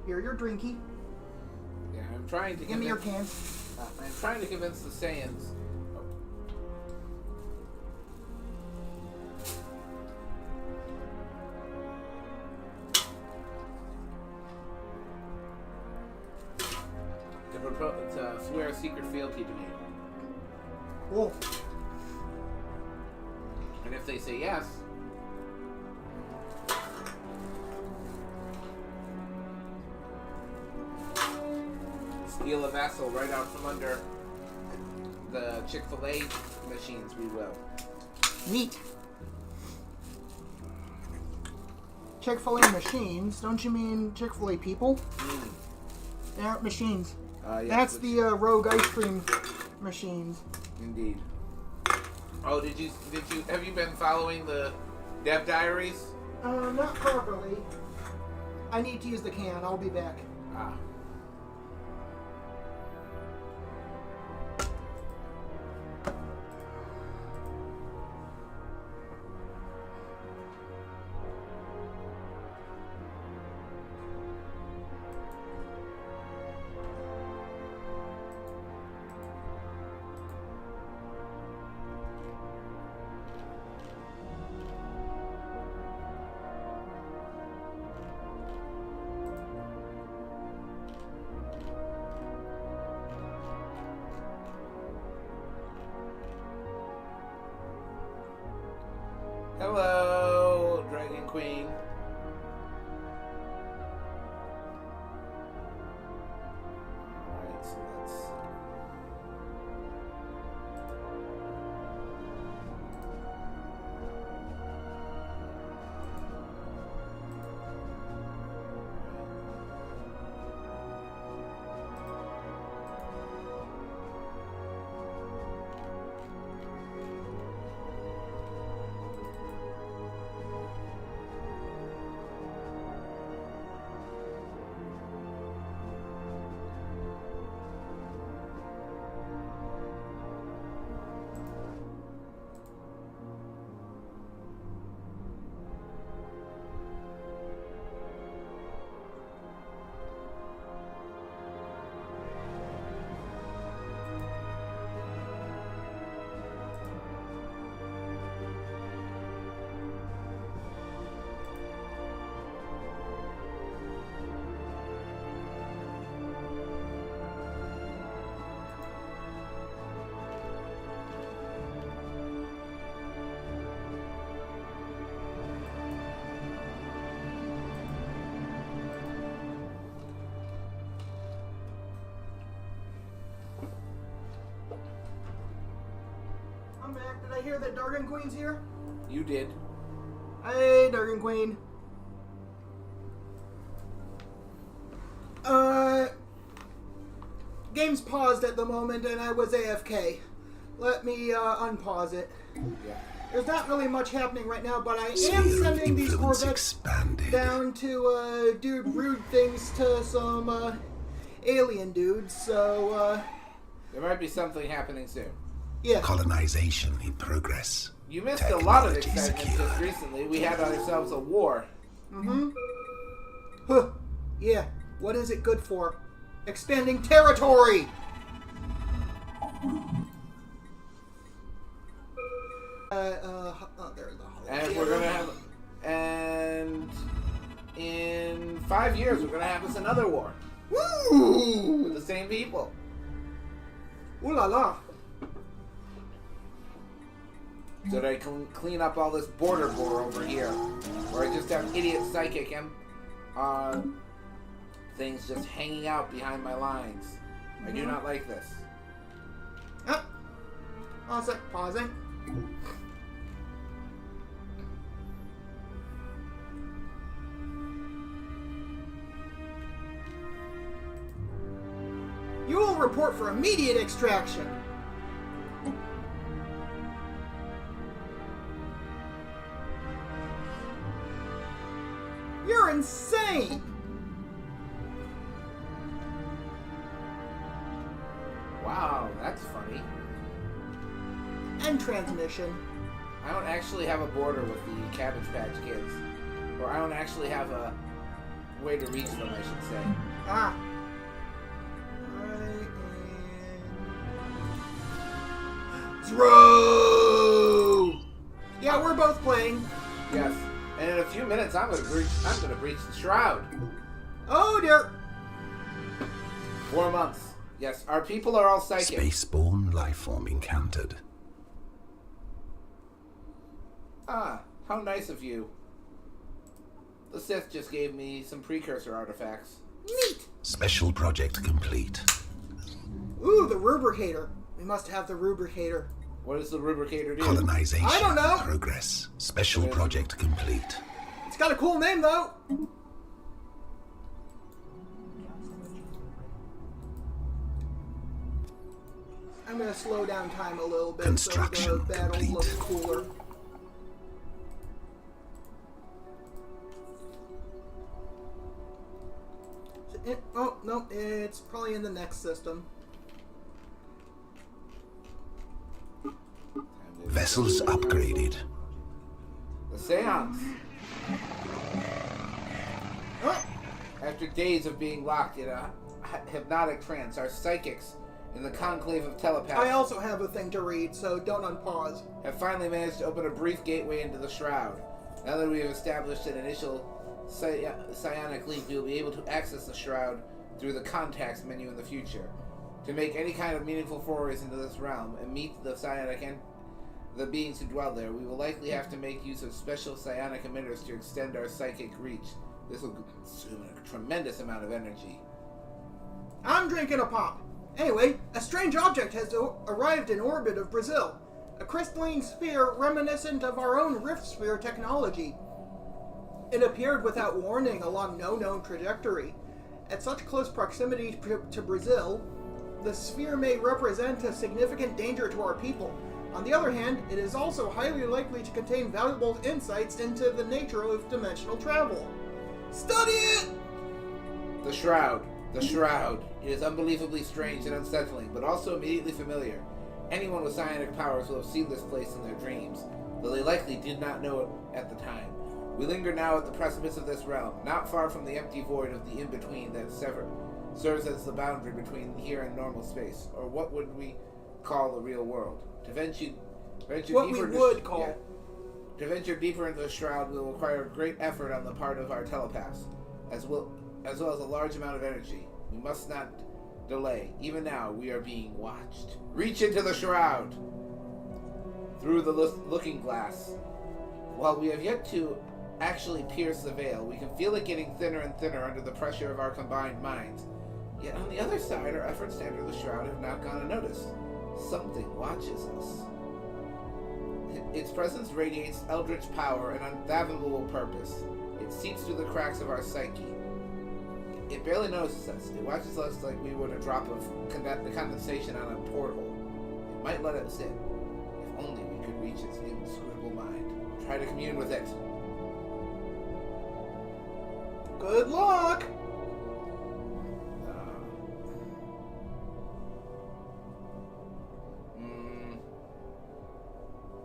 Here, your drinky. Yeah, I'm trying to Give me your can. I'm trying to convince the Saiyans. To swear a secret fealty to me. Cool. And if they say yes, steal a vessel right out from under the Chick-fil-A machines, we will. Neat. Chick-fil-A machines? Don't you mean Chick-fil-A people? They aren't machines. Yes, That's the Rogue ice cream machines. Indeed. Oh, have you been following the Dev Diaries? Not properly. I need to use the can. I'll be back. Ah. Hello, Dragon Queen. Alright, so let's see. I'm back. Did I hear that Dargan Queen's here? You did. Hey, Dargan Queen. Game's paused at the moment and I was AFK. Let me unpause it. Yeah. There's not really much happening right now, but I am Sphere of sending these influence Corvettes expanded. down to do rude things to some alien dudes, so There might be something happening soon. yeah. Colonization in progress. You missed a lot of Technology excitement secure. just recently. We had ourselves a war. Mm-hmm. Huh. Yeah. What is it good for? Expanding territory! There's the hole. And we're gonna have, and in 5 years we're gonna have us another war Woo! with the same people. Ooh la la. So that I can clean up all this border war over here, where I just have idiot psychic and things just hanging out behind my lines. I do not like this. Ah. Pausing. You will report for immediate extraction. You're insane! Wow, that's funny. End transmission. I don't actually have a border with the Cabbage Patch Kids. Or I don't actually have a way to reach them, I should say. Ah. Throw! Yeah, we're both playing. Yes. And in a few minutes, I'm gonna breach the shroud. Oh dear. 4 months. Yes, our people are all psychic. Spaceborne lifeform encountered. Ah, how nice of you. The Sith just gave me some precursor artifacts. Neat. Special project complete. Ooh, the rubricator. We must have the rubricator. What does the rubricator do? Colonization I don't know. in progress. Special project complete. It's got a cool name though. I'm gonna slow down time a little bit Construction so the battle complete. looks cooler. Oh, no, it's probably in the next system. Vessels upgraded. The seance. Oh, After days of being locked in a hypnotic trance, our psychics in the conclave of telepaths I also have a thing to read, so don't unpause. have finally managed to open a brief gateway into the shroud. Now that we have established an initial psionic link, we will be able to access the shroud through the contacts menu in the future. To make any kind of meaningful forays into this realm and meet the psionic and the beings who dwell there, we will likely have to make use of special psionic emitters to extend our psychic reach. This will consume a tremendous amount of energy. I'm drinking a pop. Anyway, a strange object has arrived in orbit of Brazil. A crystalline sphere reminiscent of our own rift sphere technology. It appeared without warning along no known trajectory. At such close proximity to Brazil, the sphere may represent a significant danger to our people. On the other hand, it is also highly likely to contain valuable insights into the nature of dimensional travel. Study it! The Shroud. The Shroud. It is unbelievably strange and unsettling, but also immediately familiar. Anyone with psionic powers will have seen this place in their dreams, though they likely did not know it at the time. We linger now at the precipice of this realm, not far from the empty void of the in-between that serves as the boundary between here and normal space, or what would we call the real world. To venture What deeper we would call. To venture deeper into the Shroud will require great effort on the part of our telepaths, as well as a large amount of energy. We must not delay. Even now, we are being watched. Reach into the Shroud! Through the looking glass. While we have yet to actually pierce the veil, we can feel it getting thinner and thinner under the pressure of our combined minds. Yet on the other side, our efforts to enter the Shroud have not gone unnoticed. Something watches us. Its presence radiates eldritch power and unfathomable purpose. It seeps through the cracks of our psyche. It barely notices us. It watches us like we were a drop of condensation on a porthole. It might let us in. If only we could reach its inscrutable mind. Try to commune with it. Good luck!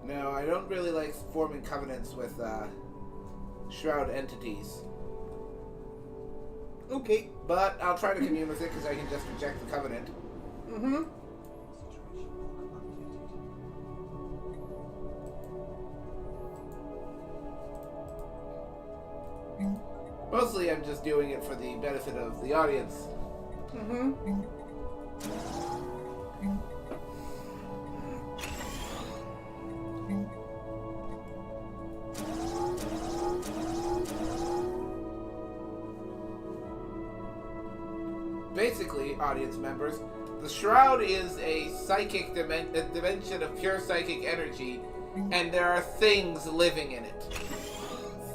No, I don't really like forming covenants with Shroud entities. Okay. But I'll try to commune with it because I can just reject the covenant. Mm-hmm. Mostly I'm just doing it for the benefit of the audience. Mm-hmm. Basically, audience members, the Shroud is a psychic dimension of pure psychic energy, and there are things living in it.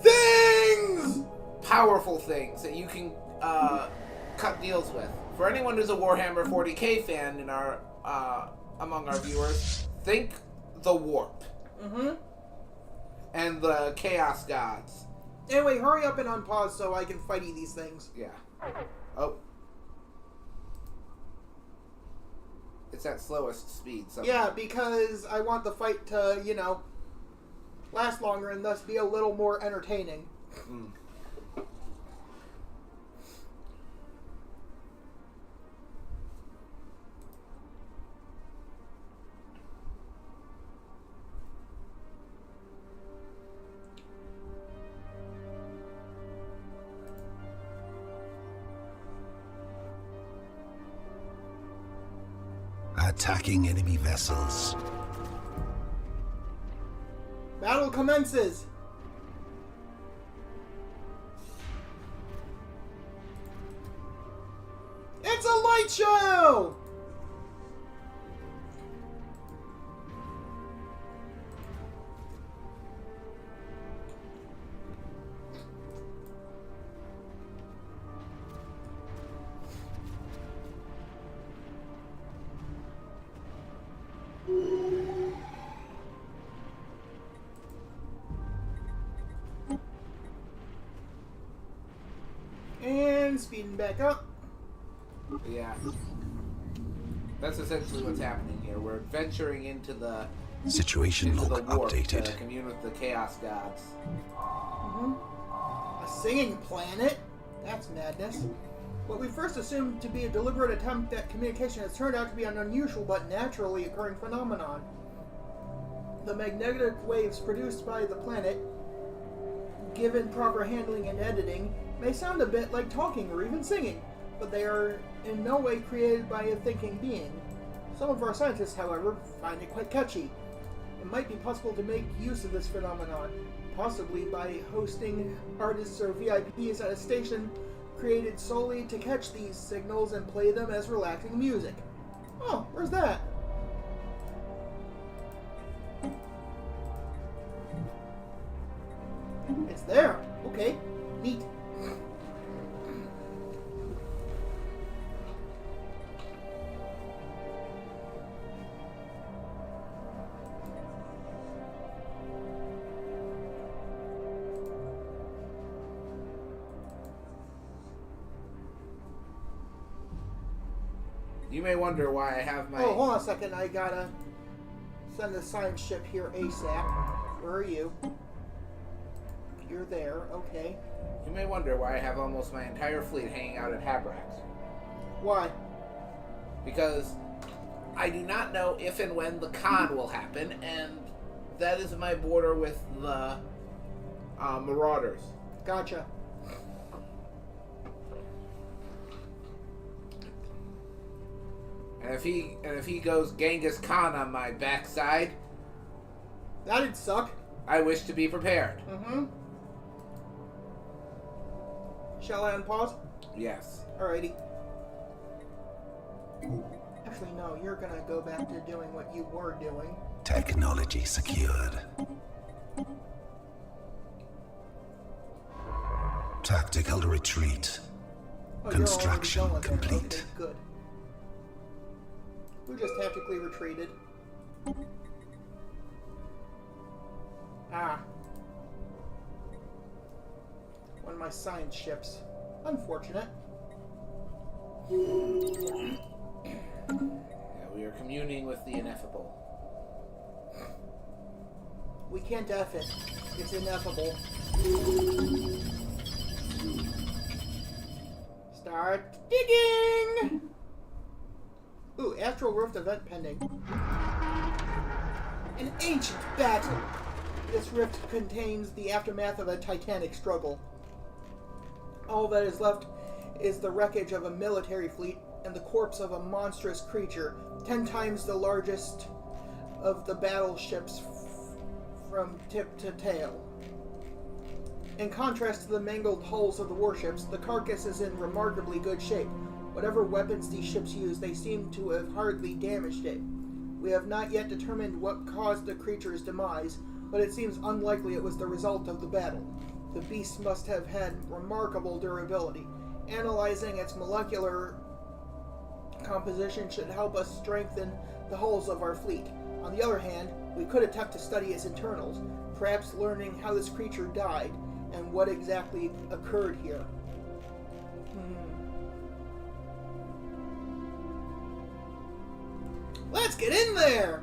Things! Powerful things that you can cut deals with. For anyone who's a Warhammer 40k fan in our among our viewers, think the Warp. Mm-hmm. And the Chaos Gods. Anyway, hurry up and unpause so I can fight these things. Yeah. Oh. It's at slowest speed. So. Yeah, because I want the fight to, last longer and thus be a little more entertaining. Attacking enemy vessels. Battle commences. It's a light show! And speeding back up. Yeah. That's essentially what's happening here. We're venturing into the Situation log warp updated. to commune with the Chaos Gods. A singing planet? That's madness. What we first assumed to be a deliberate attempt at communication has turned out to be an unusual but naturally occurring phenomenon. The magnetic waves produced by the planet, given proper handling and editing, may sound a bit like talking or even singing, but they are in no way created by a thinking being. Some of our scientists, however, find it quite catchy. It might be possible to make use of this phenomenon, possibly by hosting artists or VIPs at a station created solely to catch these signals and play them as relaxing music. Oh, where's that? It's there. Okay, neat. You may wonder why I have my... Oh, hold on a second. I gotta send a science ship here ASAP. Where are you? You're there. Okay. You may wonder why I have almost my entire fleet hanging out at Habrax. Why? Because I do not know if and when the con will happen, and that is my border with the Marauders. Gotcha. And if he goes Genghis Khan on my backside, That'd suck. I wish to be prepared. Mm-hmm. Shall I unpause? Yes. Alrighty. Actually, no. You're gonna go back to doing what you were doing. Technology secured. Tactical retreat. Oh, Construction you're already going there. complete. Okay, good. We just tactically retreated. Ah. One of my science ships. Unfortunate. Yeah, we are communing with the ineffable. We can't F it. It's ineffable. Start digging! Ooh, Astral Rift event pending. An ancient battle! This rift contains the aftermath of a titanic struggle. All that is left is the wreckage of a military fleet and the corpse of a monstrous creature, 10 times the largest of the battleships from tip to tail. In contrast to the mangled hulls of the warships, the carcass is in remarkably good shape. Whatever weapons these ships use, they seem to have hardly damaged it. We have not yet determined what caused the creature's demise, but it seems unlikely it was the result of the battle. The beast must have had remarkable durability. Analyzing its molecular composition should help us strengthen the hulls of our fleet. On the other hand, we could attempt to study its internals, perhaps learning how this creature died and what exactly occurred here. Let's get in there!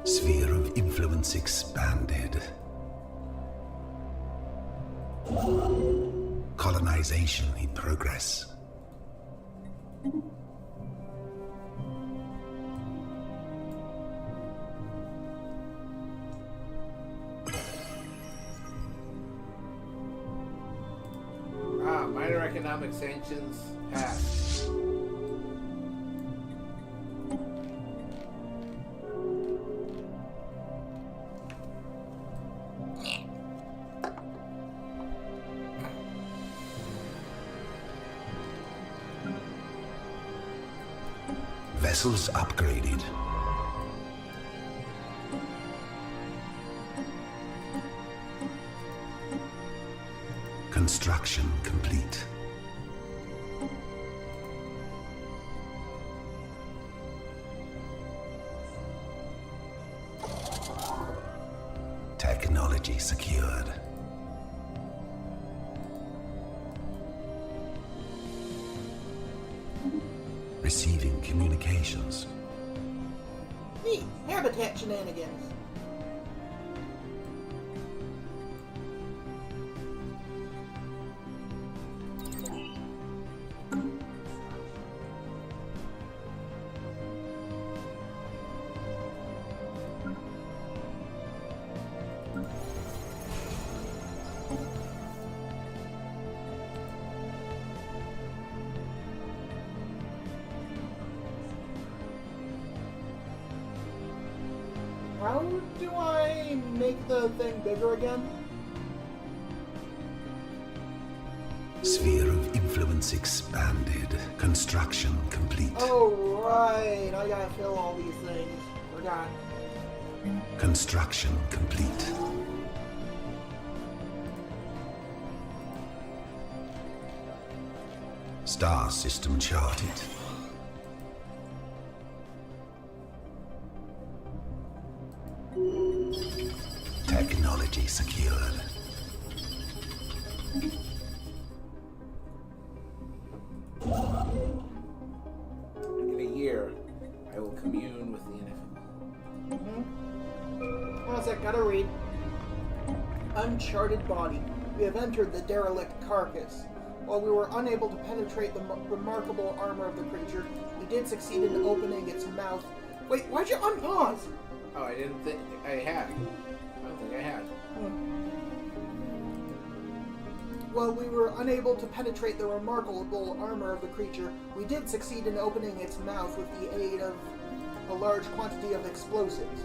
Sphere of influence expanded. Colonization in progress. economic sanctions passed. Vessels upgraded. Construction complete. Technology secured. Receiving communications. Neat. Habitat shenanigans. How do I make the thing bigger again? Sphere of influence expanded. Construction complete. Oh, right. I gotta fill all these things. Forgot. Construction complete. Star system charted. Technology secured. In a year, I will commune with the ineffable. One sec, gotta read. Uncharted body. We have entered the derelict carcass. While we were unable to penetrate the remarkable armor of the creature, we did succeed in opening its mouth. Wait, why'd you unpause? Oh, I didn't think I had. I don't think I had. While we were unable to penetrate the remarkable armor of the creature, we did succeed in opening its mouth with the aid of a large quantity of explosives.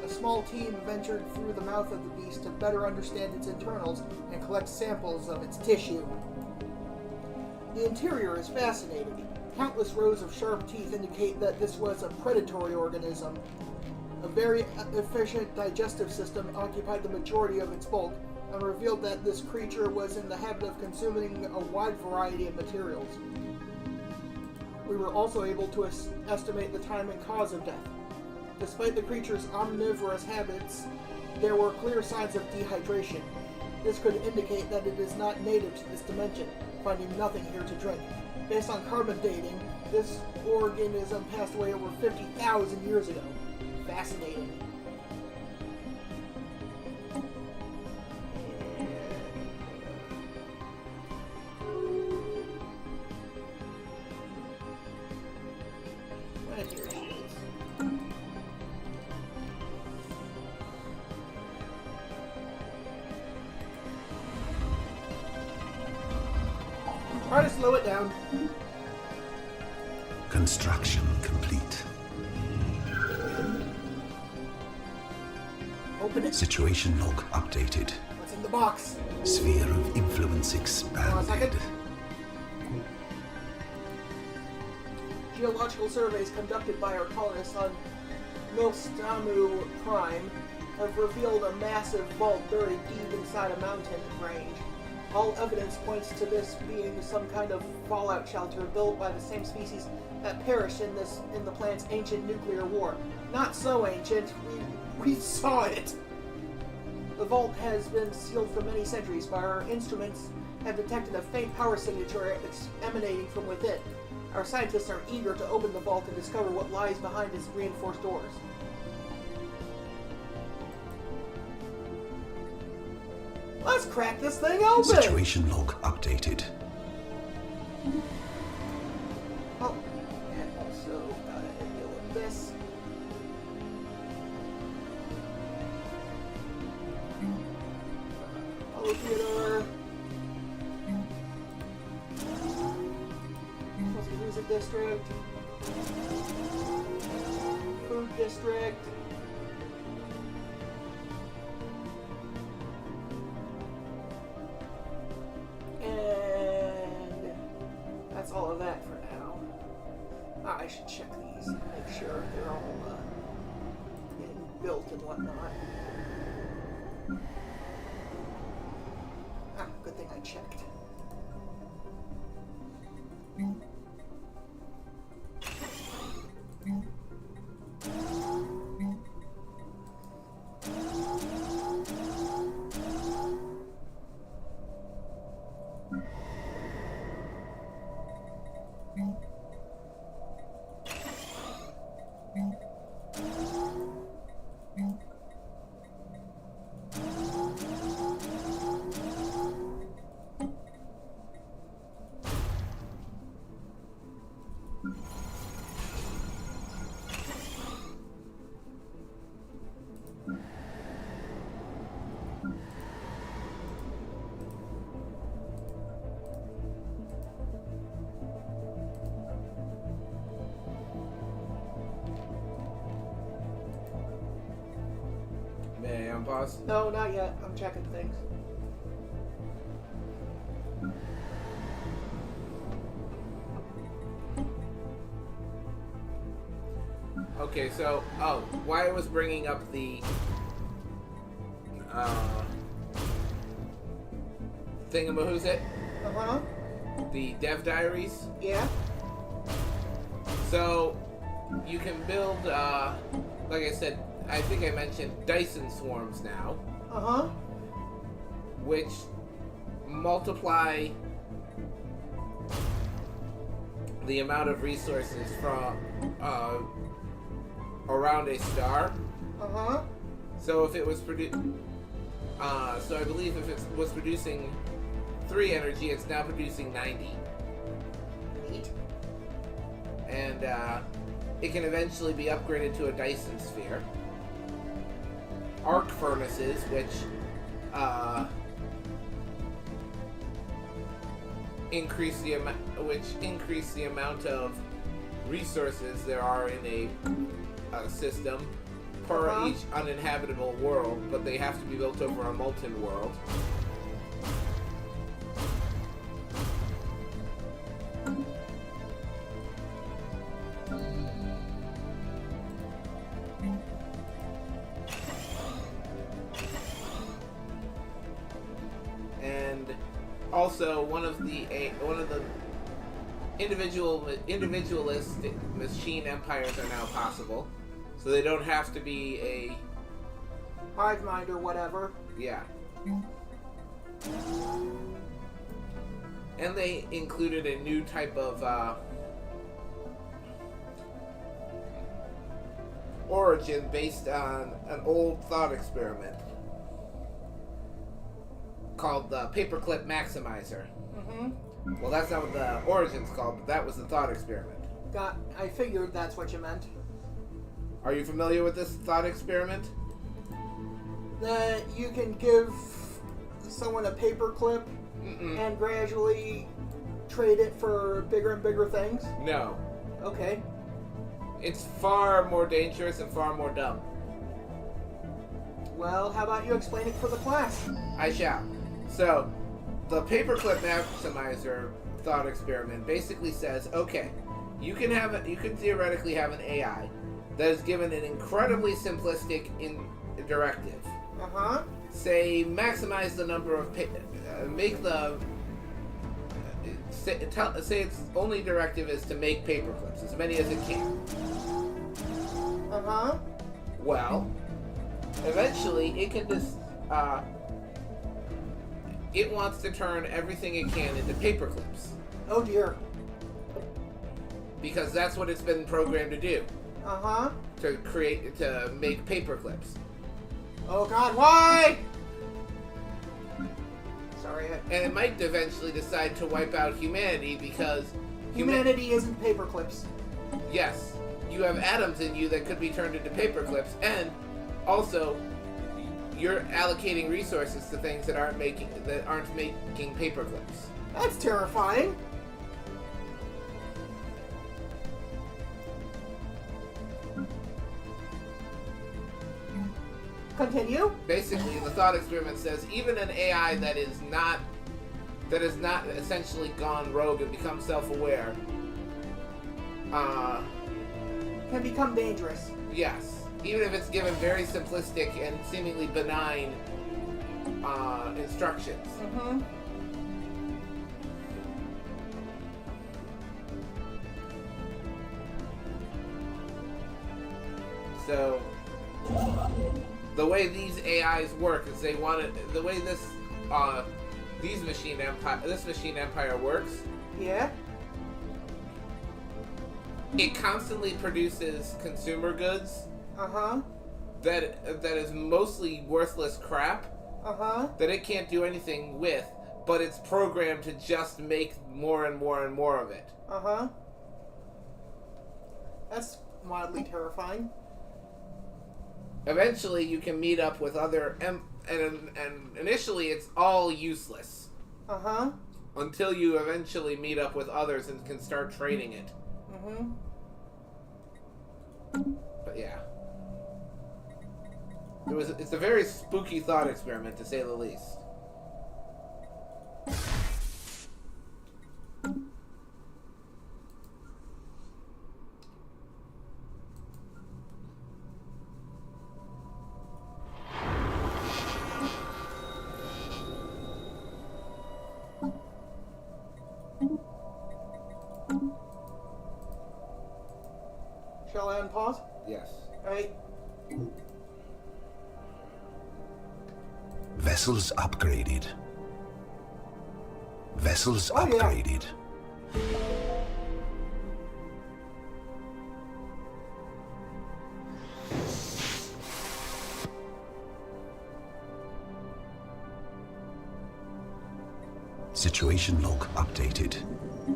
A small team ventured through the mouth of the beast to better understand its internals and collect samples of its tissue. The interior is fascinating. Countless rows of sharp teeth indicate that this was a predatory organism. A very efficient digestive system occupied the majority of its bulk, and revealed that this creature was in the habit of consuming a wide variety of materials. We were also able to estimate the time and cause of death. Despite the creature's omnivorous habits, there were clear signs of dehydration. This could indicate that it is not native to this dimension, finding nothing here to drink. Based on carbon dating, this organism passed away over 50,000 years ago. Fascinating. And here she is. Try to slow it down. Construction complete. Open it. Situation log updated. What's in the box? Sphere of influence Hold on a expanded. second. Geological surveys conducted by our colonists on Milstamu Prime have revealed a massive vault buried deep inside a mountain range. All evidence points to this being some kind of fallout shelter built by the same species that perished in the planet's ancient nuclear war. Not so ancient, we saw it! The vault has been sealed for many centuries, but our instruments have detected a faint power signature emanating from within. Our scientists are eager to open the vault and discover what lies behind its reinforced doors. Let's crack this thing open! Situation log updated. Oh, and also gotta deal with this. Hello, Theodore. district. Food district. And that's all of that for now. I should check these and make sure they're all getting built and whatnot. Good thing I checked. May I unpause? No, not yet. I'm checking things. Okay, so, why I was bringing up the, thingamahoosit, Uh-huh. the dev diaries. Yeah. So, you can build, like I said, I think I mentioned Dyson swarms now, Uh-huh. which multiply the amount of resources from, around a star. Uh-huh. So if it was so I believe if it was producing 3 energy, it's now producing 90. Neat. And it can eventually be upgraded to a Dyson sphere. Arc furnaces, which increase the amount of resources there are in a system per each uninhabitable world, but they have to be built over a molten world. And also one of the individualistic machine empires are now possible. So they don't have to be a... Hive mind or whatever. Yeah. And they included a new type of origin based on an old thought experiment called the Paperclip Maximizer. Mm-hmm. Well, that's not what the origin's called, but that was the thought experiment. I figured that's what you meant. Are you familiar with this thought experiment? That you can give someone a paperclip and gradually trade it for bigger and bigger things? No. Okay. It's far more dangerous and far more dumb. Well, how about you explain it for the class? I shall. So, the Paperclip Maximizer thought experiment basically says, okay, you can theoretically have an AI that is given an incredibly simplistic directive. Uh-huh. Say, maximize the number of say its only directive is to make paperclips, as many as it can. Uh-huh. Well, eventually it can just it wants to turn everything it can into paperclips. Oh dear. Because that's what it's been programmed to do. Uh-huh. To make paperclips. Oh god, why? Sorry. And it might eventually decide to wipe out humanity because... Humanity isn't paperclips. Yes. You have atoms in you that could be turned into paperclips, and also you're allocating resources to things that aren't making paperclips. That's terrifying. Continue. Basically, the thought experiment says even an AI that is not essentially gone rogue and become self-aware, Can become dangerous. yes, even if it's given very simplistic and seemingly benign instructions. Mm-hmm. So the way these AIs work is the way this machine empire works. Yeah. It constantly produces consumer goods Uh-huh. that is mostly worthless crap Uh-huh. that it can't do anything with, but it's programmed to just make more and more and more of it. Uh-huh. That's mildly terrifying. Eventually, you can meet up with other and initially it's all useless Uh-huh. until you eventually meet up with others and can start training it. Mm-hmm. But yeah, it's a very spooky thought experiment to say the least. Shall I unpause? Yes. Alright. Vessels upgraded. Vessels Oh, yeah. upgraded. Situation log updated.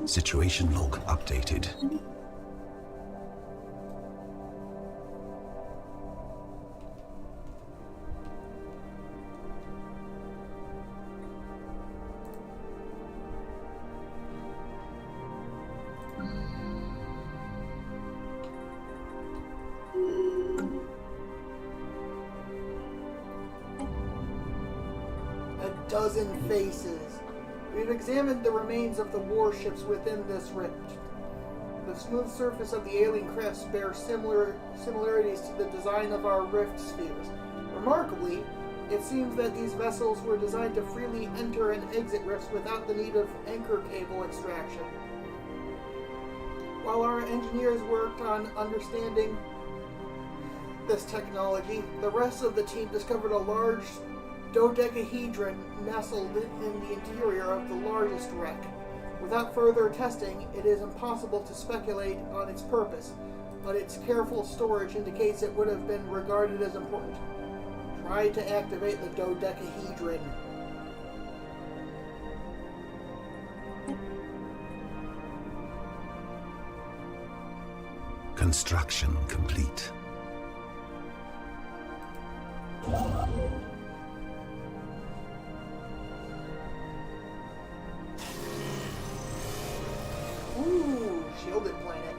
Situation log updated. A dozen faces. We've examined the remains of the warships within this rift. The smooth surface of the alien crafts bears similarities to the design of our rift spheres. Remarkably, it seems that these vessels were designed to freely enter and exit rifts without the need of anchor cable extraction. While our engineers worked on understanding this technology, the rest of the team discovered a large dodecahedron nestled in the interior of the largest wreck. Without further testing, it is impossible to speculate on its purpose, but its careful storage indicates it would have been regarded as important. Try to activate the dodecahedron. Construction complete. Ooh, shielded planet.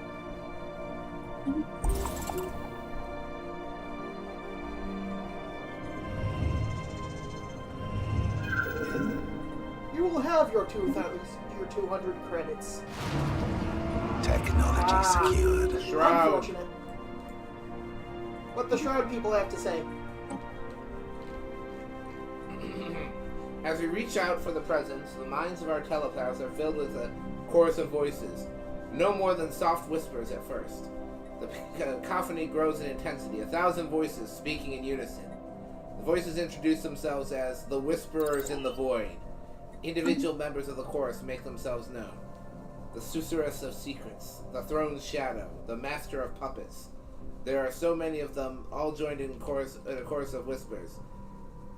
You will have your 200 credits. Technology secured. Shroud. Unfortunate. What the Shroud people have to say. As we reach out for the presents, the minds of our telepaths are filled with a chorus of voices, no more than soft whispers at first. The cacophony grows in intensity, 1,000 voices speaking in unison. The voices introduce themselves as the Whisperers in the Void. Individual members of the chorus make themselves known. The Susurrus of Secrets, the Throne's Shadow, the Master of Puppets. There are so many of them, all joined in a chorus of whispers.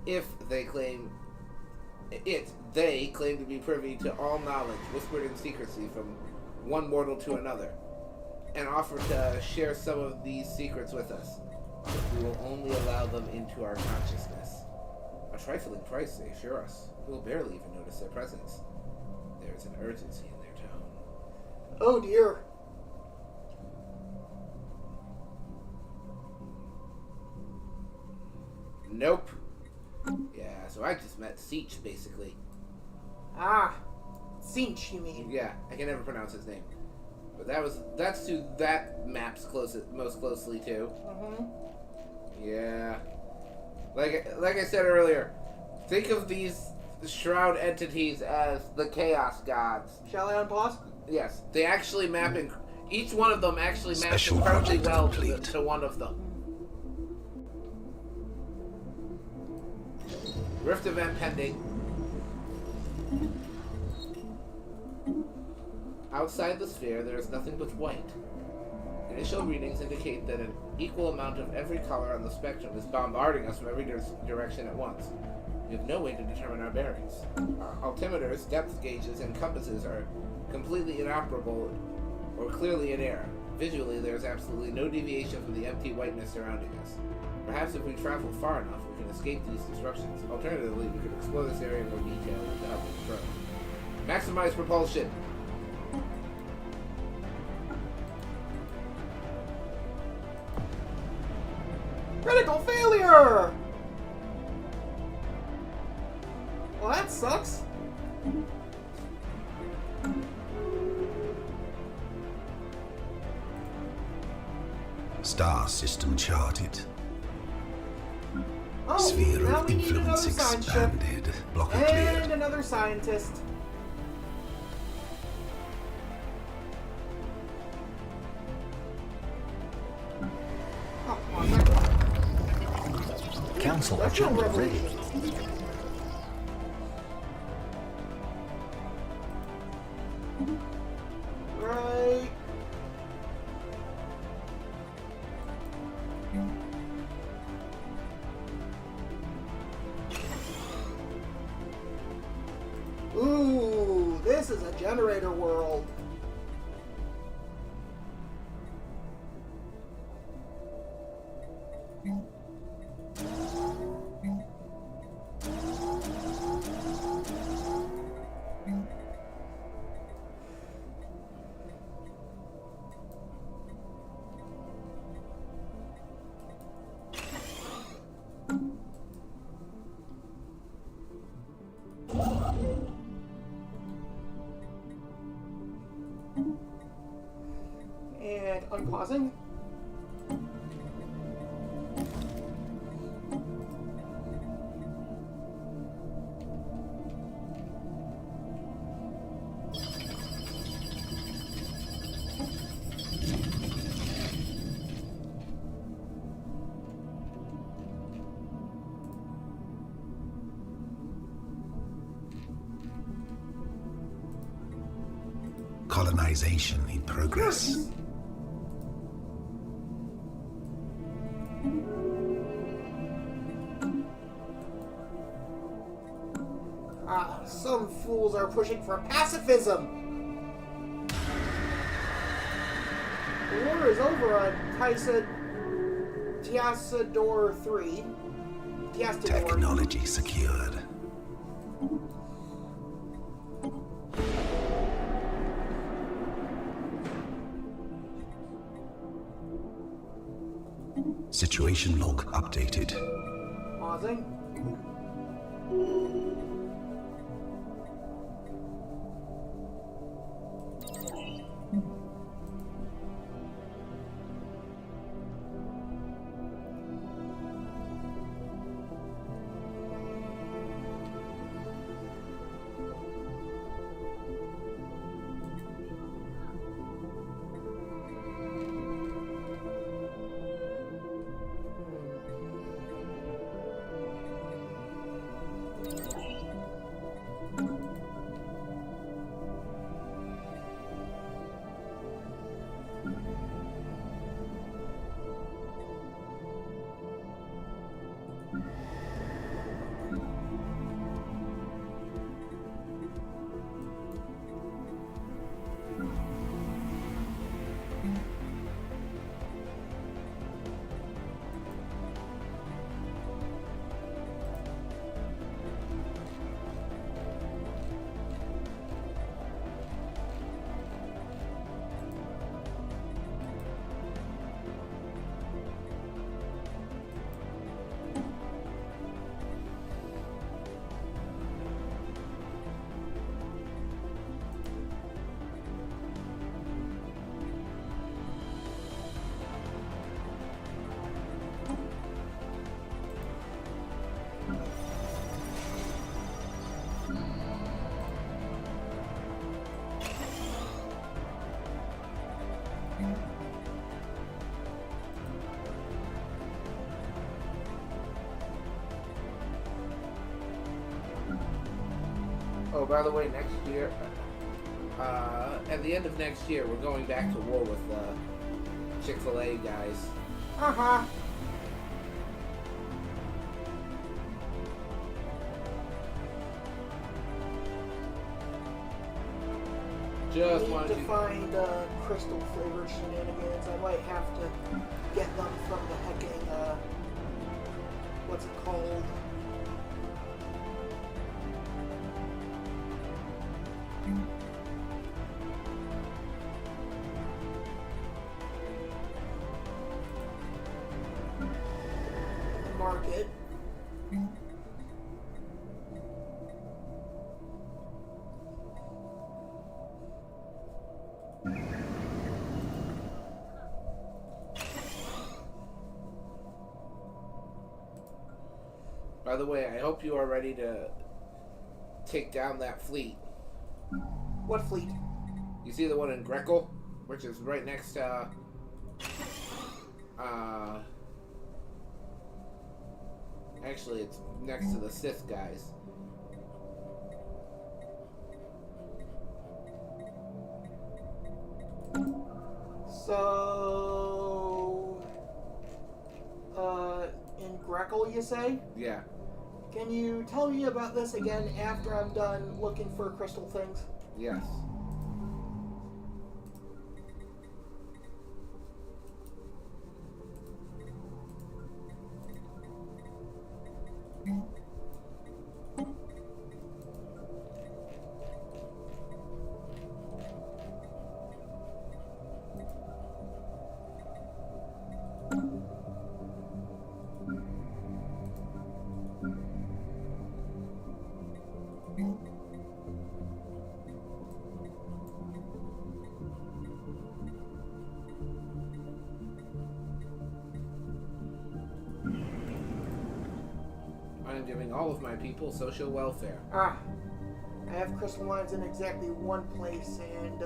They claim to be privy to all knowledge, whispered in secrecy from one mortal to another, and offer to share some of these secrets with us. We will only allow them into our consciousness. A trifling price, they assure us. We will barely even notice their presence. There is an urgency in their tone. Oh dear. Nope. Yeah, so I just met Seach, basically. Ah, Cinch, you mean? Yeah, I can never pronounce his name. But that's who that maps most closely to. Mm-hmm. Yeah. Like I said earlier, think of these shroud entities as the chaos gods. Shall I unpause? Yes, they actually map in. Each one of them actually maps Special incredibly project well complete. to one of them. Rift event pending. Outside the sphere, there is nothing but white. Initial readings indicate that an equal amount of every color on the spectrum is bombarding us from every direction at once. We have no way to determine our bearings. Our altimeters, depth gauges, and compasses are completely inoperable or clearly in error. Visually, there is absolutely no deviation from the empty whiteness surrounding us. Perhaps if we travel far enough, we can escape these disruptions. Alternatively, we could explore this area in more detail with the help of the drone. Maximize propulsion! Critical failure! Well, that sucks. Star system charted. Oh, Sphere now of we need another influence science ship. expanded. Blocker And cleared. another scientist. Oh, come on, back up. Council That's no agenda ready. revolution. Right. Ooh, this is a generator world. And unpausing. Colonization in progress. Ah, some fools are pushing for pacifism. The war is over on Tiasador 3. Tiasador. Technology secured. Situation log updated. Pausing. Oh, by the way, next year, at the end of next year, we're going back to war with Chick-fil-A guys. Uh-huh. Just I need wanted to you. find crystal flavored shenanigans. I might have to get them from the hecking, what's it called? Market. By the way, I hope you are ready to take down that fleet. What fleet? You see the one in Greco, which is right next to actually it's next to the Sith guys. So, in Greco, you say? Yeah. Can you tell me about this again after I'm done looking for crystal things? Yes. I am giving all of my people social welfare. Ah, I have crystal lines in exactly one place, and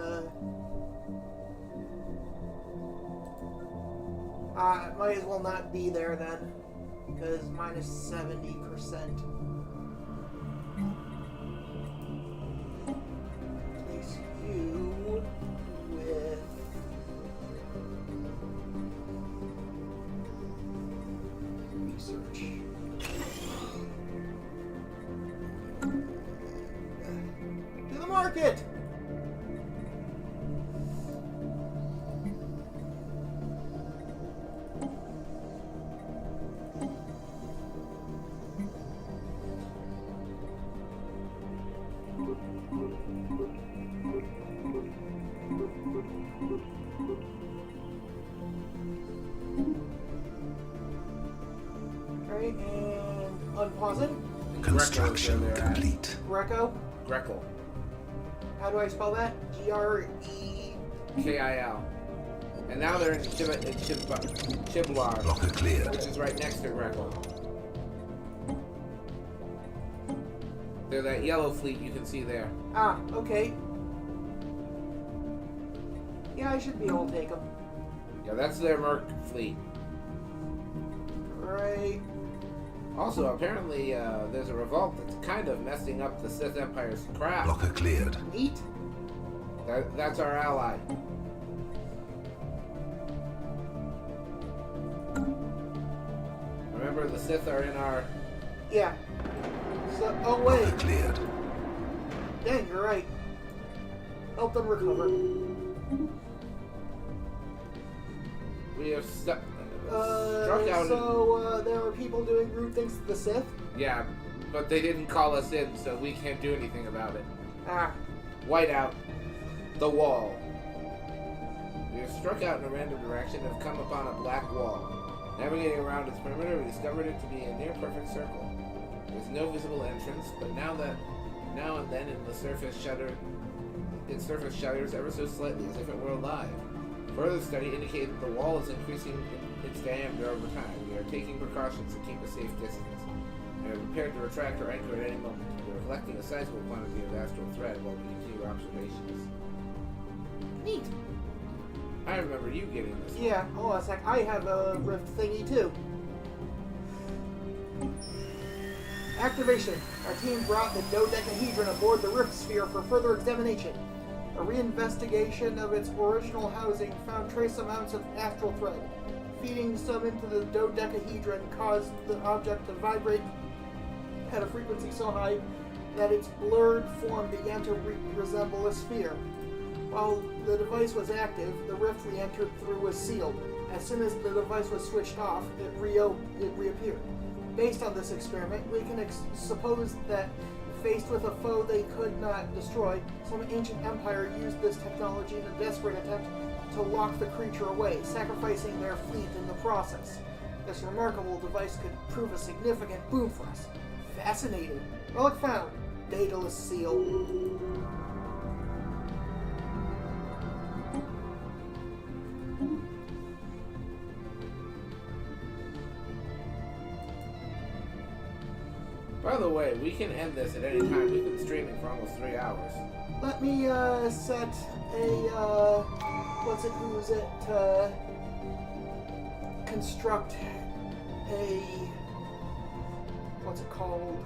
I might as well not be there then, because minus 70%. Place you with research. To the market! Right, and unpause it. Construction Greco is where they're at. complete. Greco. Greco. How do I spell that? G-R-E... K-I-L. And now they're in Chiblar, Blocker cleared. which is right next to Greco. They're that yellow fleet you can see there. Ah, okay. Yeah, I should be able to take them. Yeah, that's their Merc fleet. Right. Also, apparently, there's a revolt that's kind of messing up the Sith Empire's craft. Blocker cleared. Neat. That's our ally. Remember, the Sith are in our... Yeah. So, oh Blocker wait. cleared. Dang, you're right. Help them recover. We have struck out... So, there are people doing rude things to the Sith? Yeah, but they didn't call us in, so we can't do anything about it. Ah. White out. The wall. We have struck out in a random direction and have come upon a black wall. Navigating around its perimeter, we discovered it to be a near-perfect circle. There's no visible entrance, but now and then its surface shudders ever so slightly, as if it were alive. Further study indicated that the wall is increasing its diameter over time. We are taking precautions to keep a safe distance. We are prepared to retract our anchor at any moment. We are collecting a sizable quantity of astral thread while we continue observations. Neat. I remember you getting this. Yeah, hold on a sec. I have a rift thingy too. Activation. Our team brought the dodecahedron aboard the Rift Sphere for further examination. A reinvestigation of its original housing found trace amounts of astral thread. Feeding some into the dodecahedron caused the object to vibrate at a frequency so high that its blurred form began to resemble a sphere. While the device was active, the rift we entered through was sealed. As soon as the device was switched off, it reappeared. Based on this experiment, we can suppose that, faced with a foe they could not destroy, some ancient empire used this technology in a desperate attempt to lock the creature away, sacrificing their fleet in the process. This remarkable device could prove a significant boon for us. Fascinating. Relic found. Daedalus seal. By the way, we can end this at any time. We've been streaming for almost 3 hours. Let me set a construct a what's it called?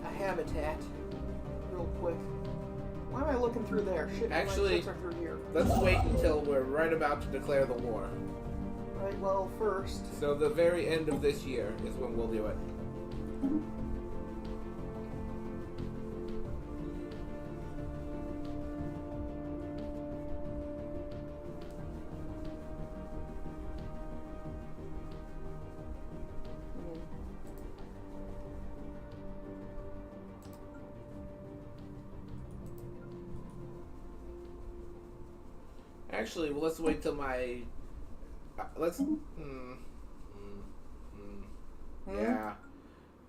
A habitat. Real quick. Why am I looking through there? Shit, Actually, my are through here. Let's wait until we're right about to declare the war. Right, well, first. So the very end of this year is when we'll do it. Actually, well, let's wait till my.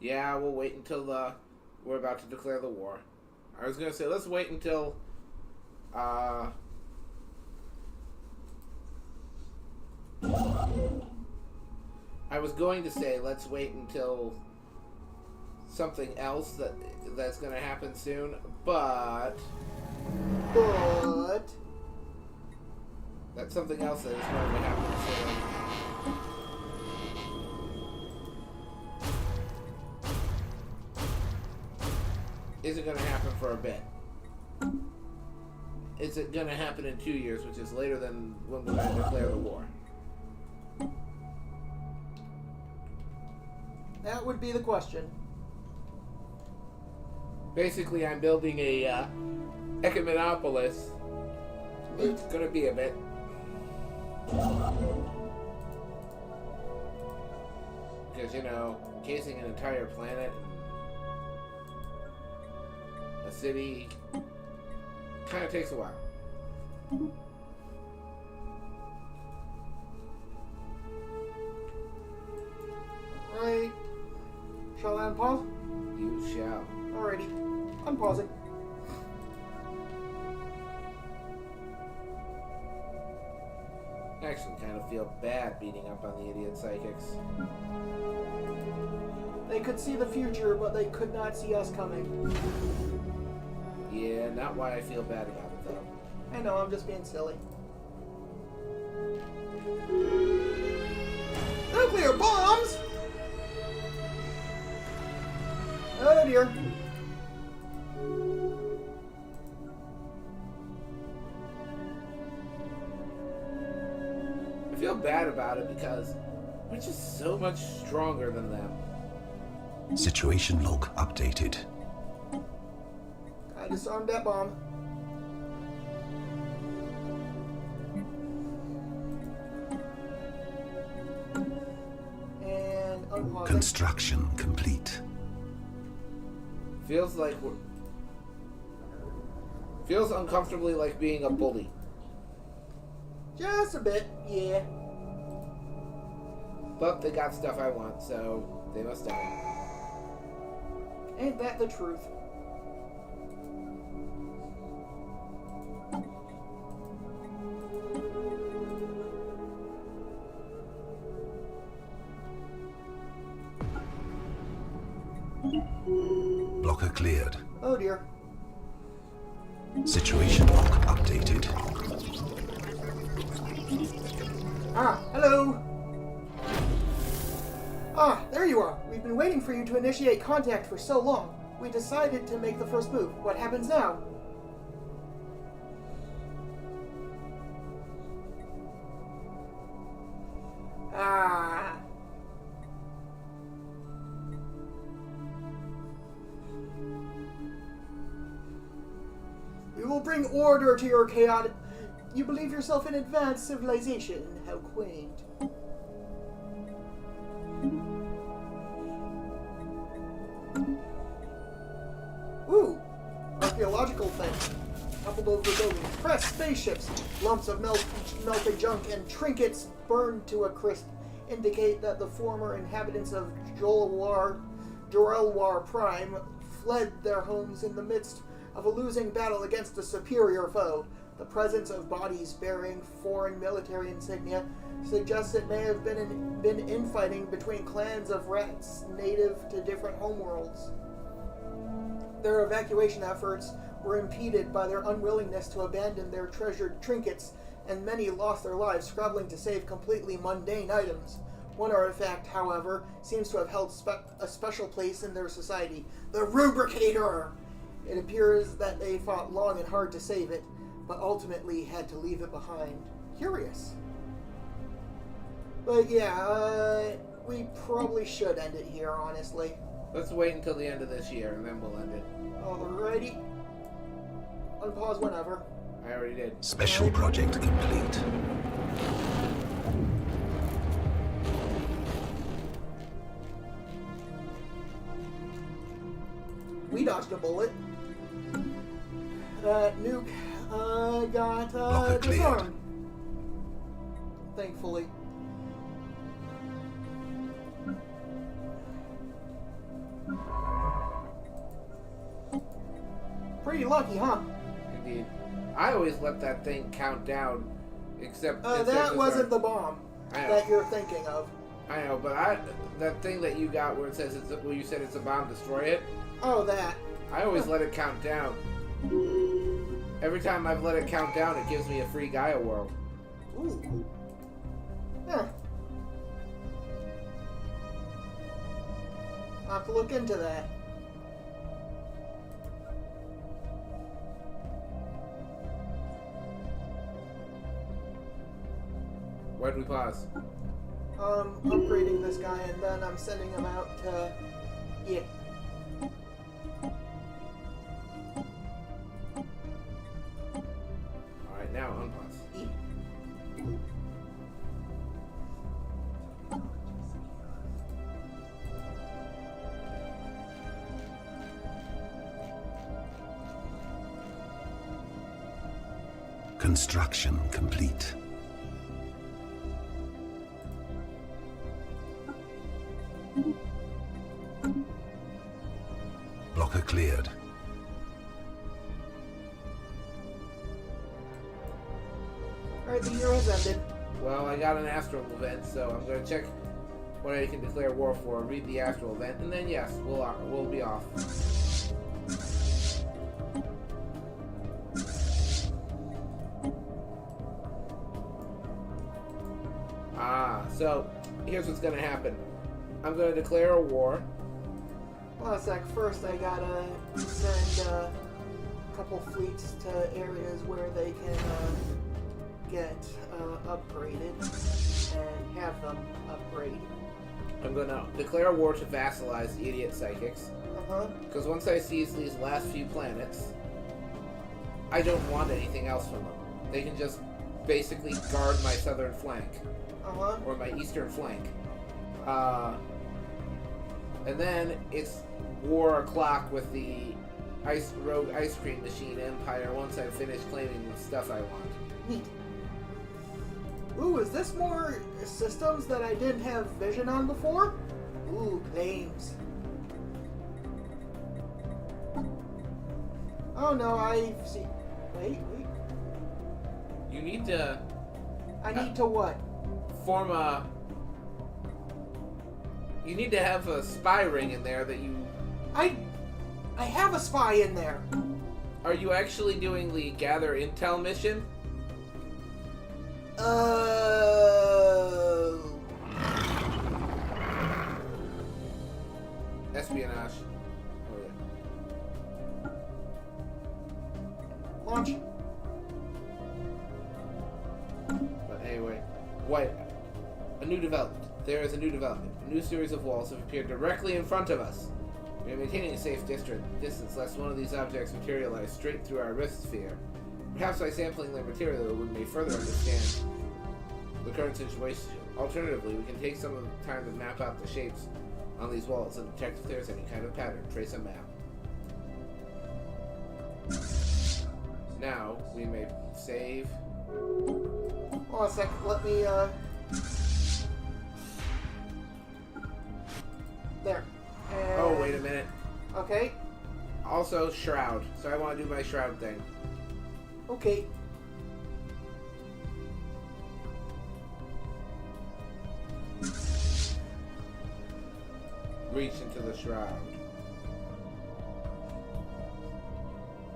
Yeah, we'll wait until we're about to declare the war. I was gonna say let's wait until. I was going to say let's wait until something else that's gonna happen soon, but. That's something else that is going to happen soon. Isn't going to happen for a bit. Is it going to happen in 2 years, which is later than when we're going to declare the war? That would be the question. Basically, I'm building a Ecumenopolis. It's going to be a bit. Because, encasing an entire planet, a city, kind of takes a while. Right. Shall I unpause? You shall. Alrighty. Unpausing. I actually kind of feel bad beating up on the idiot psychics. They could see the future, but they could not see us coming. Yeah, not why I feel bad about it, though. I know, I'm just being silly. Nuclear bombs! Oh dear. I feel bad about it because we're just so much stronger than them. Situation log updated. I disarmed that bomb. And unpause. Construction complete. Feels uncomfortably like being a bully. Just a bit, yeah. But they got stuff I want, so they must die. Ain't that the truth? Blocker cleared. Oh dear. Situation log updated. Ah, hello. Ah, there you are. We've been waiting for you to initiate contact for so long. We decided to make the first move. What happens now? Ah. We will bring order to your chaotic... You believe yourself in advanced civilization. How quaint. Ooh, archaeological things. Coupled over buildings, pressed spaceships, lumps of melted junk, and trinkets burned to a crisp indicate that the former inhabitants of Jorelwar Prime fled their homes in the midst of a losing battle against a superior foe. The presence of bodies bearing foreign military insignia suggests it may have been infighting between clans of rats native to different homeworlds. Their evacuation efforts were impeded by their unwillingness to abandon their treasured trinkets, and many lost their lives scrabbling to save completely mundane items. One artifact, however, seems to have held a special place in their society: the Rubricator! It appears that they fought long and hard to save it, but ultimately had to leave it behind. Curious. But yeah, we probably should end it here, honestly. Let's wait until the end of this year, and then we'll end it. Alrighty. Unpause whenever. I already did. Special project complete. We dodged a bullet. Nuke got Blocker cleared. disarmed. Thankfully. Pretty lucky, huh? Indeed. I always let that thing count down, except... That wasn't the bomb I know. that you're thinking of. I know, but that thing that you got where it says it's where you said it's a bomb, destroy it. Oh, that. I always let it count down. Every time I've let it count down, it gives me a free Gaia world. Ooh. Huh. I'll have to look into that. Why'd we pause? Upgrading this guy, and then I'm sending him out to... Yeah. Alright, now unpause. Construction complete. Blocker cleared. Alright, the year has ended. Well, I got an astral event, so I'm going to check what I can declare war for, read the astral event, and then yes, we'll be off. So here's what's going to happen. I'm going to declare a war. Well, a sec. First, I gotta send a couple fleets to areas where they can get upgraded and have them upgrade. I'm going to declare a war to vassalize the idiot psychics. Uh-huh. Because once I seize these last few planets, I don't want anything else from them. They can just basically guard my southern flank. Uh-huh. Or my eastern flank. And then it's war o'clock with the rogue ice cream machine empire once I finish claiming the stuff I want. Neat. Ooh, is this more systems that I didn't have vision on before? Ooh, claims. Oh no, I see. Wait. You need to I need to what? form a... You need to have a spy ring in there that you... I have a spy in there. Are you actually doing the gather intel mission? espionage. Oh yeah. Launch. But anyway, what? A new development. There is a new development. A new series of walls have appeared directly in front of us. We are maintaining a safe distance lest one of these objects materialize straight through our rift sphere. Perhaps by sampling their material, we may further understand the current situation. Alternatively, we can take some of the time to map out the shapes on these walls and detect if there's any kind of pattern. Trace a map. Now, we may save. Hold on a sec. Let me, There. And... Oh, wait a minute. Okay. Also, shroud. So I want to do my shroud thing. Okay. Reach into the shroud.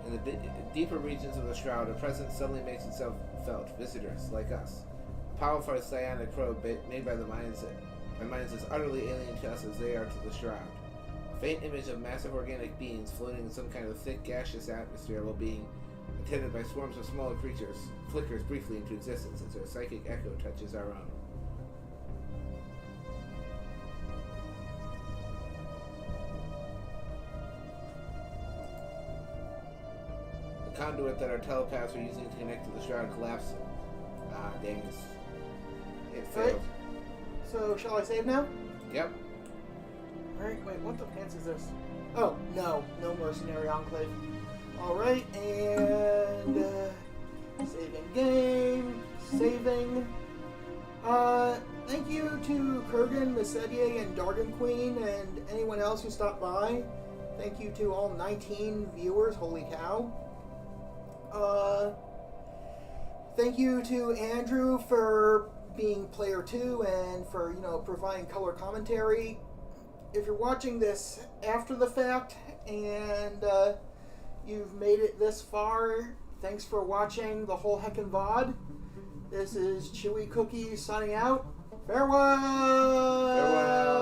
In the deeper regions of the shroud, a presence suddenly makes itself felt. Visitors, like us. A powerful psionic probe made by the minds as utterly alien to us as they are to the shroud. A faint image of massive organic beings floating in some kind of thick gaseous atmosphere while being attended by swarms of smaller creatures flickers briefly into existence as their psychic echo touches our own. The conduit that our telepaths were using to connect to the shroud collapsed. Ah, dang it. It failed. Right. So, shall I save now? Yep. Alright, wait, what the pants is this? Oh, no. No mercenary enclave. Alright, and... saving game. Saving. Thank you to Kurgan, Mesedier, and Dargan Queen, and anyone else who stopped by. Thank you to all 19 viewers. Holy cow. Thank you to Andrew for being player 2 and for, providing color commentary. If you're watching this after the fact and you've made it this far, thanks for watching the whole heckin' VOD. This is Chewy Cookie signing out. Farewell! Farewell!